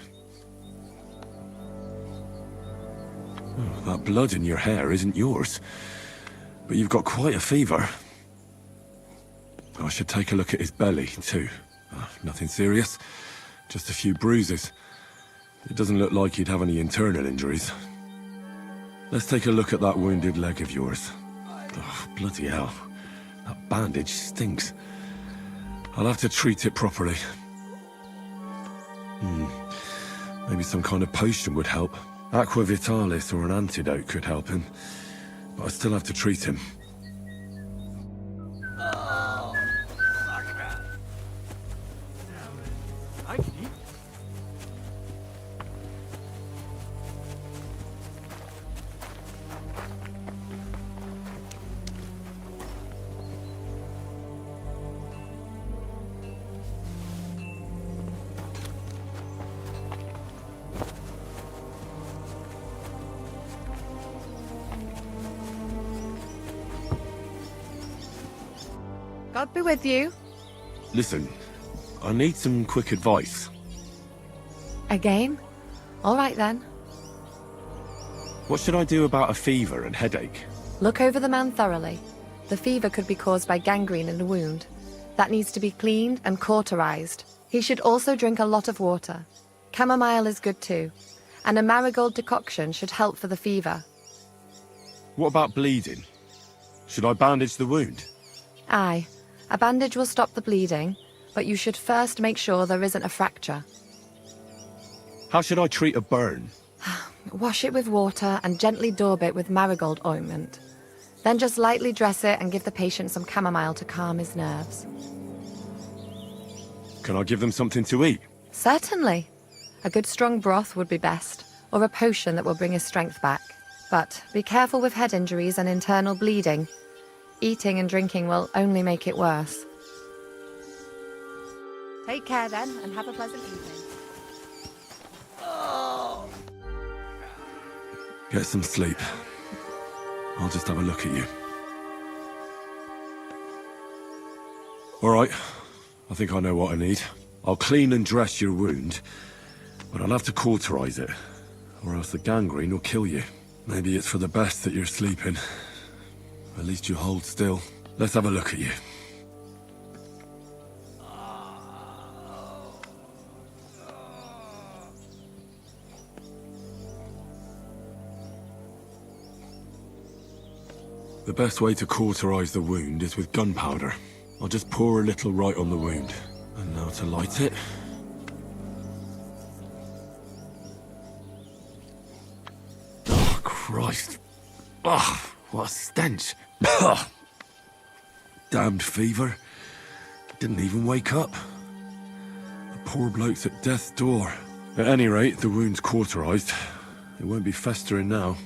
S5: Oh, that blood in your hair isn't yours. But you've got quite a fever. I should take a look at his belly, too. Nothing serious. Just a few bruises. It doesn't look like he'd have any internal injuries. Let's take a look at that wounded leg of yours. Oh, bloody hell. That bandage stinks. I'll have to treat it properly. Maybe some kind of potion would help. Aqua Vitalis or an antidote could help him. But I still have to treat him.
S7: God be with you.
S5: Listen, I need some quick advice.
S7: A game? All right then.
S5: What should I do about a fever and headache?
S7: Look over the man thoroughly. The fever could be caused by gangrene in the wound. That needs to be cleaned and cauterized. He should also drink a lot of water. Chamomile is good too. And a marigold decoction should help for the fever.
S5: What about bleeding? Should I bandage the wound?
S7: Aye. A bandage will stop the bleeding, but you should first make sure there isn't a fracture.
S5: How should I treat a burn?
S7: Wash it with water and gently daub it with marigold ointment. Then just lightly dress it and give the patient some chamomile to calm his nerves.
S5: Can I give them something to eat?
S7: Certainly. A good strong broth would be best, or a potion that will bring his strength back. But be careful with head injuries and internal bleeding. Eating and drinking will only make it worse. Take care then, and have a pleasant evening.
S5: Get some sleep. I'll just have a look at you. All right. I think I know what I need. I'll clean and dress your wound, but I'll have to cauterize it, or else the gangrene will kill you. Maybe it's for the best that you're sleeping. At least you hold still. Let's have a look at you. The best way to cauterize the wound is with gunpowder. I'll just pour a little right on the wound. And now to light it. Oh, Christ. Oh, what a stench. Damned fever. Didn't even wake up. The poor bloke's at death's door. At any rate, the wound's cauterized. It won't be festering now.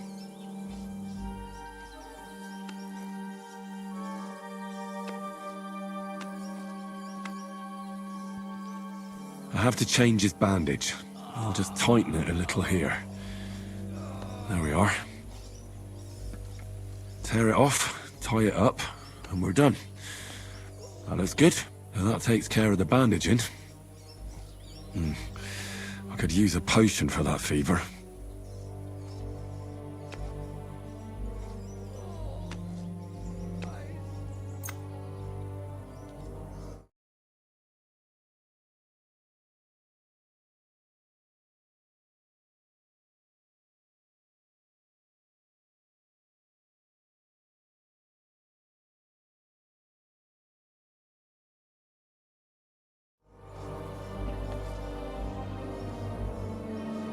S5: I have to change his bandage. I'll just tighten it a little here. There we are. Tear it off, tie it up, and we're done. That looks good. Now that takes care of the bandaging. I could use a potion for that fever.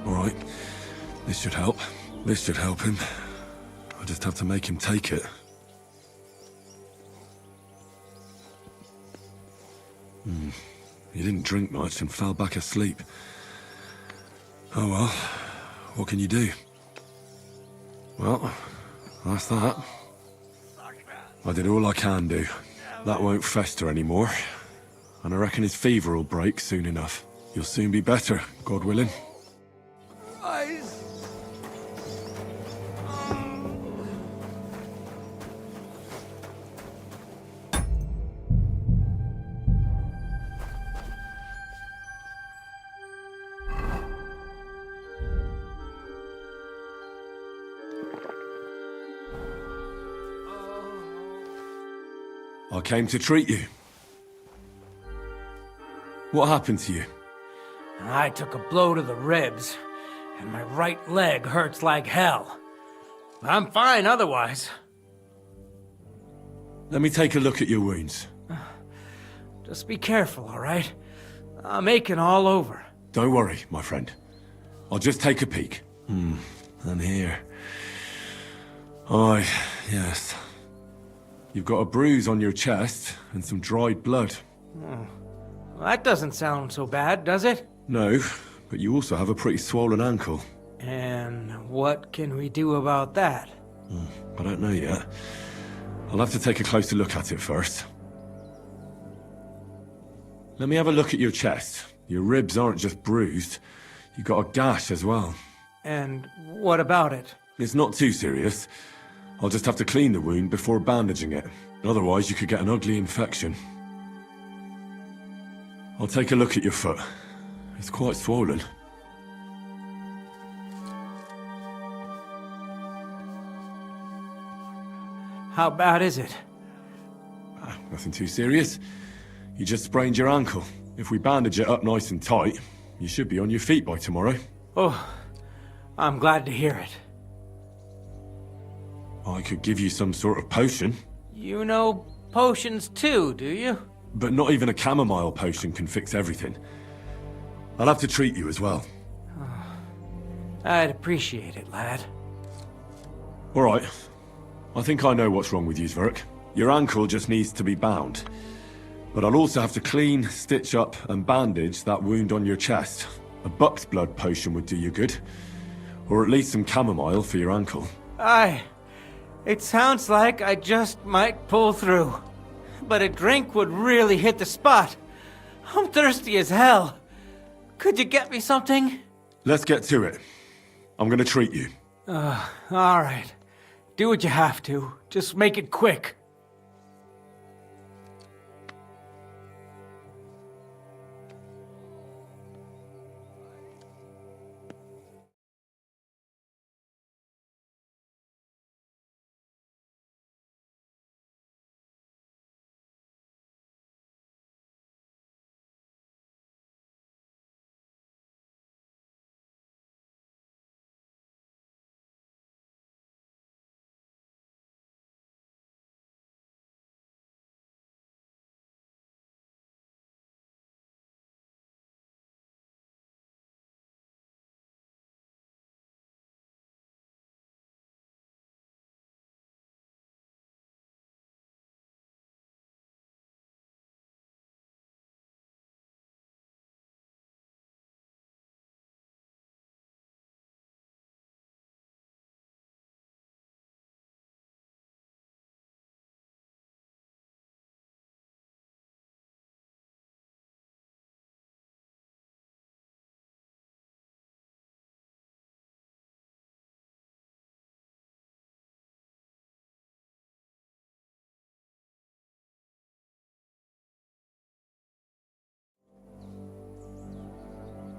S5: Alright, this should help. This should help him. I just have to make him take it. He didn't drink much and fell back asleep. Oh well, what can you do? Well, that's that. I did all I can do. That won't fester anymore. And I reckon his fever will break soon enough. You'll soon be better, God willing. I came to treat you. What happened to you?
S19: I took a blow to the ribs, and my right leg hurts like hell. I'm fine otherwise.
S5: Let me take a look at your wounds.
S19: Just be careful, all right? I'm aching all over.
S5: Don't worry, my friend. I'll just take a peek. And here. Aye, yes. You've got a bruise on your chest and some dried blood.
S19: Well, that doesn't sound so bad, does it?
S5: No, but you also have a pretty swollen ankle.
S19: And what can we do about that?
S5: I don't know yet. I'll have to take a closer look at it first. Let me have a look at your chest. Your ribs aren't just bruised. You've got a gash as well.
S19: And what about it?
S5: It's not too serious. I'll just have to clean the wound before bandaging it. Otherwise, you could get an ugly infection. I'll take a look at your foot. It's quite swollen.
S19: How bad is it?
S5: Nothing too serious. You just sprained your ankle. If we bandage it up nice and tight, you should be on your feet by tomorrow.
S19: Oh, I'm glad to hear it.
S5: I could give you some sort of potion.
S19: You know potions too, do you?
S5: But not even a chamomile potion can fix everything. I'll have to treat you as well.
S19: I'd appreciate it, lad.
S5: All right. I think I know what's wrong with you, Zverk. Your ankle just needs to be bound. But I'll also have to clean, stitch up, and bandage that wound on your chest. A buck's blood potion would do you good. Or at least some chamomile for your ankle.
S19: It sounds like I just might pull through. But a drink would really hit the spot. I'm thirsty as hell. Could you get me something?
S5: Let's get to it. I'm gonna treat you.
S19: All right. Do what you have to. Just make it quick.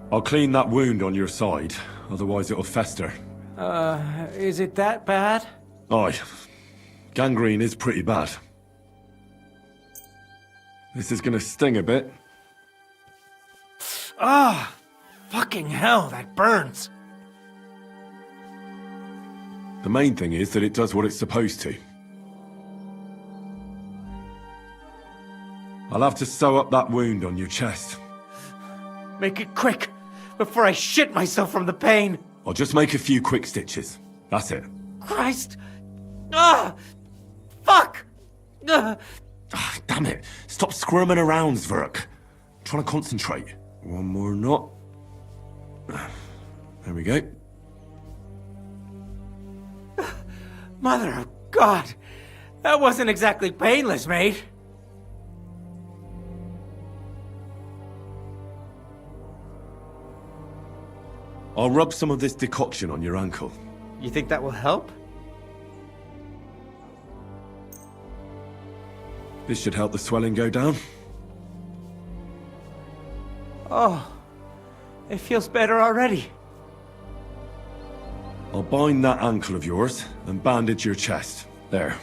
S5: I'll clean that wound on your side, otherwise it'll fester.
S19: Is it that bad?
S5: Aye. Gangrene is pretty bad. This is gonna sting a bit.
S19: Fucking hell, that burns.
S5: The main thing is that it does what it's supposed to. I'll have to sew up that wound on your chest.
S19: Make it quick, before I shit myself from the pain.
S5: I'll just make a few quick stitches. That's it.
S19: Christ! Fuck!
S5: Damn it. Stop squirming around, Zverk. I'm trying to concentrate. One more knot. There we go.
S19: Mother of God! That wasn't exactly painless, mate.
S5: I'll rub some of this decoction on your ankle.
S19: You think that will help?
S5: This should help the swelling go down.
S19: Oh, it feels better already.
S5: I'll bind that ankle of yours and bandage your chest. There.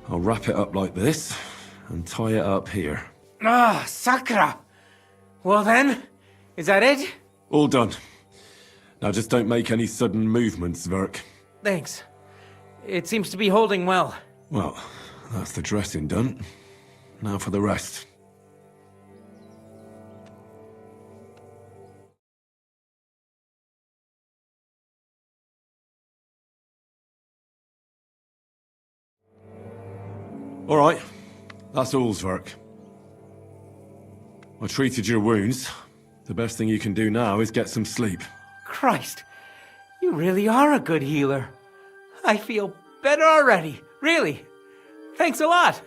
S5: I'll wrap it up like this. and tie it up here.
S23: Ah, Sakra! Well then, is that it?
S5: All done. Now just don't make any sudden movements, Verk.
S23: Thanks. It seems to be holding well.
S5: Well, that's the dressing done. Now for the rest. All right, that's all, Zverk. I treated your wounds. The best thing you can do now is get some sleep.
S23: Christ, you really are a good healer. I feel better already, really. Thanks a lot.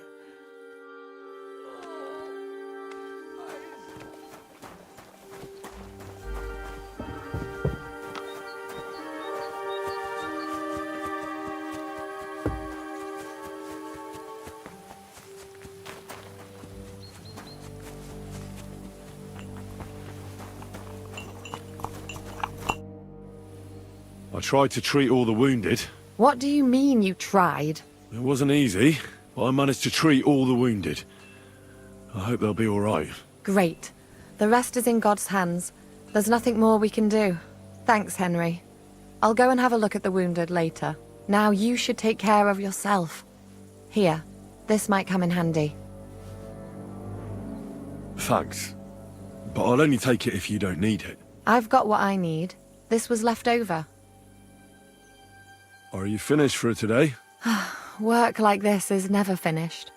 S5: I tried to treat all the wounded.
S7: What do you mean you tried?
S5: It wasn't easy, but I managed to treat all the wounded. I hope they'll be all right.
S7: Great. The rest is in God's hands. There's nothing more we can do. Thanks, Henry. I'll go and have a look at the wounded later. Now you should take care of yourself. Here, this might come in handy.
S5: Thanks. But I'll only take it if you don't need it.
S7: I've got what I need. This was left over.
S5: Are you finished for today?
S7: Work like this is never finished.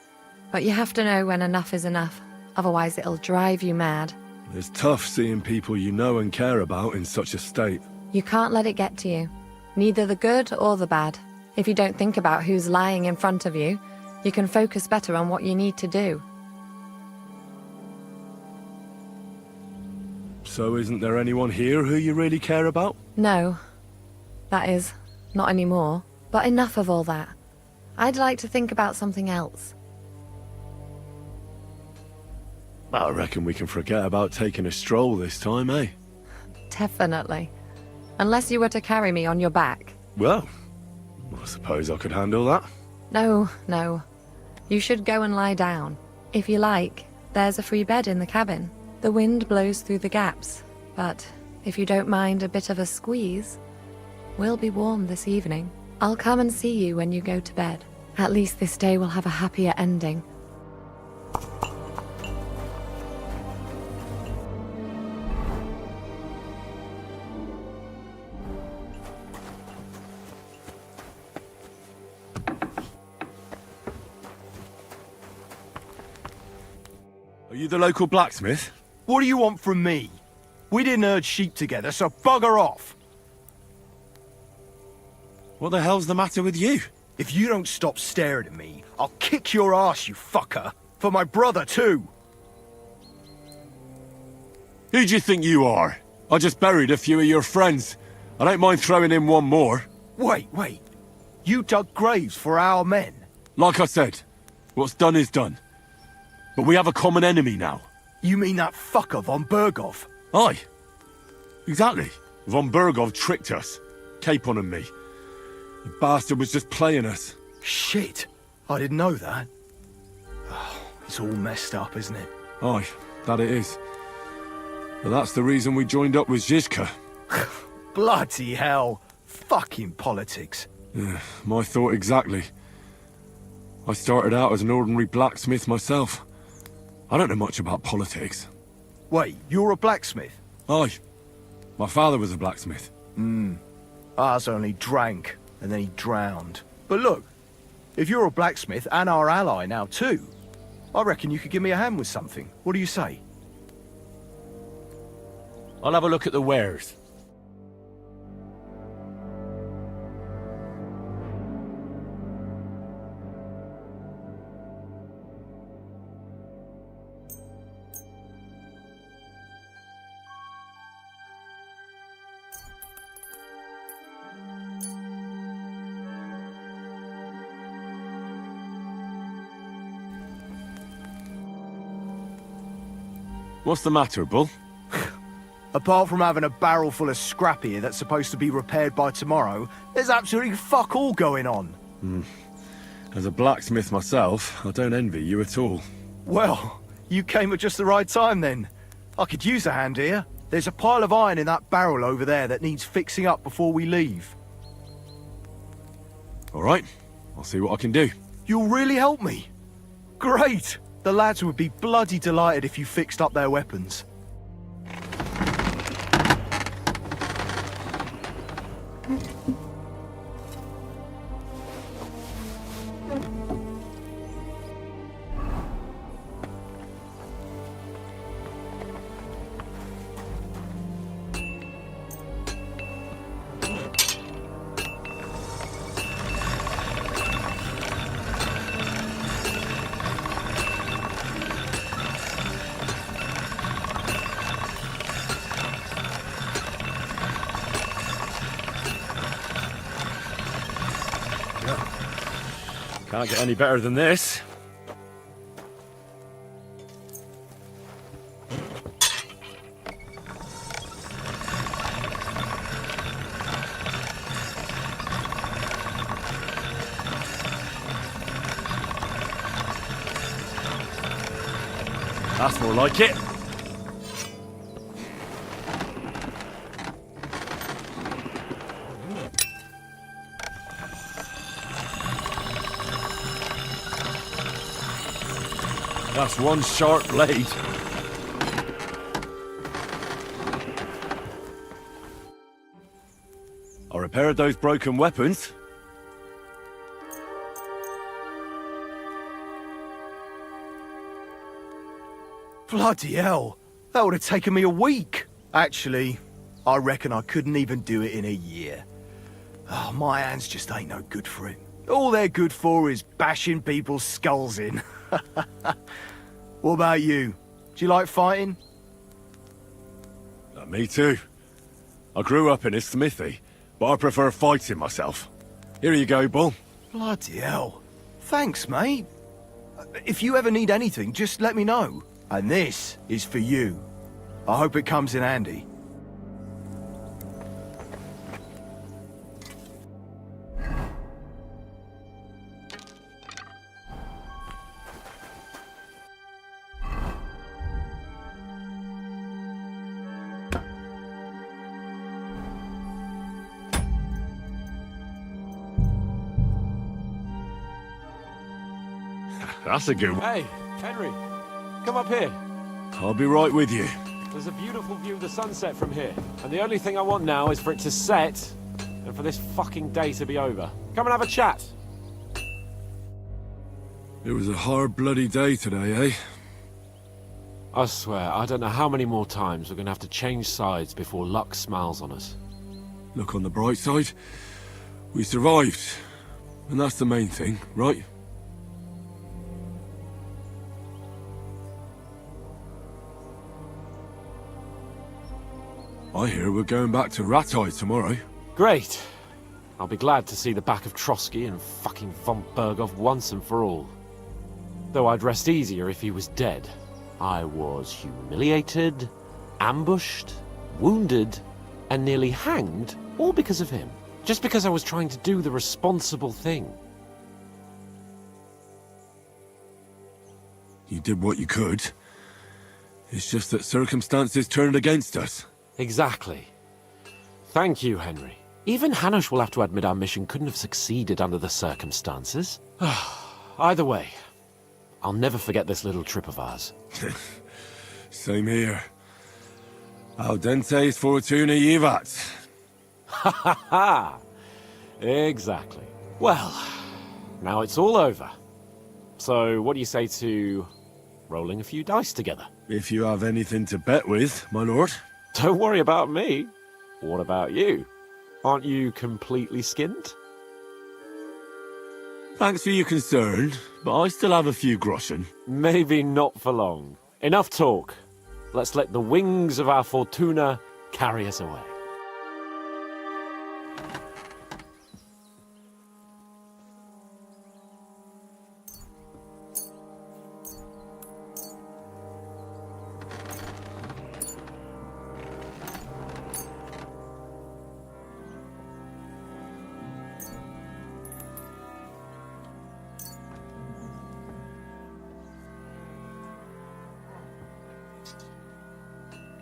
S7: But you have to know when enough is enough. Otherwise it'll drive you mad.
S5: It's tough seeing people you know and care about in such a state.
S7: You can't let it get to you. Neither the good or the bad. If you don't think about who's lying in front of you, you can focus better on what you need to do.
S5: So isn't there anyone here who you really care about?
S7: No. That is, not anymore. But enough of all that. I'd like to think about something else.
S5: I reckon we can forget about taking a stroll this time, eh?
S7: Definitely. Unless you were to carry me on your back.
S5: Well, I suppose I could handle that.
S7: No, no. You should go and lie down. If you like, there's a free bed in the cabin. The wind blows through the gaps, but if you don't mind a bit of a squeeze, we'll be warm this evening. I'll come and see you when you go to bed. At least this day will have a happier ending.
S5: Are you the local blacksmith?
S9: What do you want from me? We didn't herd sheep together, so bugger off!
S5: What the hell's the matter with you?
S9: If you don't stop staring at me, I'll kick your ass, you fucker! For my brother, too!
S5: Who do you think you are? I just buried a few of your friends. I don't mind throwing in one more.
S9: Wait. You dug graves for our men?
S5: Like I said, what's done is done. But we have a common enemy now.
S9: You mean that fucker von Berghoff?
S5: Aye. Exactly. Von Berghoff tricked us. Capon and me. The bastard was just playing us.
S9: Shit. I didn't know that. Oh, it's all messed up, isn't it?
S5: Aye, that it is. But that's the reason we joined up with Zizka.
S9: Bloody hell. Fucking politics.
S5: Yeah, my thought exactly. I started out as an ordinary blacksmith myself. I don't know much about politics.
S9: Wait, you're a blacksmith?
S5: Aye. My father was a blacksmith.
S9: Ours only drank, and then he drowned. But look, if you're a blacksmith and our ally now too, I reckon you could give me a hand with something. What do you say?
S4: I'll have a look at the wares.
S5: What's the matter, Bull?
S9: Apart from having a barrel full of scrap here that's supposed to be repaired by tomorrow, there's absolutely fuck all going on.
S5: As a blacksmith myself, I don't envy you at all.
S9: Well, you came at just the right time then. I could use a hand here. There's a pile of iron in that barrel over there that needs fixing up before we leave.
S5: All right, I'll see what I can do.
S9: You'll really help me? Great! The lads would be bloody delighted if you fixed up their weapons.
S4: Can't get any better than this. That's more like it. That's one sharp blade. I repaired those broken weapons.
S9: Bloody hell! That would have taken me a week. Actually, I reckon I couldn't even do it in a year. Oh, my hands just ain't no good for it. All they're good for is bashing people's skulls in. What about you? Do you like fighting?
S4: Me too. I grew up in a smithy, but I prefer fighting myself. Here you go, Bull.
S9: Bloody hell. Thanks, mate. If you ever need anything, just let me know. And this is for you. I hope it comes in handy.
S4: That's a good one.
S11: Hey, Henry, come up here.
S4: I'll be right with you.
S11: There's a beautiful view of the sunset from here, and the only thing I want now is for it to set, and for this fucking day to be over. Come and have a chat.
S5: It was a hard bloody day today, eh?
S11: I swear, I don't know how many more times we're gonna have to change sides before luck smiles on us.
S5: Look on the bright side. We survived. And that's the main thing, right? I hear we're going back to Rattay tomorrow.
S11: Great. I'll be glad to see the back of Trotsky and fucking von Berghoff once and for all. Though I'd rest easier if he was dead. I was humiliated, ambushed, wounded, and nearly hanged, all because of him. Just because I was trying to do the responsible thing.
S5: You did what you could. It's just that circumstances turned against us.
S11: Exactly. Thank you, Henry. Even Hanush will have to admit our mission couldn't have succeeded under the circumstances. Either way, I'll never forget this little trip of ours.
S5: Same here. Audentes fortuna jivat.
S11: Ha ha ha! Exactly. Well, now it's all over. So, what do you say to rolling a few dice together?
S5: If you have anything to bet with, my lord.
S11: Don't worry about me. What about you? Aren't you completely skinned?
S5: Thanks for your concern, but I still have a few groschen.
S11: Maybe not for long. Enough talk. Let's let the wings of our Fortuna carry us away.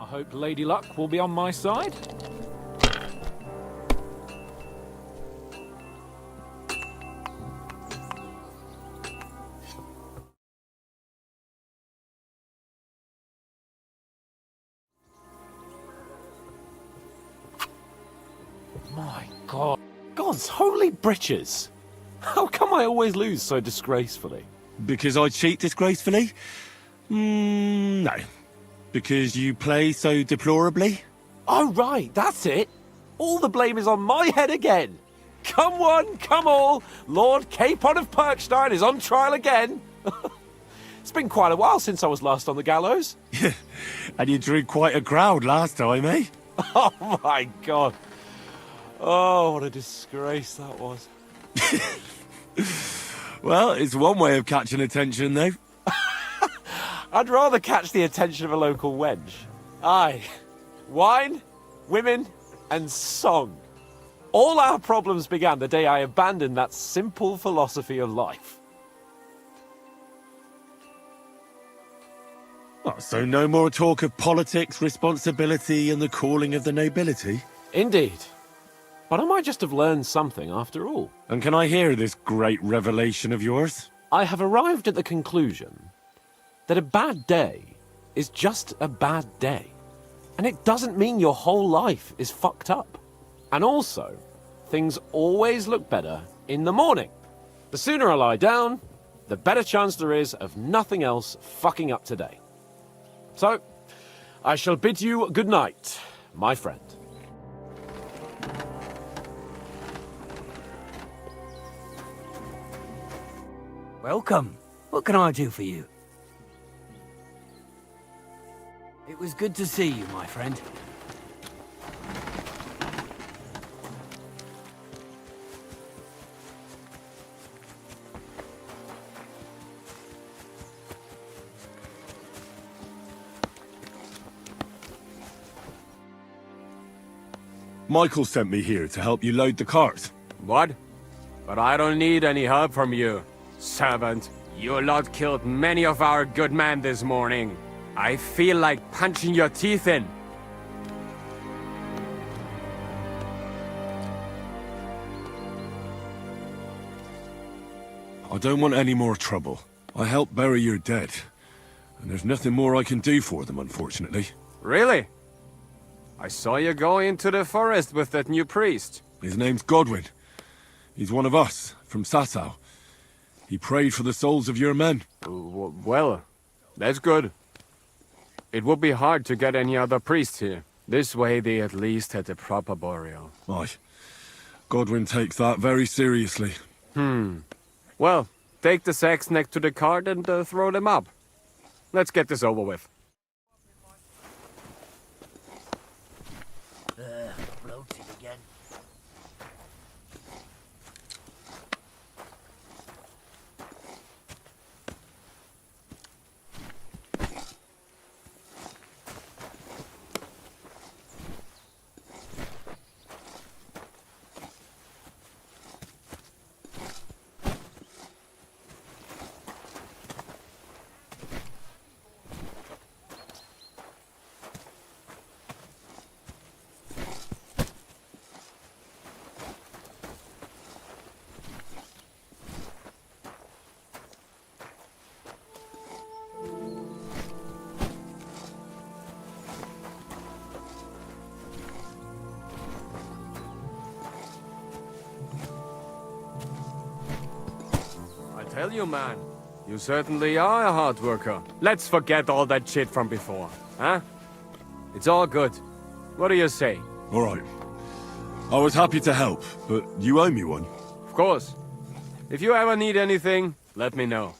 S18: I hope Lady Luck will be on my side.
S11: My God. God's holy britches! How come I always lose so disgracefully?
S4: Because I cheat disgracefully? No. Because you play so deplorably?
S11: Oh, right, that's it. All the blame is on my head again. Come one, come all. Lord Capon of Perkstein is on trial again. It's been quite a while since I was last on the gallows.
S4: And you drew quite a crowd last time, eh?
S11: Oh, my God. Oh, what a disgrace that was.
S4: Well, it's one way of catching attention, though.
S11: I'd rather catch the attention of a local wench. Aye. Wine, women, and song. All our problems began the day I abandoned that simple philosophy of life.
S4: Oh, so no more talk of politics, responsibility, and the calling of the nobility?
S11: Indeed. But I might just have learned something after all.
S4: And can I hear this great revelation of yours?
S11: I have arrived at the conclusion that a bad day is just a bad day. And it doesn't mean your whole life is fucked up. And also, things always look better in the morning. The sooner I lie down, the better chance there is of nothing else fucking up today. So, I shall bid you good night, my friend.
S3: Welcome. What can I do for you? It was good to see you, my friend.
S4: Michael sent me here to help you load the cart.
S6: What? But I don't need any help from you, servant. Your lot killed many of our good men this morning. I feel like punching your teeth in.
S5: I don't want any more trouble. I helped bury your dead, and there's nothing more I can do for them, unfortunately.
S6: Really? I saw you go into the forest with that new priest.
S5: His name's Godwin. He's one of us, from Sasau. He prayed for the souls of your men.
S6: Well, that's good. It would be hard to get any other priest here. This way they at least had a proper burial.
S5: Aye. Godwin takes that very seriously.
S6: Well, take the sacks next to the cart and throw them up. Let's get this over with.
S3: Bloated again.
S6: Tell you, man, you certainly are a hard worker. Let's forget all that shit from before, huh? It's all good. What do you say?
S5: All right. I was happy to help, but you owe me one.
S6: Of course. If you ever need anything, let me know.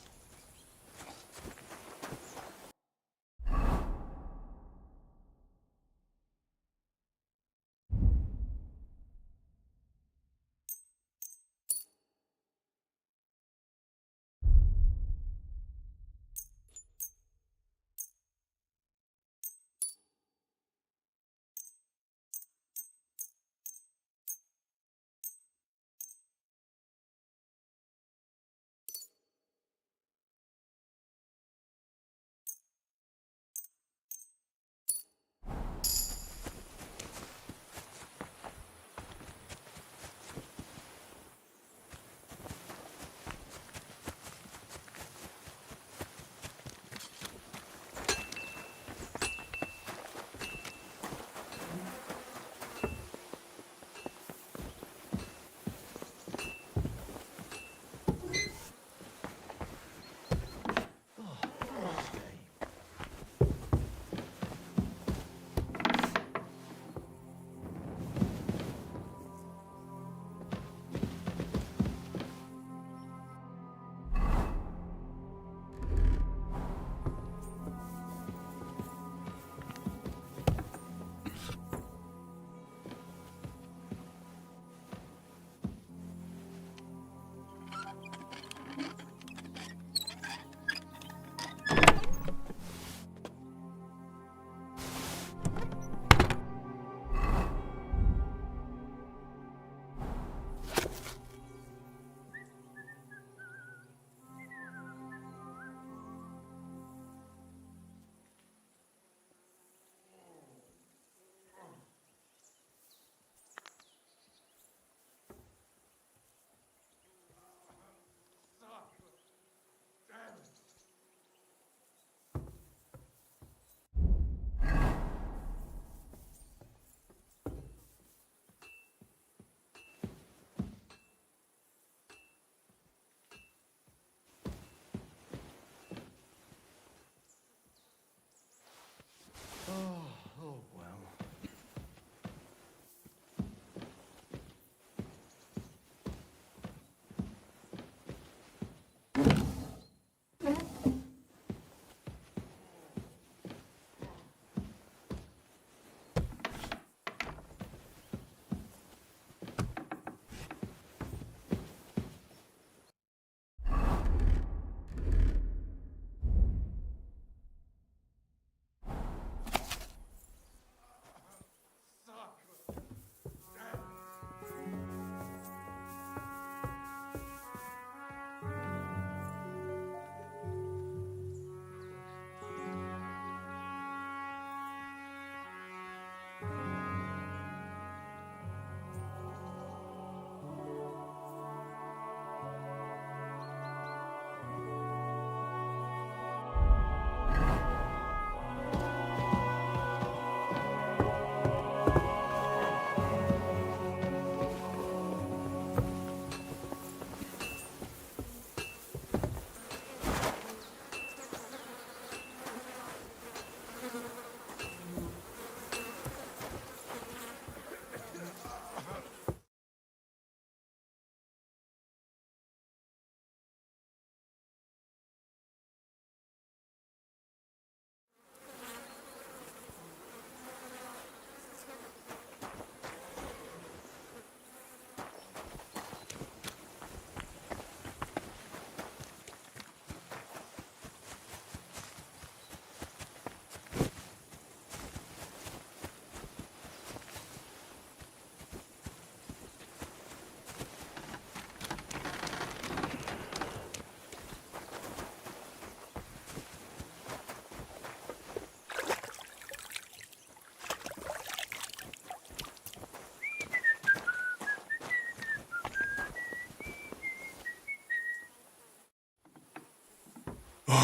S7: Could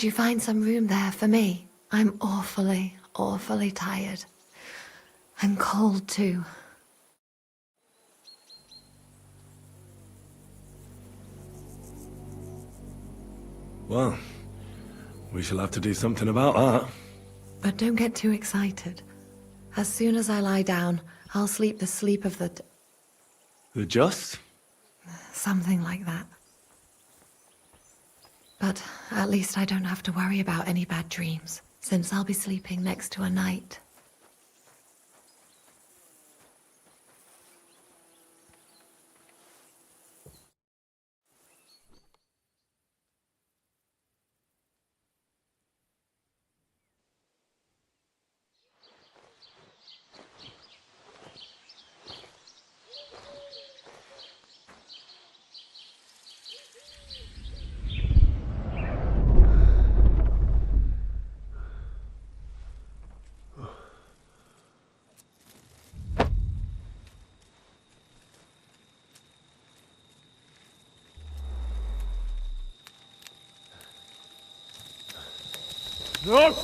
S7: you find some room there for me? I'm awfully, awfully tired. And cold too.
S5: Well, we shall have to do something about that.
S7: But don't get too excited. As soon as I lie down, I'll sleep the sleep of the...
S5: The just?
S7: something like that. But at least I don't have to worry about any bad dreams, since I'll be sleeping next to a knight.
S1: No!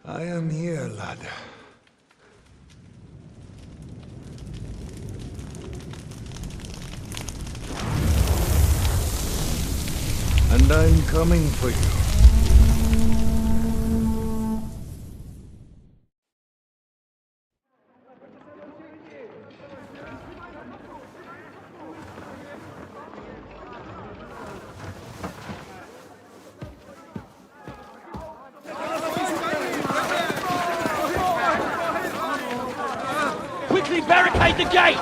S5: I am here, lad. And I'm coming for you.
S8: Quickly barricade the gate!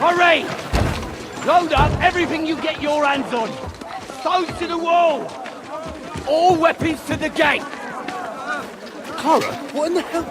S8: Hurry! Load up everything you get your hands on. Stones to the wall! All weapons to the gate!
S21: Clara, what in the hell?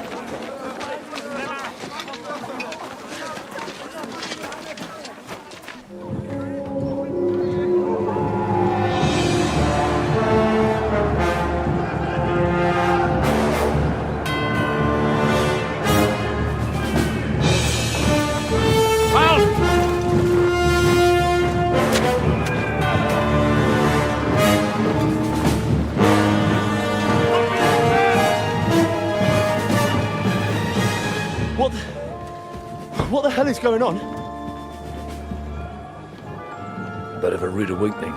S9: What the hell is going on?
S21: Bit of a rude awakening.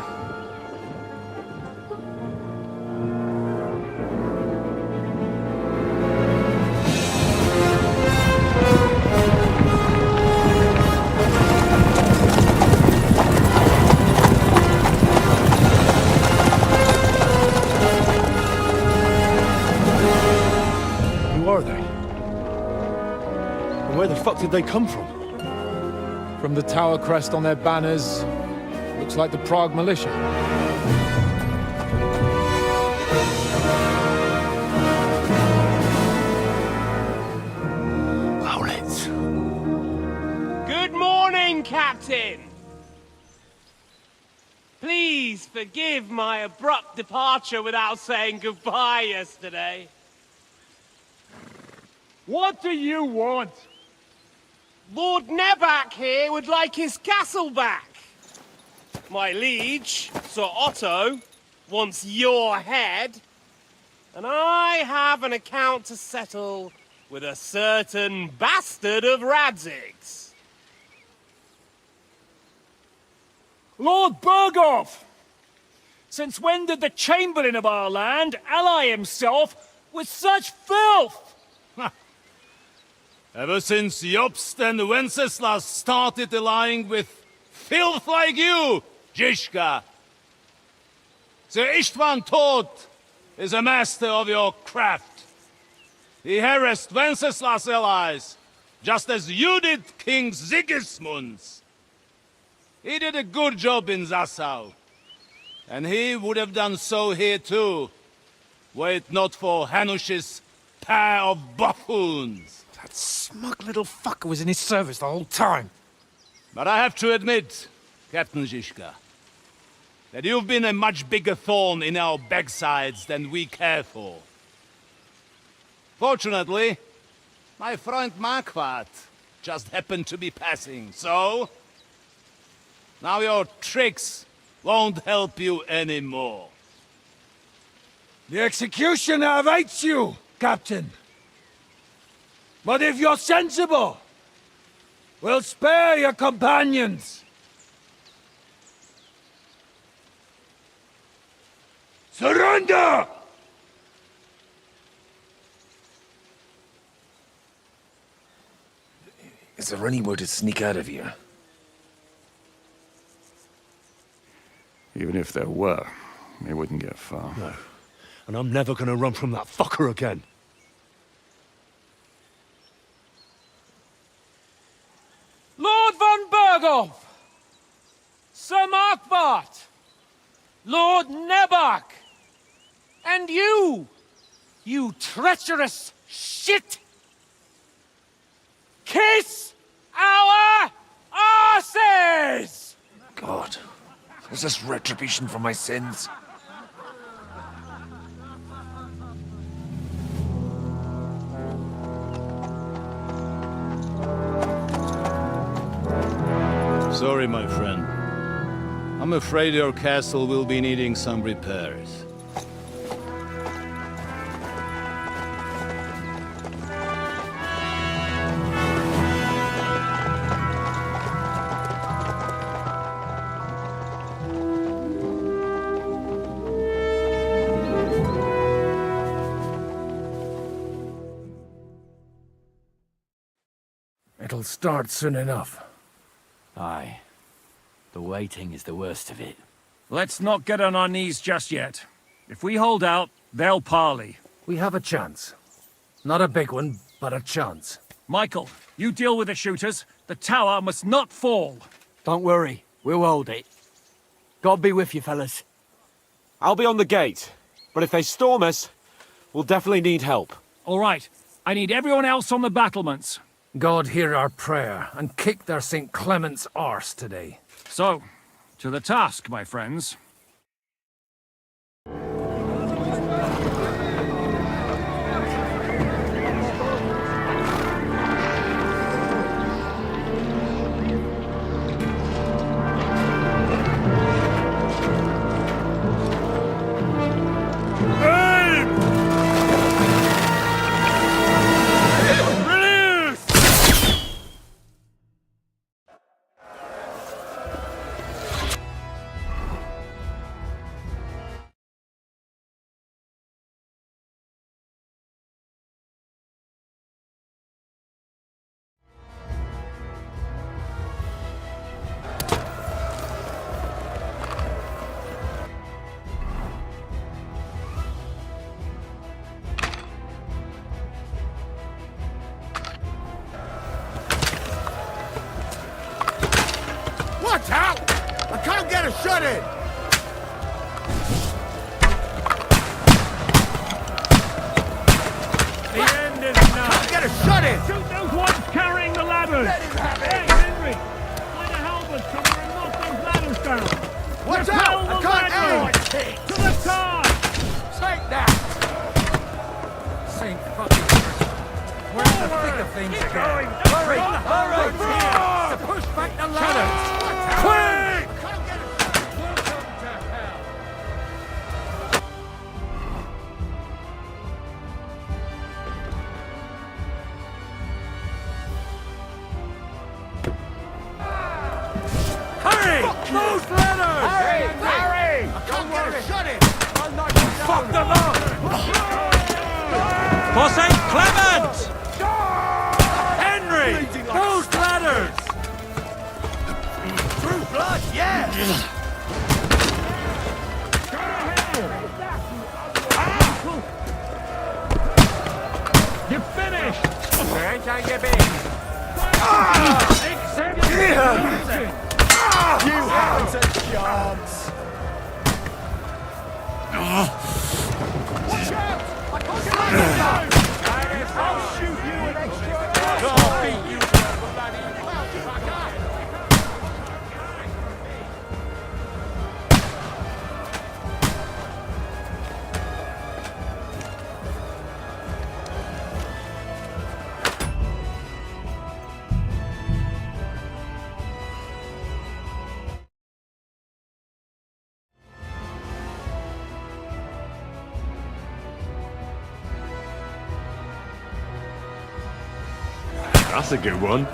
S9: Who are they? And where the fuck did they come from?
S18: From the tower crest on their banners, looks like the Prague militia.
S9: Owlets.
S23: Good morning, Captain! Please forgive my abrupt departure without saying goodbye yesterday.
S1: What do you want?
S23: Lord Nebak here would like his castle back. My liege, Sir Otto, wants your head. And I have an account to settle with a certain bastard of Radzig's.
S15: Lord Berghoff! Since when did the Chamberlain of our land ally himself with such filth?
S10: Ever since Jobst and Wenceslas started allying with filth like you, Zizka. Sir Istvan Tod is a master of your craft. He harassed Wenceslas' allies, just as you did King Sigismund's. He did a good job in Zassau, and he would have done so here too, were it not for Hanush's pair of buffoons.
S21: That smug little fucker was in his service the whole time.
S10: But I have to admit, Captain Zizka, that you've been a much bigger thorn in our backsides than we care for. Fortunately, my friend Marquardt just happened to be passing, so... now your tricks won't help you anymore.
S1: The executioner awaits you, Captain. But if you're sensible, we'll spare your companions. Surrender!
S21: Is there anywhere to sneak out of here?
S17: Even if there were, it wouldn't get far.
S4: No. And I'm never gonna run from that fucker again.
S18: Lord von Berghoff! Sir Marquardt! Lord Nebach! And you! You treacherous shit! Kiss our asses!
S21: God, is this retribution for my sins?
S10: Sorry, my friend. I'm afraid your castle will be needing some repairs.
S21: It'll start soon enough.
S19: Aye. The waiting is the worst of it.
S15: Let's not get on our knees just yet. If we hold out, they'll parley.
S21: We have a chance. Not a big one, but a chance.
S15: Michael, you deal with the shooters. The tower must not fall.
S3: Don't worry, we'll hold it. God be with you, fellas.
S11: I'll be on the gate, but if they storm us, we'll definitely need help.
S15: All right, I need everyone else on the battlements.
S21: God hear our prayer, and kick their St. Clement's arse today.
S15: So, to the task, my friends.
S8: Watch out! I can't get a shot in!
S18: The end is nigh.
S8: Can't get a shot in!
S18: Shoot those ones carrying the ladders!
S8: Let him have it!
S18: Hey, Henry! Find a halberd somewhere and knock those ladders down!
S8: Watch
S18: Repel
S8: out!
S18: the
S8: I can't
S18: ladders!
S8: aim!
S18: To the car!
S8: Take that!
S21: Saint fucking Christ. We're in the thick of things again. Hurry! Hurry! To push back the ladders!
S8: Quick!
S21: Hurry! Those ladders!
S8: Hurry! Hurry! I can't get a shot in!
S21: Fuck them up!
S15: For St. Clement!
S21: Henry! Those ladders!
S8: True blood, yeah!
S18: You're finished!
S8: You haven't a chance! Watch out! I can't get I'll shoot you an extra! I'll beat you!
S4: That's a good one.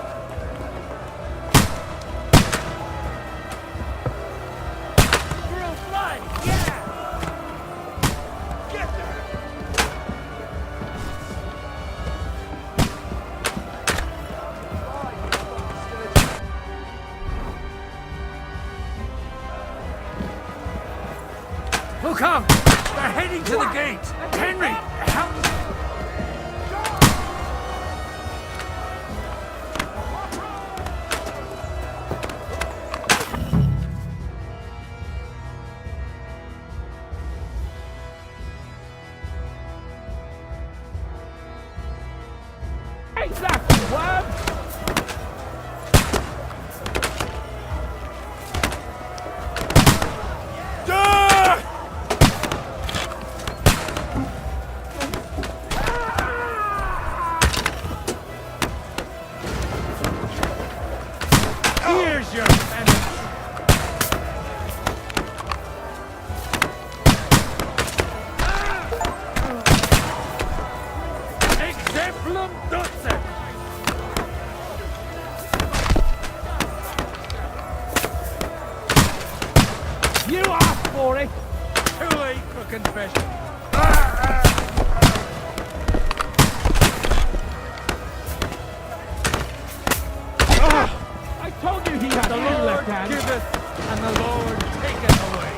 S15: Look out! They're heading to the gate! Henry, help!
S1: Exactly, worm!
S15: Here's your penance! Exemplum docet! You asked for it! Too late for confession.
S1: I told you he had a little left hand.
S15: Giveth, and the Lord taketh away.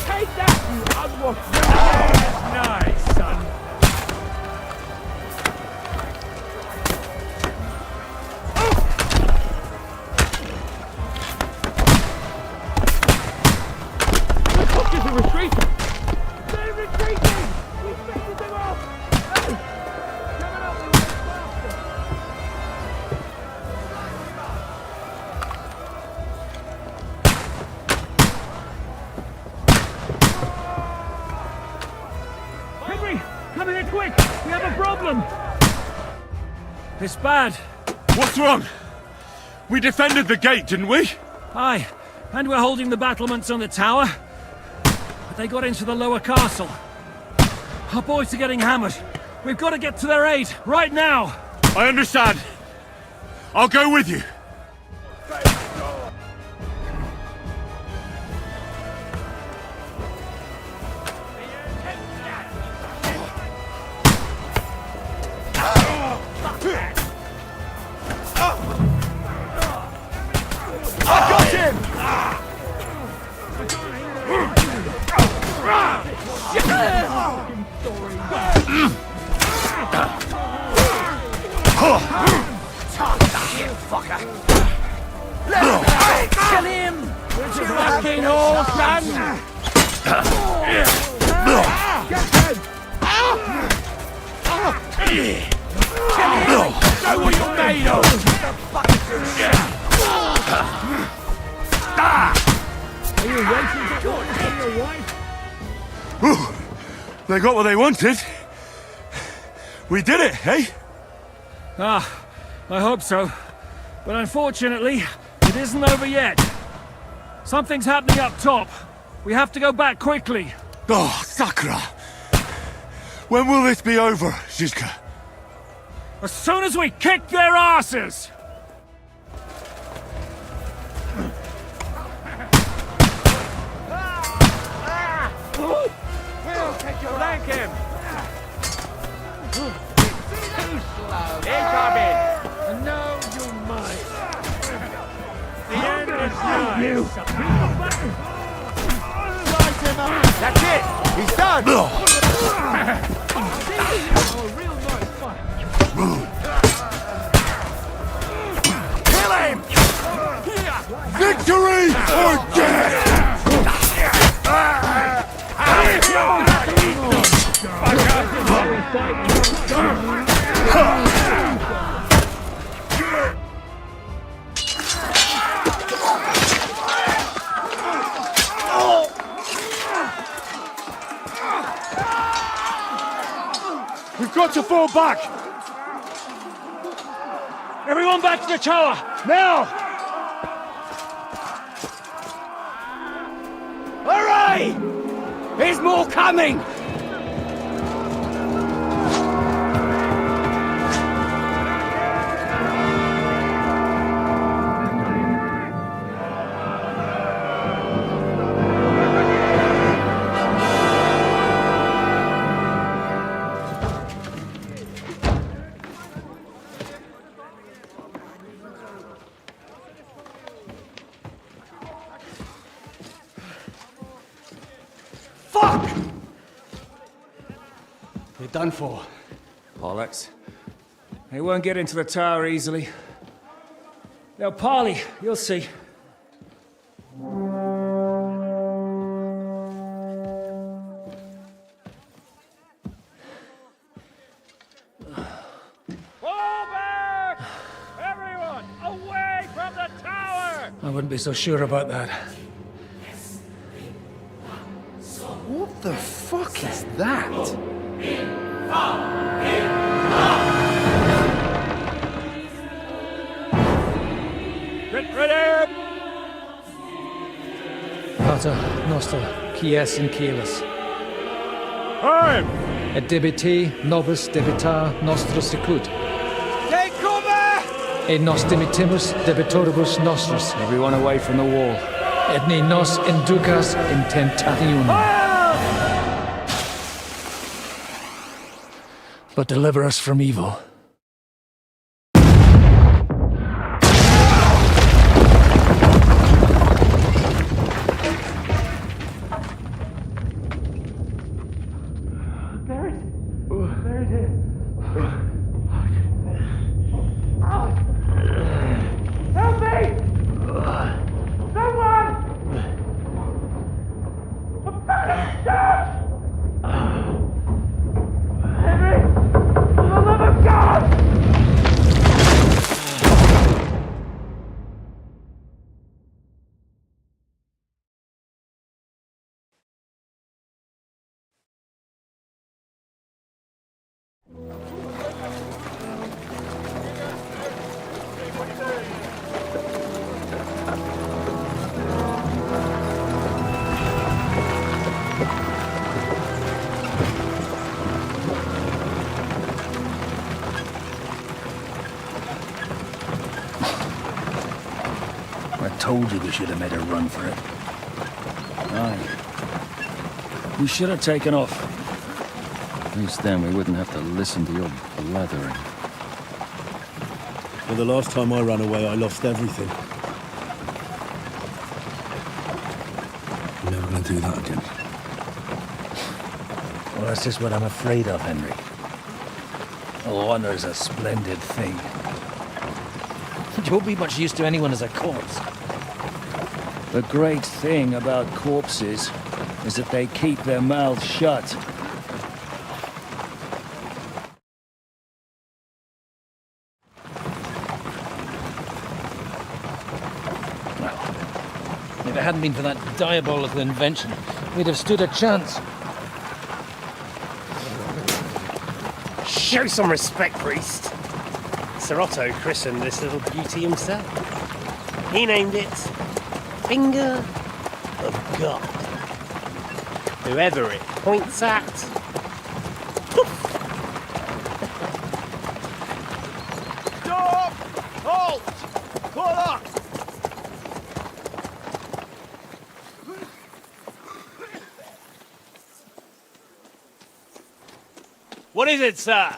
S1: Take that, you unwashed
S15: Yes, nice, son.
S1: The cookers are retreating! They're retreating! We fended them off! Hey! Coming up, we went faster!
S15: Henry, come here quick! We have a problem! It's bad.
S4: What's wrong? We defended the gate, didn't we?
S15: Aye, and we're holding the battlements on the tower. But they got into the lower castle. Our boys are getting hammered. We've got to get to their aid, right now!
S4: I understand. I'll go with you.
S15: I got him!
S8: Kill him!
S15: Fucking horse, man!
S8: Know what you're made of!
S1: Are you waiting to tell your wife?
S4: They got what they wanted. We did it, eh?
S15: Ah, I hope so. But unfortunately, it isn't over yet. Something's happening up top. We have to go back quickly.
S4: Oh, Sakra! When will this be over, Zizka?
S15: As soon as we kick their asses!
S8: We'll take your
S15: Flank him!
S8: Too slow. Incoming!
S1: And now you might.
S15: The end is nigh.
S1: You!
S8: That's it! He's done!
S1: Oh, real nice fight.
S8: Kill him!
S4: Victory or death!
S15: We've got to fall back! Everyone back to the tower! Now!
S8: Hooray! There's more coming!
S20: Fuck! You're done for.
S15: Bollocks. They won't get into the tower easily. Now, parley, you'll see.
S1: Fall back! Everyone, away from the tower!
S21: I wouldn't be so sure about that.
S9: What the fuck is that?
S1: Get ready!
S21: Pater Noster, Quies in Caelus.
S1: Time!
S21: Et debiti nobis debita nostra sicut.
S8: Take cover!
S21: Et nos dimitimus debitoribus nostris.
S15: Everyone away from the wall.
S21: Et ni nos inducas in tentationem. But deliver us from evil.
S19: I told you we should have made a run for it. Aye. We should have taken off.
S2: At least then we wouldn't have to listen to your blathering.
S12: Well, the last time I ran away, I lost everything.
S2: You're never gonna do that again.
S19: Well, that's just what I'm afraid of, Henry. Honor's a splendid thing. You won't be much use to anyone as a corpse. The great thing about corpses is that they keep their mouths shut. Well, if it hadn't been for that diabolical invention, we'd have stood a chance.
S23: Show some respect, priest. Sir Otto christened this little beauty himself. He named it Finger of God. Whoever it points at,
S8: Stop! Halt! Pull up!
S23: what is it, sir?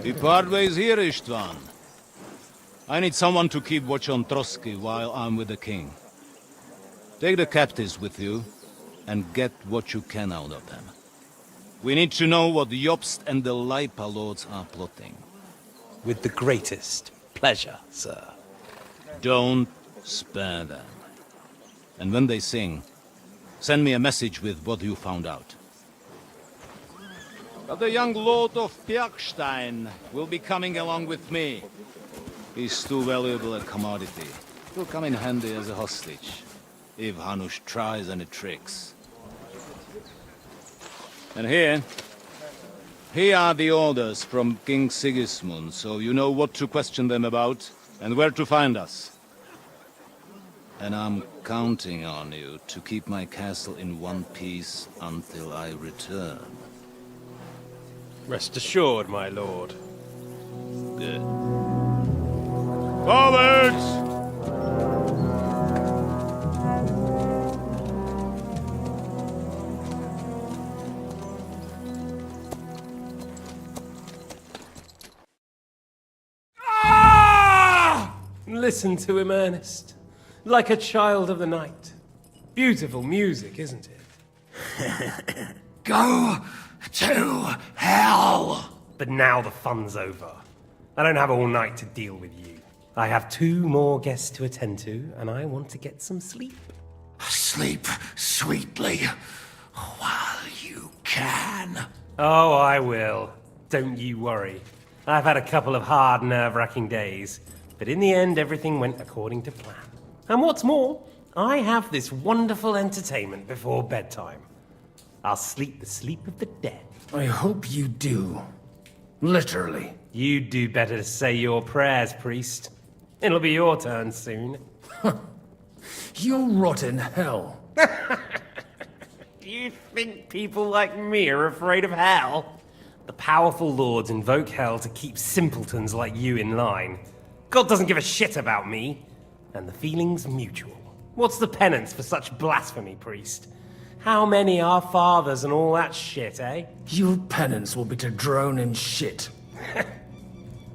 S10: We part ways here, Istvan. I need someone to keep watch on Trotsky while I'm with the king. Take the captives with you, and get what you can out of them. We need to know what the Jobst and the Leipa lords are plotting.
S23: With the greatest pleasure, sir.
S10: Don't spare them. And when they sing, send me a message with what you found out. But the young lord of Bjergstein will be coming along with me. He's too valuable a commodity. He'll come in handy as a hostage, if Hanush tries any tricks. And here are the orders from King Sigismund, so you know what to question them about, and where to find us. And I'm counting on you to keep my castle in one piece until I return.
S23: Rest assured, my lord.
S10: Good. Forwards!
S23: Listen to him, Ernest. Like a child of the night. Beautiful music, isn't it?
S8: Go to hell!
S23: But now the fun's over. I don't have all night to deal with you. I have 2 more guests to attend to, and I want to get some sleep.
S8: Sleep sweetly while you can.
S23: Oh, I will. Don't you worry. I've had a couple of hard, nerve-wracking days, but in the end, everything went according to plan. And what's more, I have this wonderful entertainment before bedtime. I'll sleep the sleep of the dead.
S21: I hope you do. Literally.
S23: You'd do better to say your prayers, priest. It'll be your turn soon.
S21: You'll rot in hell.
S23: You think people like me are afraid of hell? The powerful lords invoke hell to keep simpletons like you in line. God doesn't give a shit about me. And the feeling's mutual. What's the penance for such blasphemy, priest? How many are fathers and all that shit, eh?
S21: Your penance will be to drown in shit.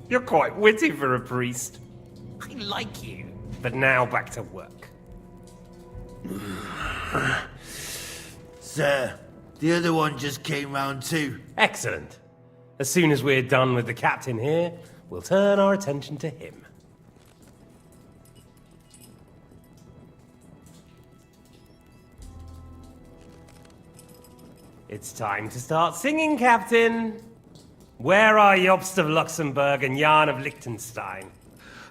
S23: You're quite witty for a priest. I like you. But now back to work.
S8: Sir, the other one just came round too.
S23: Excellent. As soon as we're done with the captain here, we'll turn our attention to him. It's time to start singing, Captain. Where are Jobst of Luxembourg and Jan of Liechtenstein?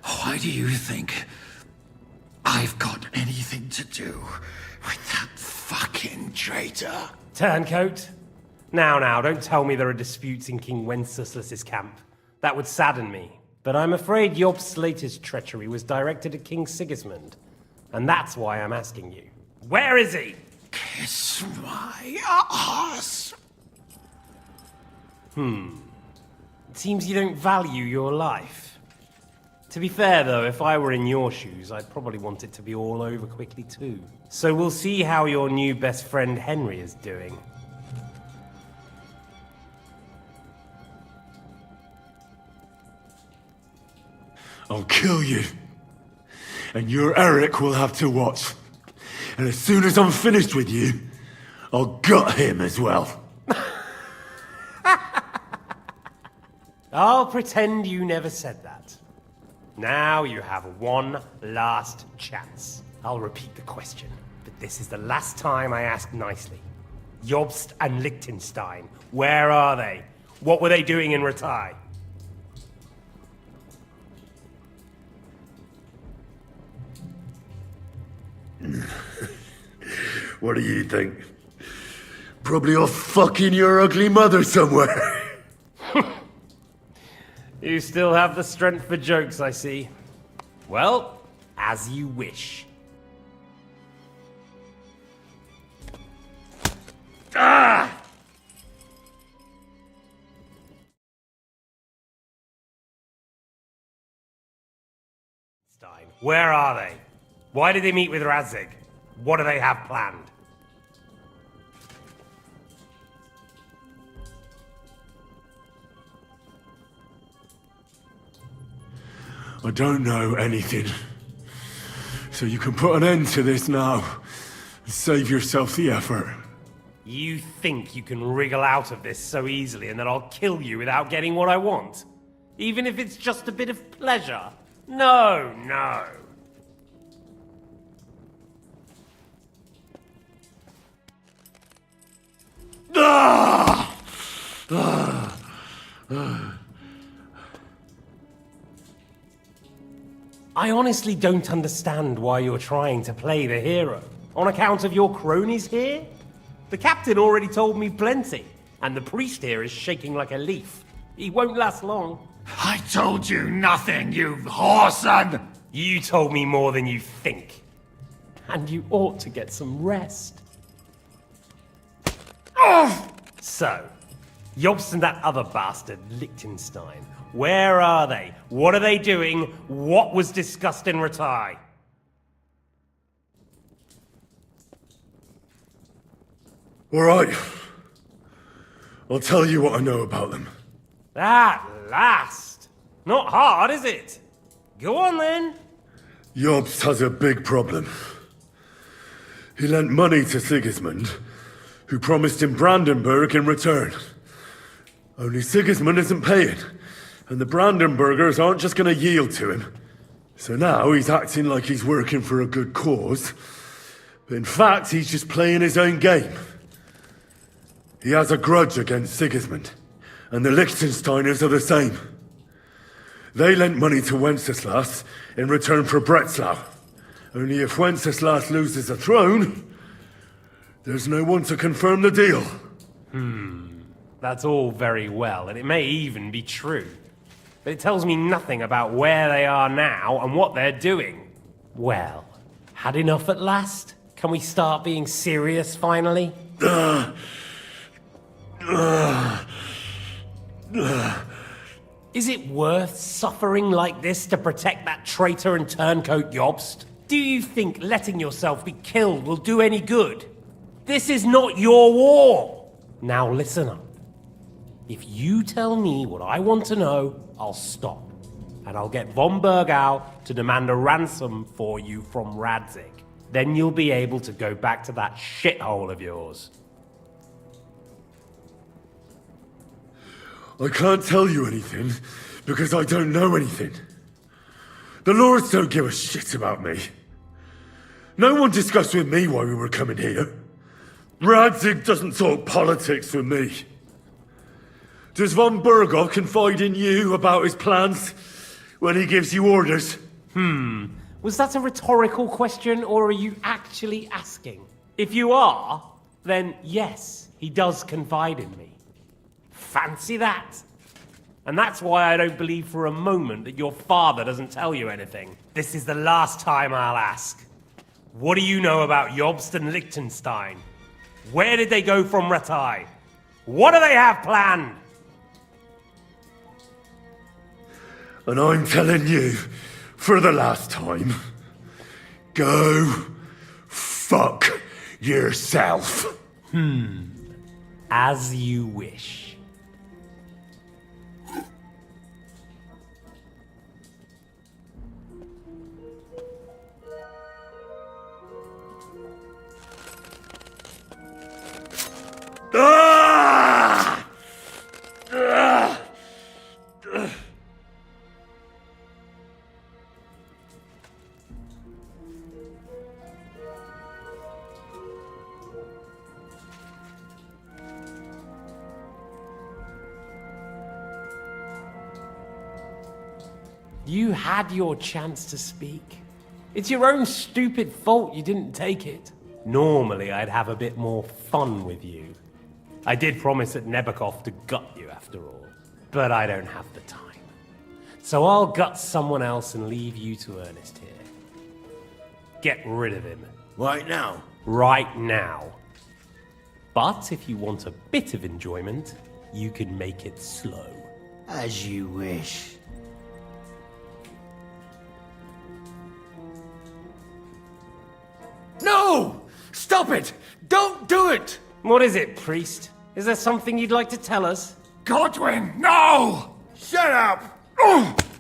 S8: Why do you think I've got anything to do with that fucking traitor?
S23: Turncoat. Now, don't tell me there are disputes in King Wenceslas's camp. That would sadden me. But I'm afraid Jobst's latest treachery was directed at King Sigismund. And that's why I'm asking you. Where is he?
S8: Kiss my ass.
S23: It seems you don't value your life. To be fair, though, if I were in your shoes, I'd probably want it to be all over quickly, too. So we'll see how your new best friend Henry is doing.
S4: I'll kill you. And your Eric will have to watch. And as soon as I'm finished with you, I'll gut him as well.
S23: I'll pretend you never said that. Now you have one last chance. I'll repeat the question, but this is the last time I ask nicely. Jobst and Liechtenstein, where are they? What were they doing in Rattay?
S4: What do you think? Probably off fucking your ugly mother somewhere.
S23: You still have the strength for jokes, I see. Well, as you wish. Ah! Where are they? Why did they meet with Radzig? What do they have planned?
S4: I don't know anything. So you can put an end to this now. And save yourself the effort.
S23: You think you can wriggle out of this so easily and that I'll kill you without getting what I want? Even if it's just a bit of pleasure? No. I honestly don't understand why you're trying to play the hero. On account of your cronies here? The captain already told me plenty, and the priest here is shaking like a leaf. He won't last long.
S8: I told you nothing, you whoreson!
S23: You told me more than you think. And you ought to get some rest. So, Jobst and that other bastard, Liechtenstein, where are they? What are they doing? What was discussed in Rattay?
S4: All right. I'll tell you what I know about them.
S23: At last! Not hard, is it? Go on then.
S4: Jobst has a big problem. He lent money to Sigismund, who promised him Brandenburg in return. Only Sigismund isn't paying, and the Brandenburgers aren't just going to yield to him. So now he's acting like he's working for a good cause, but in fact he's just playing his own game. He has a grudge against Sigismund, and the Liechtensteiners are the same. They lent money to Wenceslas in return for Breslau. Only if Wenceslas loses the throne, there's no one to confirm the deal.
S23: That's all very well, and it may even be true. But it tells me nothing about where they are now and what they're doing. Well, had enough at last? Can we start being serious finally? Is it worth suffering like this to protect that traitor and turncoat Jobst? Do you think letting yourself be killed will do any good? This is not your war! Now listen up. If you tell me what I want to know, I'll stop. And I'll get von Bergau to demand a ransom for you from Radzig. Then you'll be able to go back to that shithole of yours.
S4: I can't tell you anything, because I don't know anything. The Lords don't give a shit about me. No one discussed with me why we were coming here. Radzig doesn't talk politics with me. Does von Bergau confide in you about his plans when he gives you orders?
S23: Was that a rhetorical question, or are you actually asking? If you are, then yes, he does confide in me. Fancy that. And that's why I don't believe for a moment that your father doesn't tell you anything. This is the last time I'll ask. What do you know about Jobst and Liechtenstein? Where did they go from Ratai? What do they have planned?
S4: And I'm telling you, for the last time, go fuck yourself.
S23: As you wish.
S4: Ah! Ah!
S23: You had your chance to speak. It's your own stupid fault you didn't take it. Normally, I'd have a bit more fun with you. I did promise at Nebakov to gut you after all, but I don't have the time. So I'll gut someone else and leave you to Ernest here. Get rid of him.
S8: Right now?
S23: Right now. But if you want a bit of enjoyment, you can make it slow.
S8: As you wish.
S21: No! Stop it! Don't do it!
S23: What is it, priest? Is there something you'd like to tell us?
S21: Godwin, no!
S8: Shut up!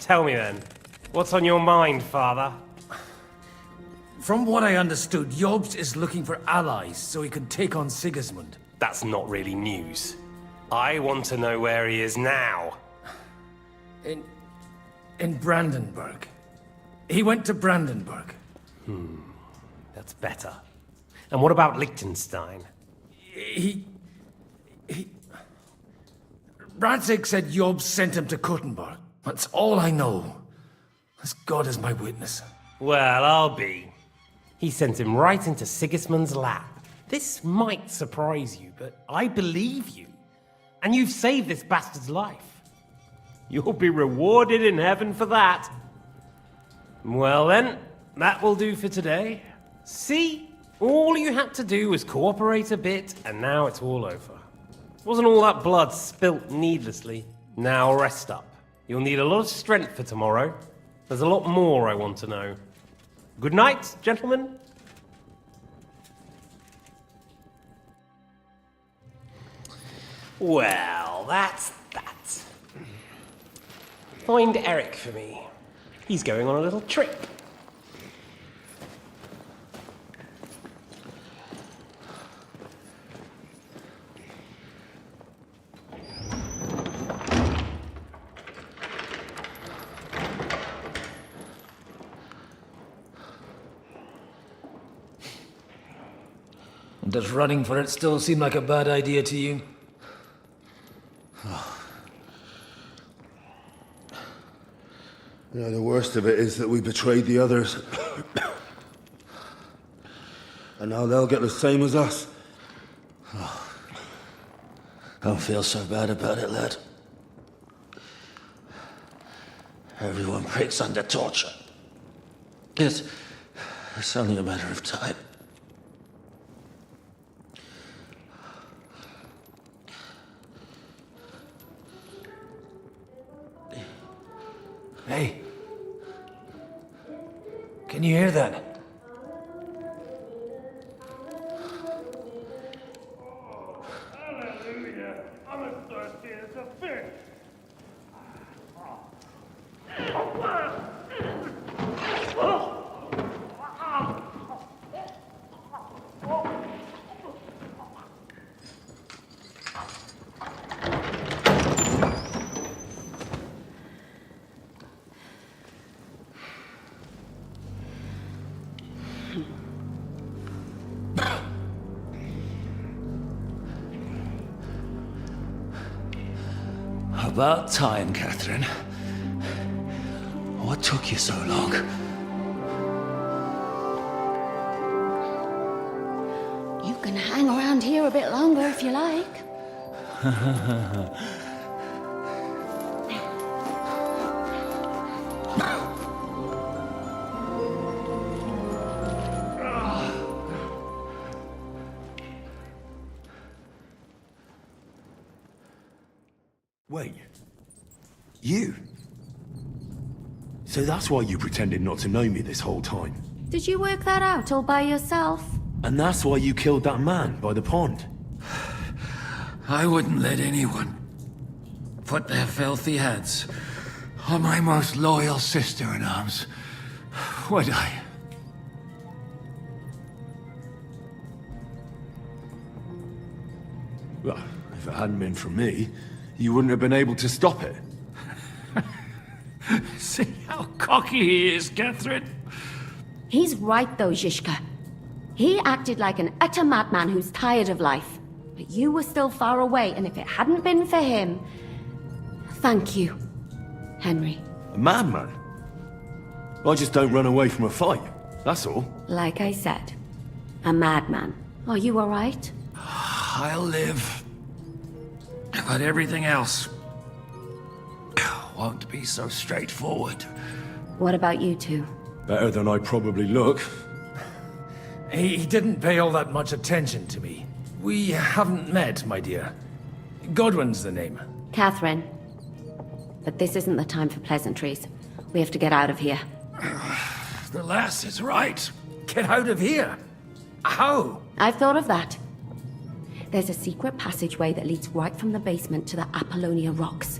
S23: Tell me then. What's on your mind, father?
S21: From what I understood, Jobst is looking for allies so he can take on Sigismund.
S23: That's not really news. I want to know where he is now.
S21: In Brandenburg. He went to Brandenburg.
S23: That's better. And what about Liechtenstein?
S21: Radzig said Jobst sent him to Kuttenberg. That's all I know. As God is my witness.
S23: Well, I'll be. He sent him right into Sigismund's lap. This might surprise you, but I believe you. And you've saved this bastard's life. You'll be rewarded in heaven for that. Well then, that will do for today. See? All you had to do was cooperate a bit, and now it's all over. Wasn't all that blood spilt needlessly? Now rest up. You'll need a lot of strength for tomorrow. There's a lot more I want to know. Good night, gentlemen. Well, that's that. Find Eric for me. He's going on a little trip.
S21: And does running for it still seem like a bad idea to you?
S12: You know, the worst of it is that we betrayed the others. And now they'll get the same as us. Don't feel so bad about it, lad. Everyone breaks under torture. It's only a matter of time.
S21: Hey. Can you hear that? About time, Catherine. What took you so long?
S13: You can hang around here a bit longer if you like.
S4: Wait. You? So that's why you pretended not to know me this whole time?
S13: Did you work that out all by yourself?
S4: And that's why you killed that man by the pond?
S21: I wouldn't let anyone put their filthy hands on my most loyal sister-in-arms, would I?
S4: Well, if it hadn't been for me, you wouldn't have been able to stop it.
S21: See how cocky he is, Catherine.
S13: He's right though, Zizka. He acted like an utter madman who's tired of life. But you were still far away, and if it hadn't been for him... Thank you, Henry.
S4: A madman? I just don't run away from a fight, that's all.
S13: Like I said, a madman. Are you all right?
S21: I'll live. But everything else won't be so straightforward.
S13: What about you two?
S4: Better than I probably look.
S21: He didn't pay all that much attention to me. We haven't met, my dear. Godwin's the name.
S13: Catherine. But this isn't the time for pleasantries. We have to get out of here.
S21: The lass is right. Get out of here. How?
S13: I've thought of that. There's a secret passageway that leads right from the basement to the Apollonia Rocks.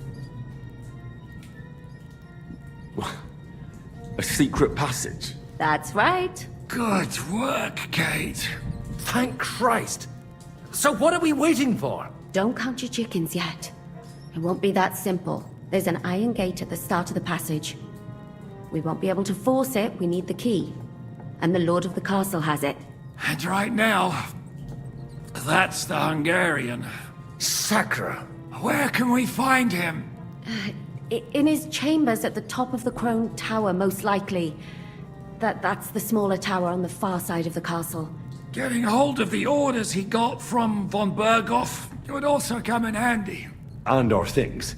S4: A secret passage?
S13: That's right.
S21: Good work, Kate. Thank Christ. So what are we waiting for?
S13: Don't count your chickens yet. It won't be that simple. There's an iron gate at the start of the passage. We won't be able to force it, we need the key. And the Lord of the Castle has it.
S21: And right now, that's the Hungarian. Sakra. Where can we find him?
S13: In his chambers at the top of the Crone Tower, most likely. That's the smaller tower on the far side of the castle.
S21: Getting hold of the orders he got from von Berghoff would also come in handy.
S4: And our things.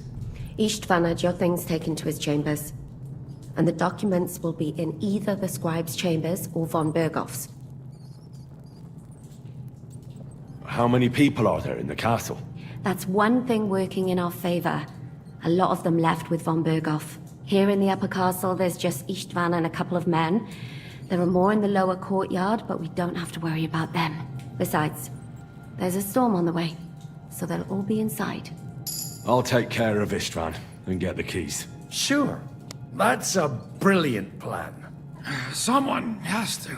S13: Istvan had your things taken to his chambers. And the documents will be in either the scribe's chambers or von Berghoff's.
S4: How many people are there in the castle?
S13: That's one thing working in our favor. A lot of them left with von Berghoff. Here in the upper castle, there's just Istvan and a couple of men. There are more in the lower courtyard, but we don't have to worry about them. Besides, there's a storm on the way, so they'll all be inside.
S4: I'll take care of Istvan and get the keys.
S21: Sure. That's a brilliant plan. Someone has to.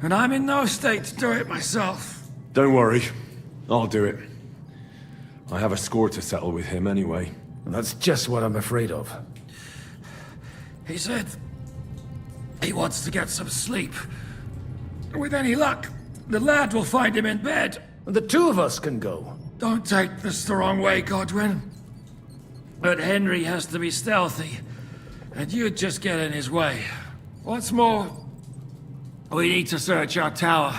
S21: And I'm in no state to do it myself.
S4: Don't worry. I'll do it. I have a score to settle with him anyway.
S21: That's just what I'm afraid of. He said he wants to get some sleep. With any luck, The lad will find him in bed. The two of us can go.
S18: Don't take this the wrong way, Godwin. But Henry has to be stealthy, and you'd just get in his way. What's more, we need to search our tower,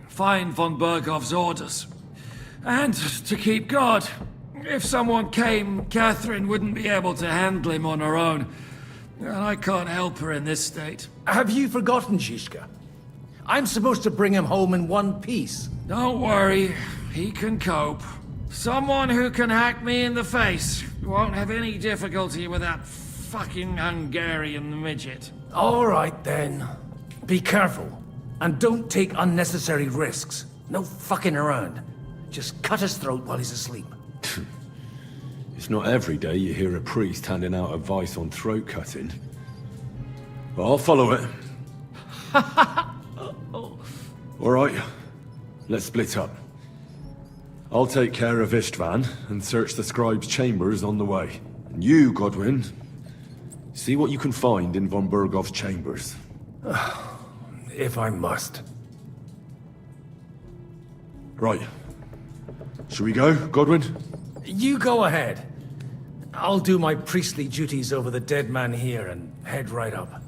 S18: find von Bergov's orders, and to keep guard. If someone came, Catherine wouldn't be able to handle him on her own, and I can't help her in this state.
S21: Have you forgotten, Zizka? I'm supposed to bring him home in one piece.
S18: Don't worry, he can cope. Someone who can hack me in the face won't have any difficulty with that fucking Hungarian midget.
S21: All right, then. Be careful. And don't take unnecessary risks. No fucking around. Just cut his throat while he's asleep.
S5: It's not every day you hear a priest handing out advice on throat cutting. But I'll follow it. All right, let's split up. I'll take care of Istvan and search the scribe's chambers on the way. And you, Godwin, see what you can find in von Bergov's chambers.
S21: If I must.
S5: Right. Shall we go, Godwin?
S21: You go ahead. I'll do my priestly duties over the dead man here and head right up.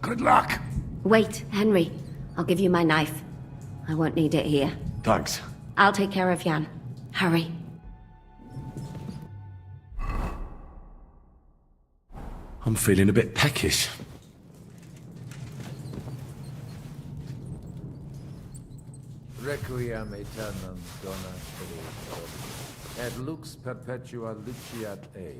S18: Good luck.
S13: Wait, Henry. I'll give you my knife. I won't need it here.
S5: Thanks.
S13: I'll take care of Jan. Hurry.
S5: I'm feeling a bit peckish.
S14: Requiem aeternam dona Fili, et lux perpetua luciat ei.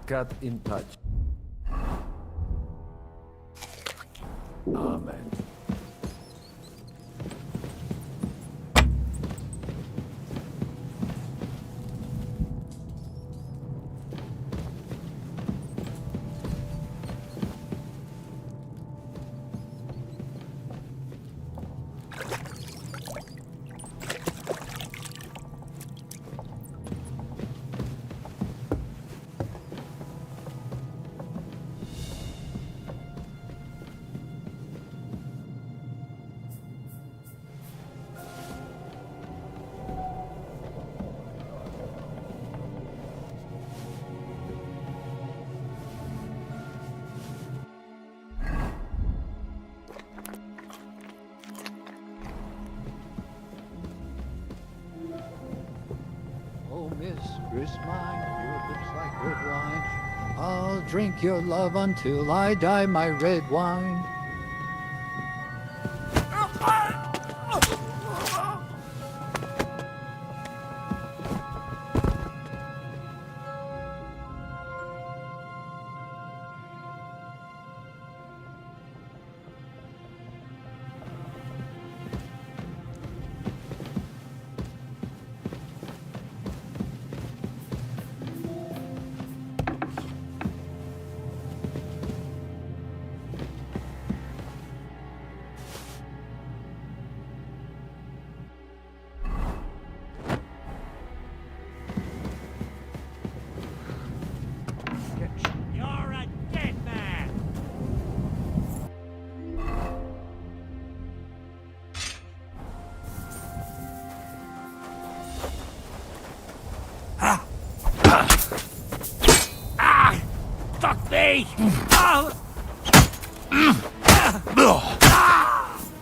S14: Cut in touch. Amen.
S16: Mistress mine, your lips like red wine. I'll drink your love until I die, my red wine.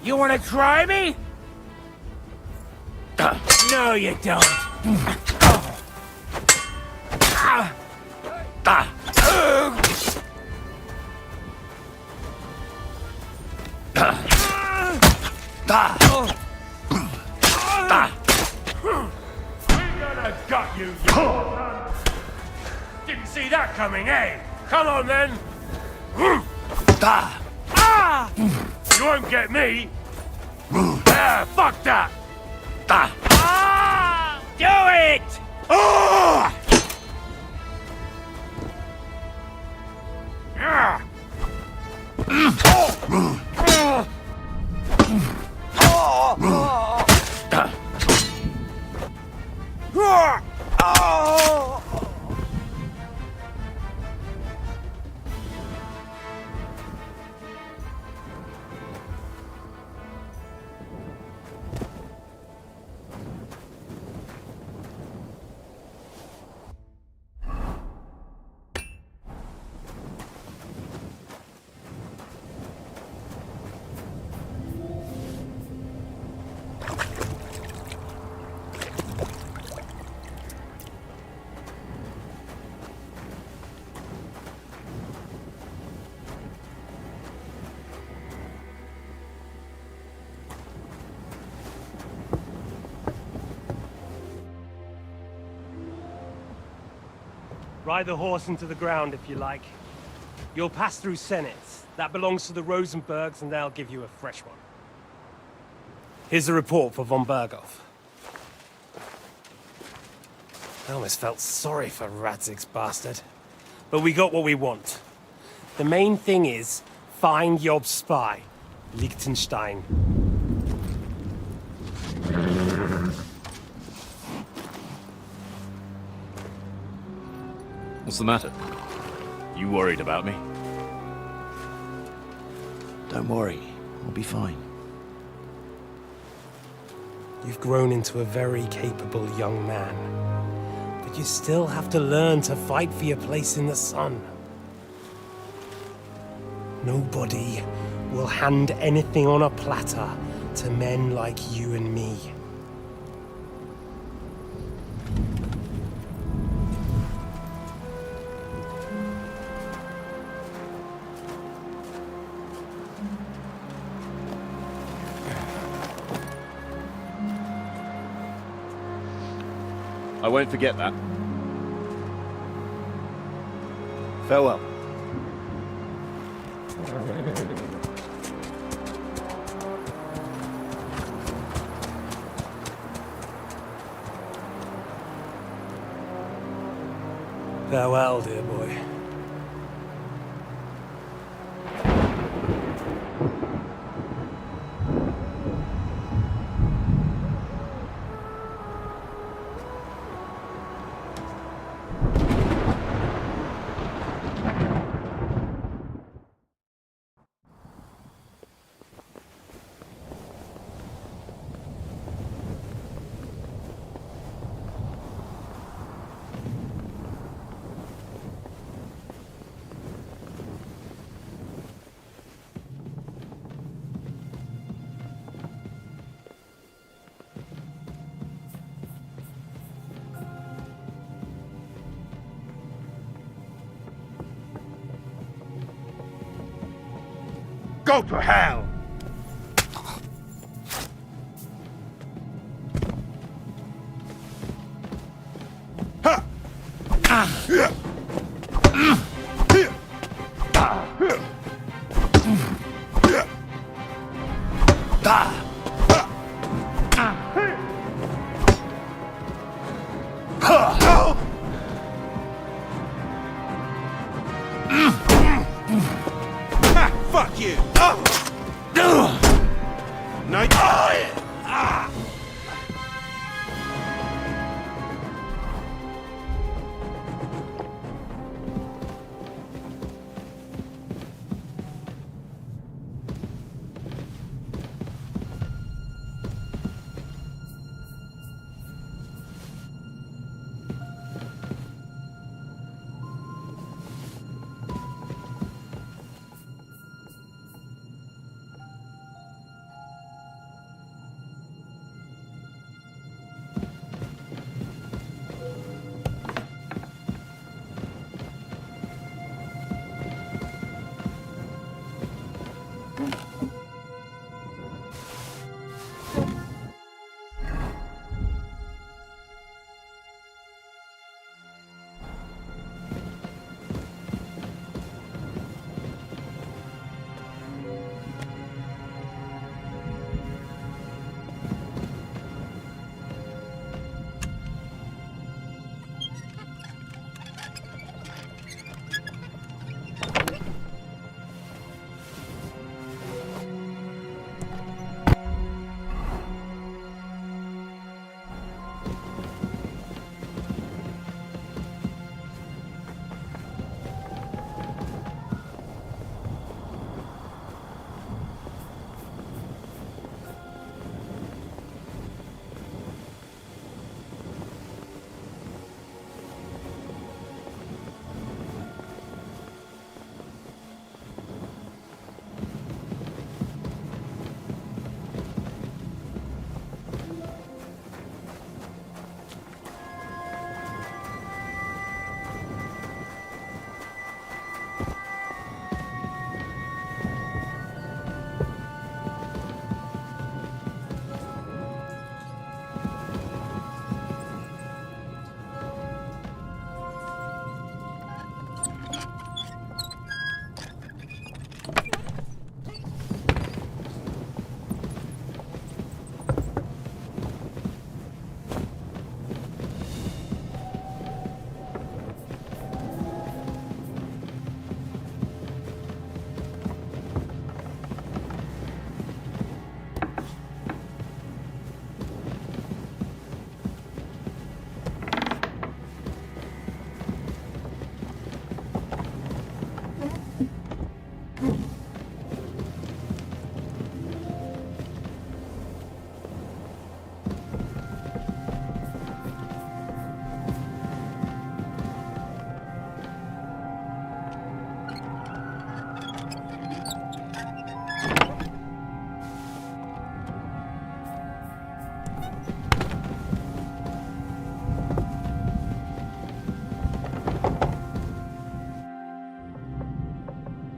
S8: You want to try me? No, you don't.
S23: Got you, Didn't see that coming, eh? Come on, then. You won't get me. Fuck that.
S8: Do it!
S23: Ride the horse into the ground if you like. You'll pass through Senate. That belongs to the Rosenbergs, and they'll give you a fresh one. Here's a report for von Berghoff. I almost felt sorry for Radzig's bastard. But we got what we want. The main thing is, find Job's spy, Liechtenstein.
S6: What's the matter? You worried about me?
S12: Don't worry, I'll be fine.
S23: You've grown into a very capable young man. But you still have to learn to fight for your place in the sun. Nobody will hand anything on a platter to men like you and me.
S6: I won't forget that.
S9: Farewell.
S23: Farewell, dear boy.
S8: Go to hell! Fuck you! Night.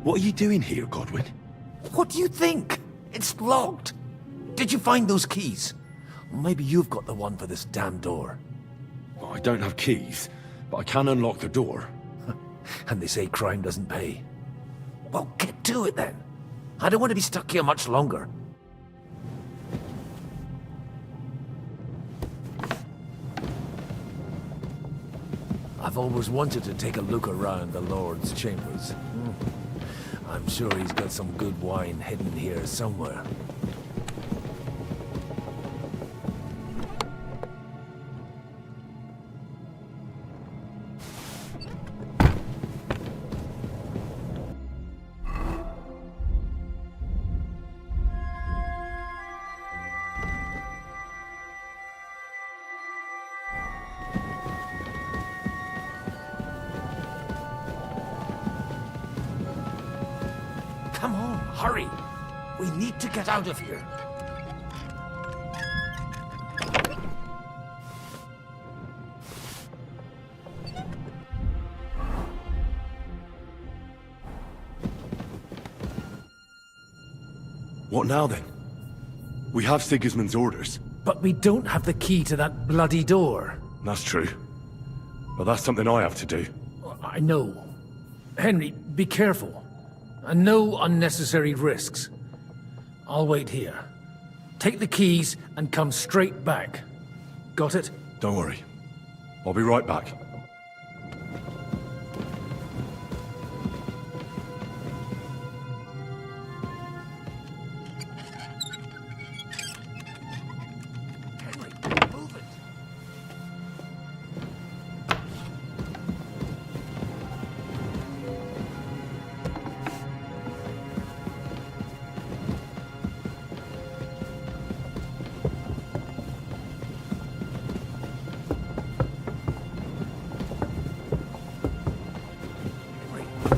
S4: What are you doing here, Godwin?
S7: What do you think? It's locked. Did you find those keys? Maybe you've got the one for this damn door.
S4: Well, I don't have keys, but I can unlock the door.
S7: And they say crime doesn't pay. Well, get to it then. I don't want to be stuck here much longer. I've always wanted to take a look around the Lord's chambers. I'm sure he's got some good wine hidden here somewhere. Come on, hurry! We need to get out of here.
S4: What now then? We have Sigismund's orders.
S21: But we don't have the key to that bloody door.
S4: That's true. But that's something I have to do.
S21: I know. Henry, be careful. And no unnecessary risks. I'll wait here. Take the keys and come straight back. Got it?
S4: Don't worry. I'll be right back.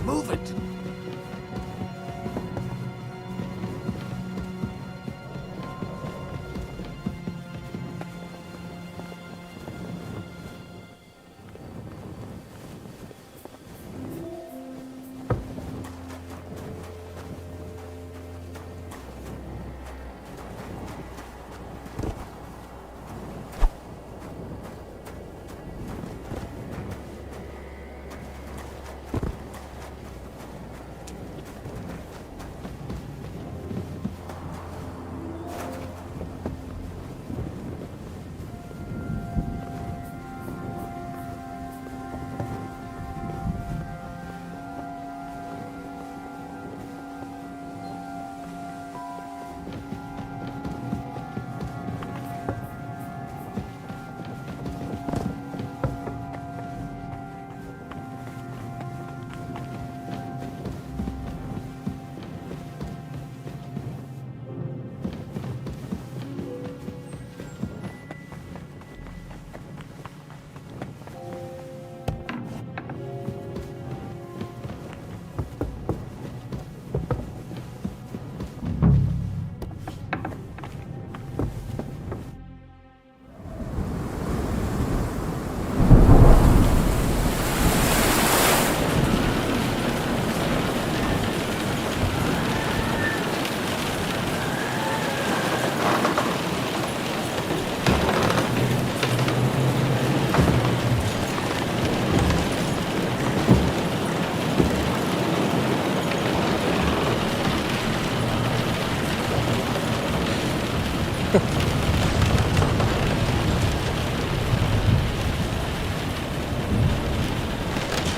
S7: Move it!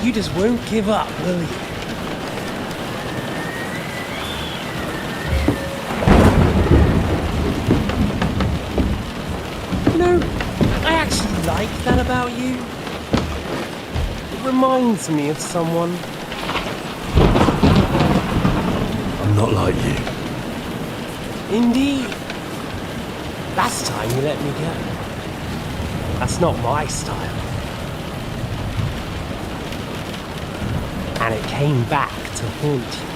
S19: You just won't give up, will you?
S23: You know, I actually like that about you. It reminds me of someone.
S4: I'm not like you.
S23: Indeed. Last time you let me go. That's not my style. And it came back to haunt you.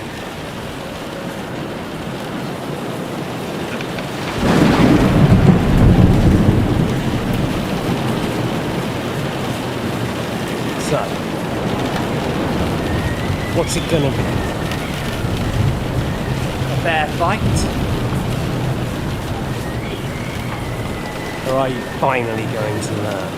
S23: So, what's it gonna be? fair fight? Or are you finally going to learn?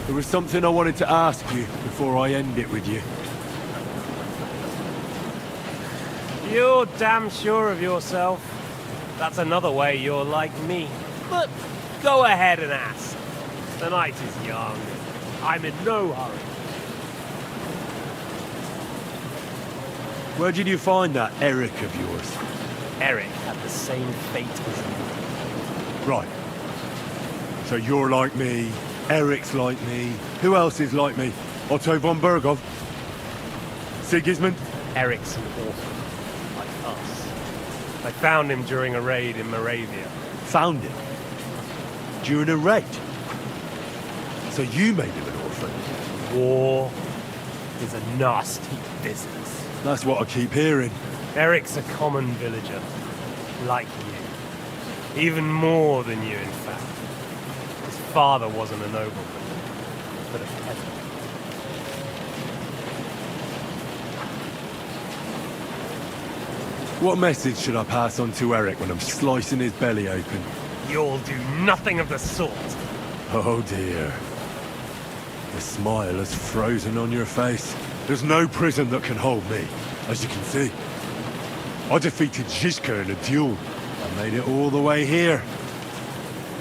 S4: There was something I wanted to ask you before I end it with you.
S23: You're damn sure of yourself. That's another way you're like me. But go ahead and ask. The night is young. I'm in no hurry.
S4: Where did you find that Eric of yours?
S23: Eric had the same fate as you.
S4: Right. So you're like me, Eric's like me. Who else is like me? Otto von Berghoff? Sigismund?
S23: Eric's an orphan, like us. I found him during a raid in Moravia.
S4: Found him? During a raid? So you made him an orphan?
S23: War is a nasty business.
S4: That's what I keep hearing.
S23: Eric's a common villager, like you. Even more than you, in fact. His father wasn't a nobleman, but a peasant.
S4: What message should I pass on to Eric when I'm slicing his belly open?
S23: You'll do nothing of the sort.
S4: Oh dear. The smile has frozen on your face. There's no prison that can hold me, as you can see. I defeated Zizka in a duel. I made it all the way here.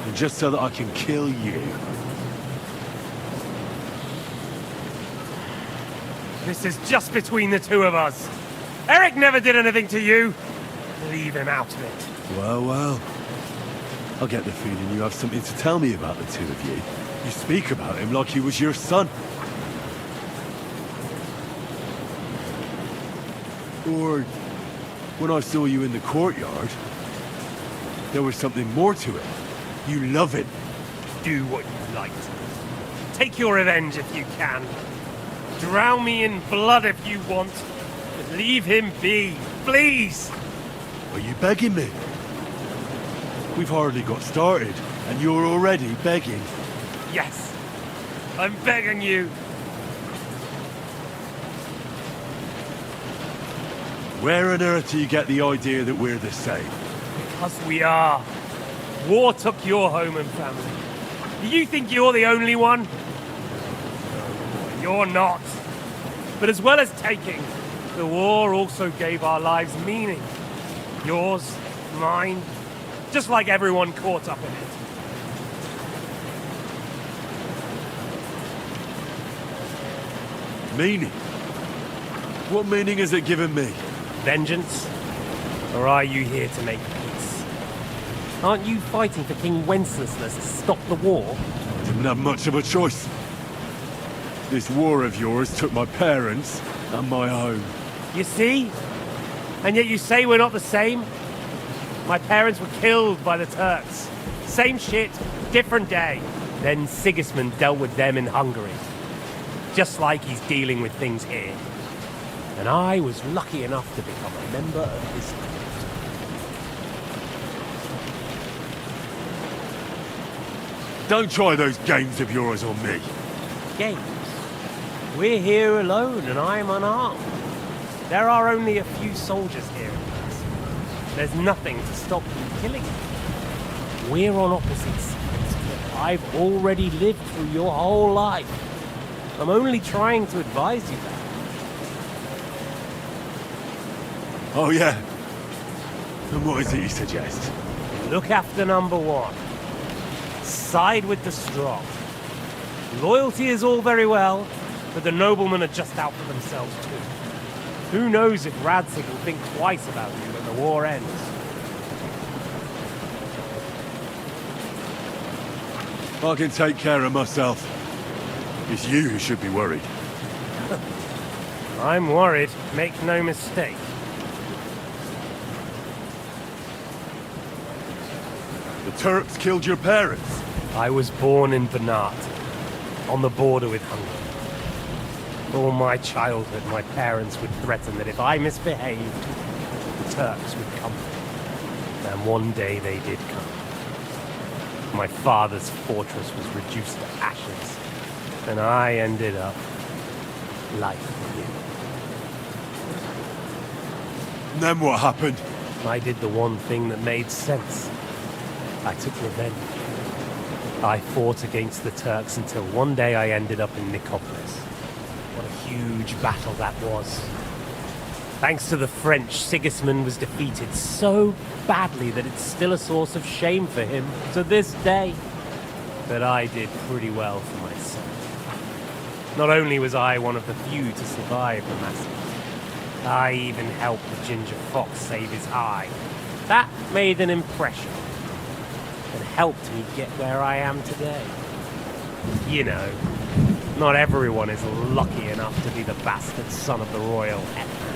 S4: And just so that I can kill you.
S23: This is just between the two of us. Eric never did anything to you. Leave him out of it.
S4: Well, well. I get the feeling you have something to tell me about the two of you. You speak about him like he was your son. Or, when I saw you in the courtyard, there was something more to it. You love him.
S23: Do what you like. Take your revenge if you can. Drown me in blood if you want. But leave him be, please!
S4: Are you begging me? We've hardly got started, and you're already begging.
S23: Yes, I'm begging you.
S4: Where on earth do you get the idea that we're the same?
S23: Because we are. War took your home and family. Do you think you're the only one? No, you're not. But as well as taking, the war also gave our lives meaning. Yours, mine, just like everyone caught up in it.
S4: Meaning? What meaning has it given me?
S23: Vengeance? Or are you here to make peace? Aren't you fighting for King Wenceslas to stop the war?
S4: I didn't have much of a choice. This war of yours took my parents and my home.
S23: You see? And yet you say we're not the same? My parents were killed by the Turks. Same shit, different day. Then Sigismund dealt with them in Hungary. Just like he's dealing with things here. And I was lucky enough to become a member of his court.
S4: Don't try those games of yours on me.
S23: Games? We're here alone and I'm unarmed. There are only a few soldiers here in this. There's nothing to stop you killing me. We're on opposite sides. I've already lived through your whole life. I'm only trying to advise you that.
S4: Oh yeah? And what is it you suggest?
S23: Look after number one. Side with the strong. Loyalty is all very well, but the noblemen are just out for themselves too. Who knows if Radzig will think twice about you when the war ends.
S4: I can take care of myself. It's you who should be worried.
S23: I'm worried, make no mistake.
S4: The Turks killed your parents?
S23: I was born in Banat, on the border with Hungary. All my childhood, my parents would threaten that if I misbehaved, the Turks would come. And one day they did come. My father's fortress was reduced to ashes, and I ended up like you.
S5: And then what happened?
S23: I did the one thing that made sense. I took revenge. I fought against the Turks until one day I ended up in Nicopolis. What a huge battle that was. Thanks to the French, Sigismund was defeated so badly that it's still a source of shame for him to this day. But I did pretty well for myself. Not only was I one of the few to survive the massacre, I even helped the Ginger Fox save his eye. That made an impression and helped me get where I am today. You know, not everyone is lucky enough to be the bastard son of the royal hetman.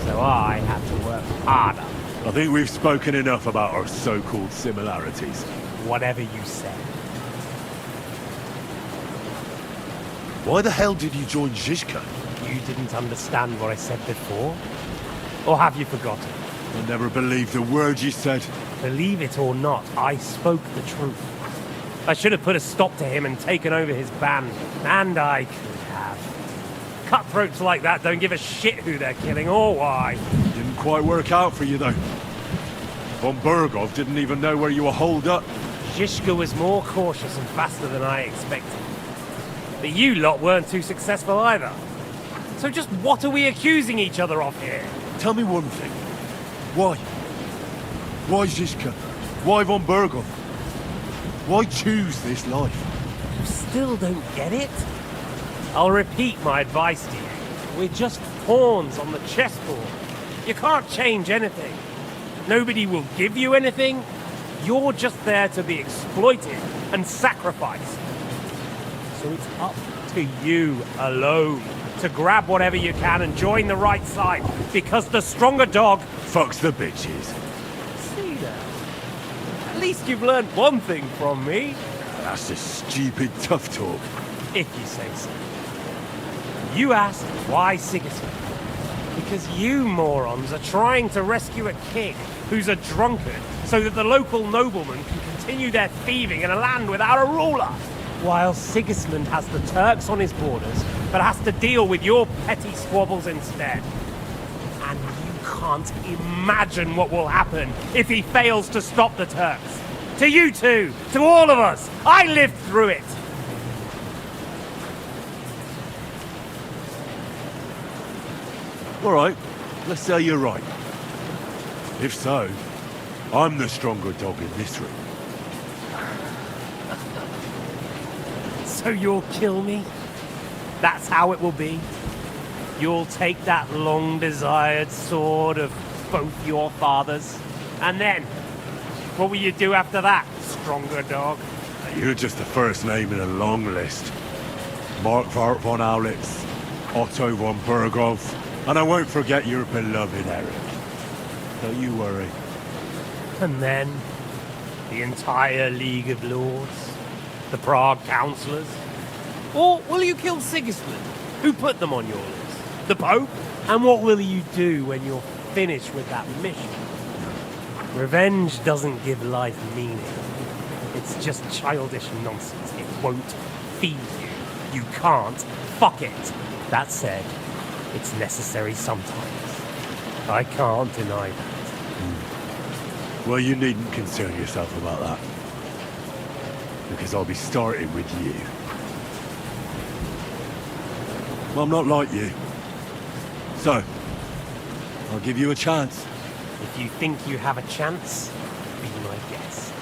S23: So I had to work harder.
S5: I think we've spoken enough about our so-called similarities.
S23: Whatever you say.
S5: Why the hell did you join Zizka?
S23: You didn't understand what I said before? Or have you forgotten?
S5: I never believed a word you said.
S23: Believe it or not, I spoke the truth. I should have put a stop to him and taken over his band. And I could have. Cutthroats like that don't give a shit who they're killing or why.
S5: Didn't quite work out for you, though. Von Bergov didn't even know where you were holed up.
S23: Zizka was more cautious and faster than I expected. But you lot weren't too successful either. So just what are we accusing each other of here?
S5: Tell me one thing. Why? Why Zizka? Why Von Bergov? Why choose this life?
S23: You still don't get it? I'll repeat my advice to you. We're just pawns on the chessboard. You can't change anything. Nobody will give you anything. You're just there to be exploited and sacrificed. So it's up to you alone to grab whatever you can and join the right side, because the stronger dog
S5: fucks the bitches.
S23: See that? At least you've learned one thing from me.
S5: That's just stupid tough talk.
S23: If you say so. You asked why Sigismund? Because you morons are trying to rescue a king who's a drunkard so that the local noblemen can continue their thieving in a land without a ruler. While Sigismund has the Turks on his borders, but has to deal with your petty squabbles instead. And you can't imagine what will happen if he fails to stop the Turks. To you two, to all of us, I lived through it.
S5: All right, let's say you're right. If so, I'm the stronger dog in this room.
S23: So you'll kill me? That's how it will be? You'll take that long-desired sword of both your fathers? And then, what will you do after that, stronger dog?
S5: You're just the first name in a long list. Markvart von Aulitz, Otto von Bergov, and I won't forget your beloved Eric. Don't you worry.
S23: And then, the entire League of Lords? The Prague Councillors? Or will you kill Sigismund? Who put them on your list? The Pope? And what will you do when you're finished with that mission? Revenge doesn't give life meaning. It's just childish nonsense. It won't feed you. You can't fuck it. That said, it's necessary sometimes. I can't deny that.
S5: Well, you needn't concern yourself about that. Because I'll be starting with you. Well, I'm not like you. So, I'll give you a chance.
S23: If you think you have a chance, be my guest.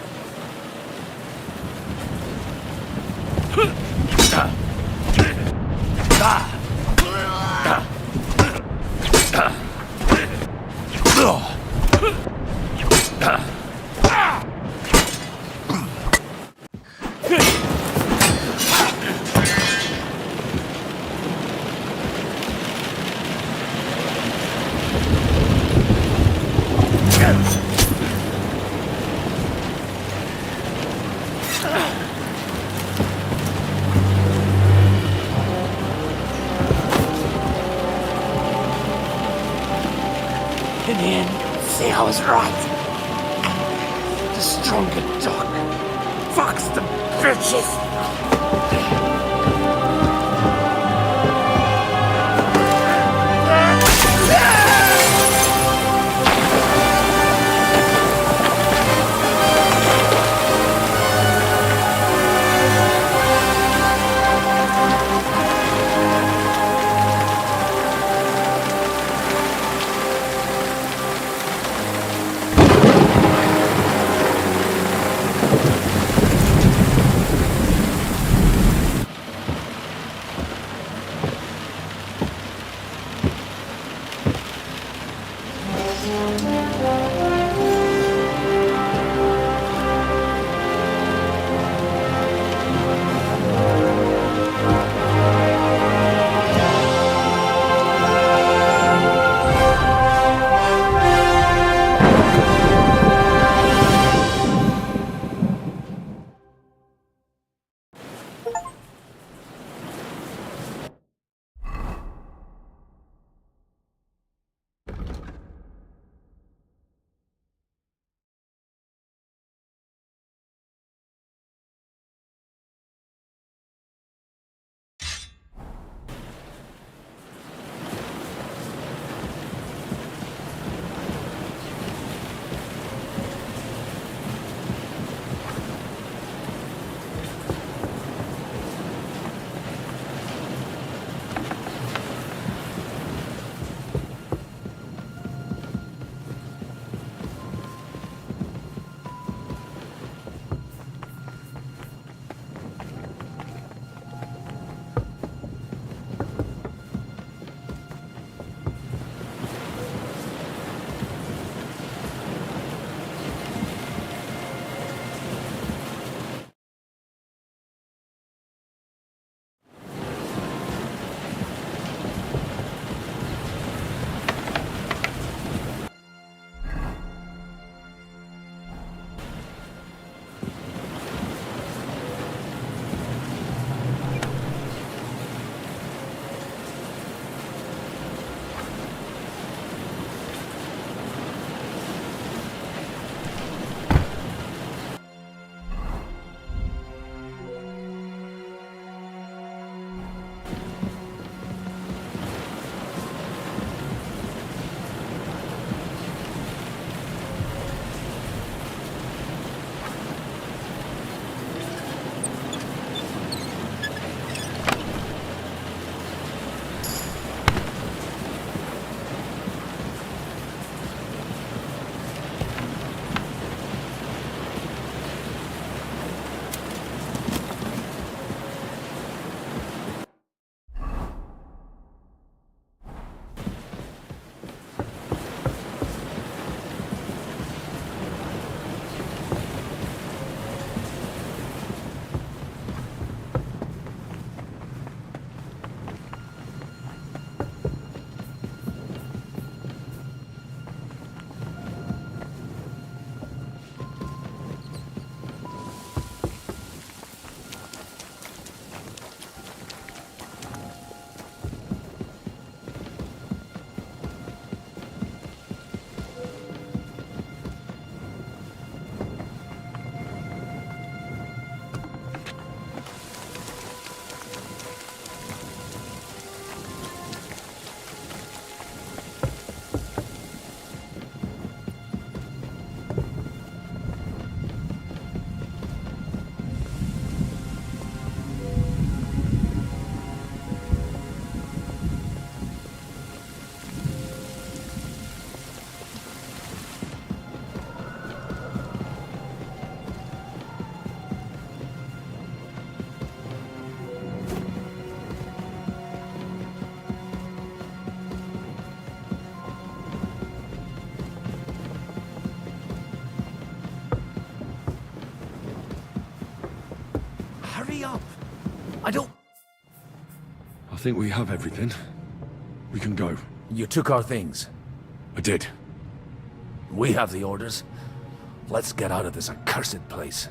S8: In the end, see, I was right. The stronger dog. Fucks the bitches!
S21: I don't...
S5: I think we have everything. We can go.
S21: You took our things.
S5: I did.
S21: We have the orders. Let's get out of this accursed place.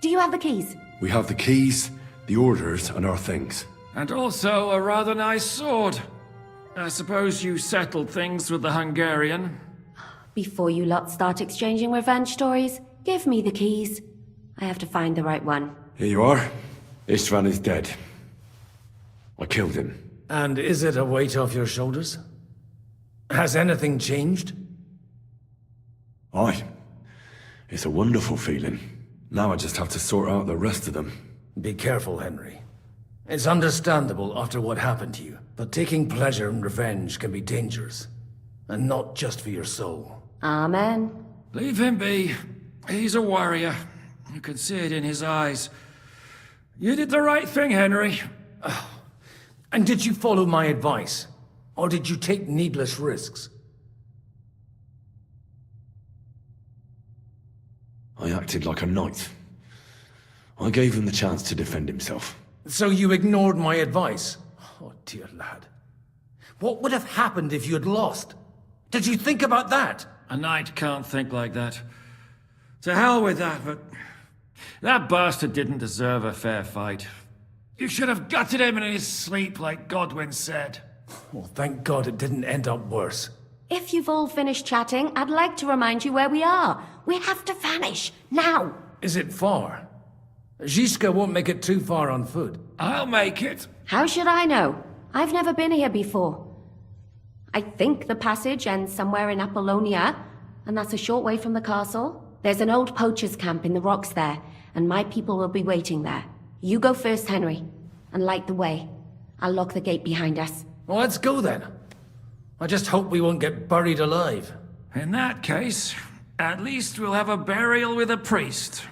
S13: Do you have the keys?
S5: We have the keys, the orders, and our things.
S18: And also a rather nice sword. I suppose you settled things with the Hungarian.
S13: Before you lot start exchanging revenge stories, give me the keys. I have to find the right one.
S5: Here you are. Istvan is dead. I killed him.
S21: And is it a weight off your shoulders? Has anything changed?
S5: Aye. It's a wonderful feeling. Now I just have to sort out the rest of them.
S21: Be careful, Henry. It's understandable after what happened to you, but taking pleasure in revenge can be dangerous. And not just for your soul.
S13: Amen.
S18: Leave him be. He's a warrior. You can see it in his eyes. You did the right thing, Henry.
S21: And did you follow my advice? Or did you take needless risks?
S5: I acted like a knight. I gave him the chance to defend himself.
S21: So you ignored my advice? Oh, dear lad. What would have happened if you had lost? Did you think about that?
S18: A knight can't think like that. To hell with that, but... that bastard didn't deserve a fair fight. You should have gutted him in his sleep, like Godwin said.
S21: Well, thank God it didn't end up worse.
S13: If you've all finished chatting, I'd like to remind you where we are. We have to vanish, now!
S21: Is it far? Zizka won't make it too far on foot.
S18: I'll make it.
S13: How should I know? I've never been here before. I think the passage ends somewhere in Apollonia, and that's a short way from the castle. There's an old poacher's camp in the rocks there, and my people will be waiting there. You go first, Henry, and light the way. I'll lock the gate behind us.
S21: Well, let's go then. I just hope we won't get buried alive.
S18: In that case, at least we'll have a burial with a priest.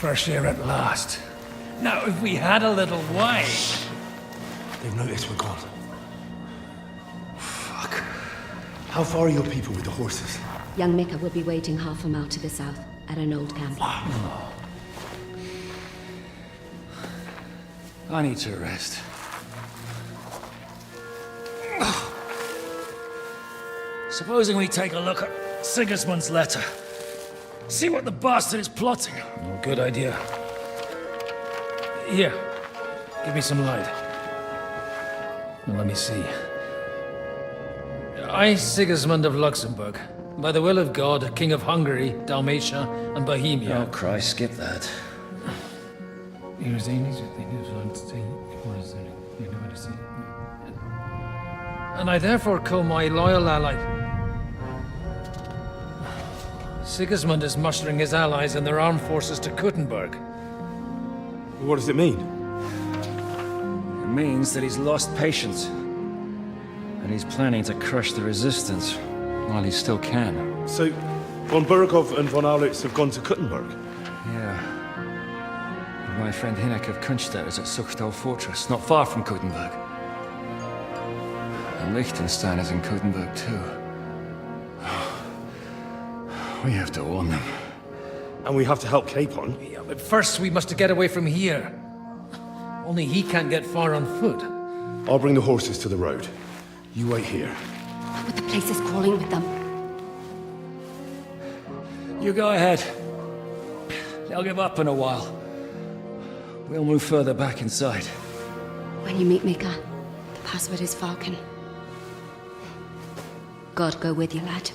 S21: Fresh air at last. Now, if we had a little wine...
S9: They've noticed we're gone. Fuck. How far are your people with the horses?
S13: Young Mika will be waiting half a mile to the south, at an old camp.
S15: I need to rest. Supposing we take a look at Sigismund's letter. See what the bastard is plotting.
S21: Oh, good idea. Here, give me some light. Now, let me see. I, Sigismund of Luxembourg,
S18: By the will of God, King of Hungary, Dalmatia, and Bohemia.
S12: Oh, Christ, skip that.
S18: And I therefore call my loyal ally. Sigismund is mustering his allies and their armed forces to Kuttenberg.
S5: What does it mean?
S2: It means that he's lost patience. And he's planning to crush the resistance while he still can.
S5: So, von Burgov and von Aulitz have gone to Kuttenberg?
S2: Yeah. And my friend Hinek of Kunstadt is at Suchtal Fortress, not far from Kuttenberg. And Liechtenstein is in Kuttenberg too. We have to warn them.
S5: And we have to help Capon?
S18: Yeah, but first we must get away from here. Only he can't get far on foot.
S5: I'll bring the horses to the road. You wait here.
S13: But the place is crawling with them.
S19: You go ahead. They'll give up in a while.
S2: We'll move further back inside.
S13: When you meet Mika, the password is Falcon. God go with you, lad.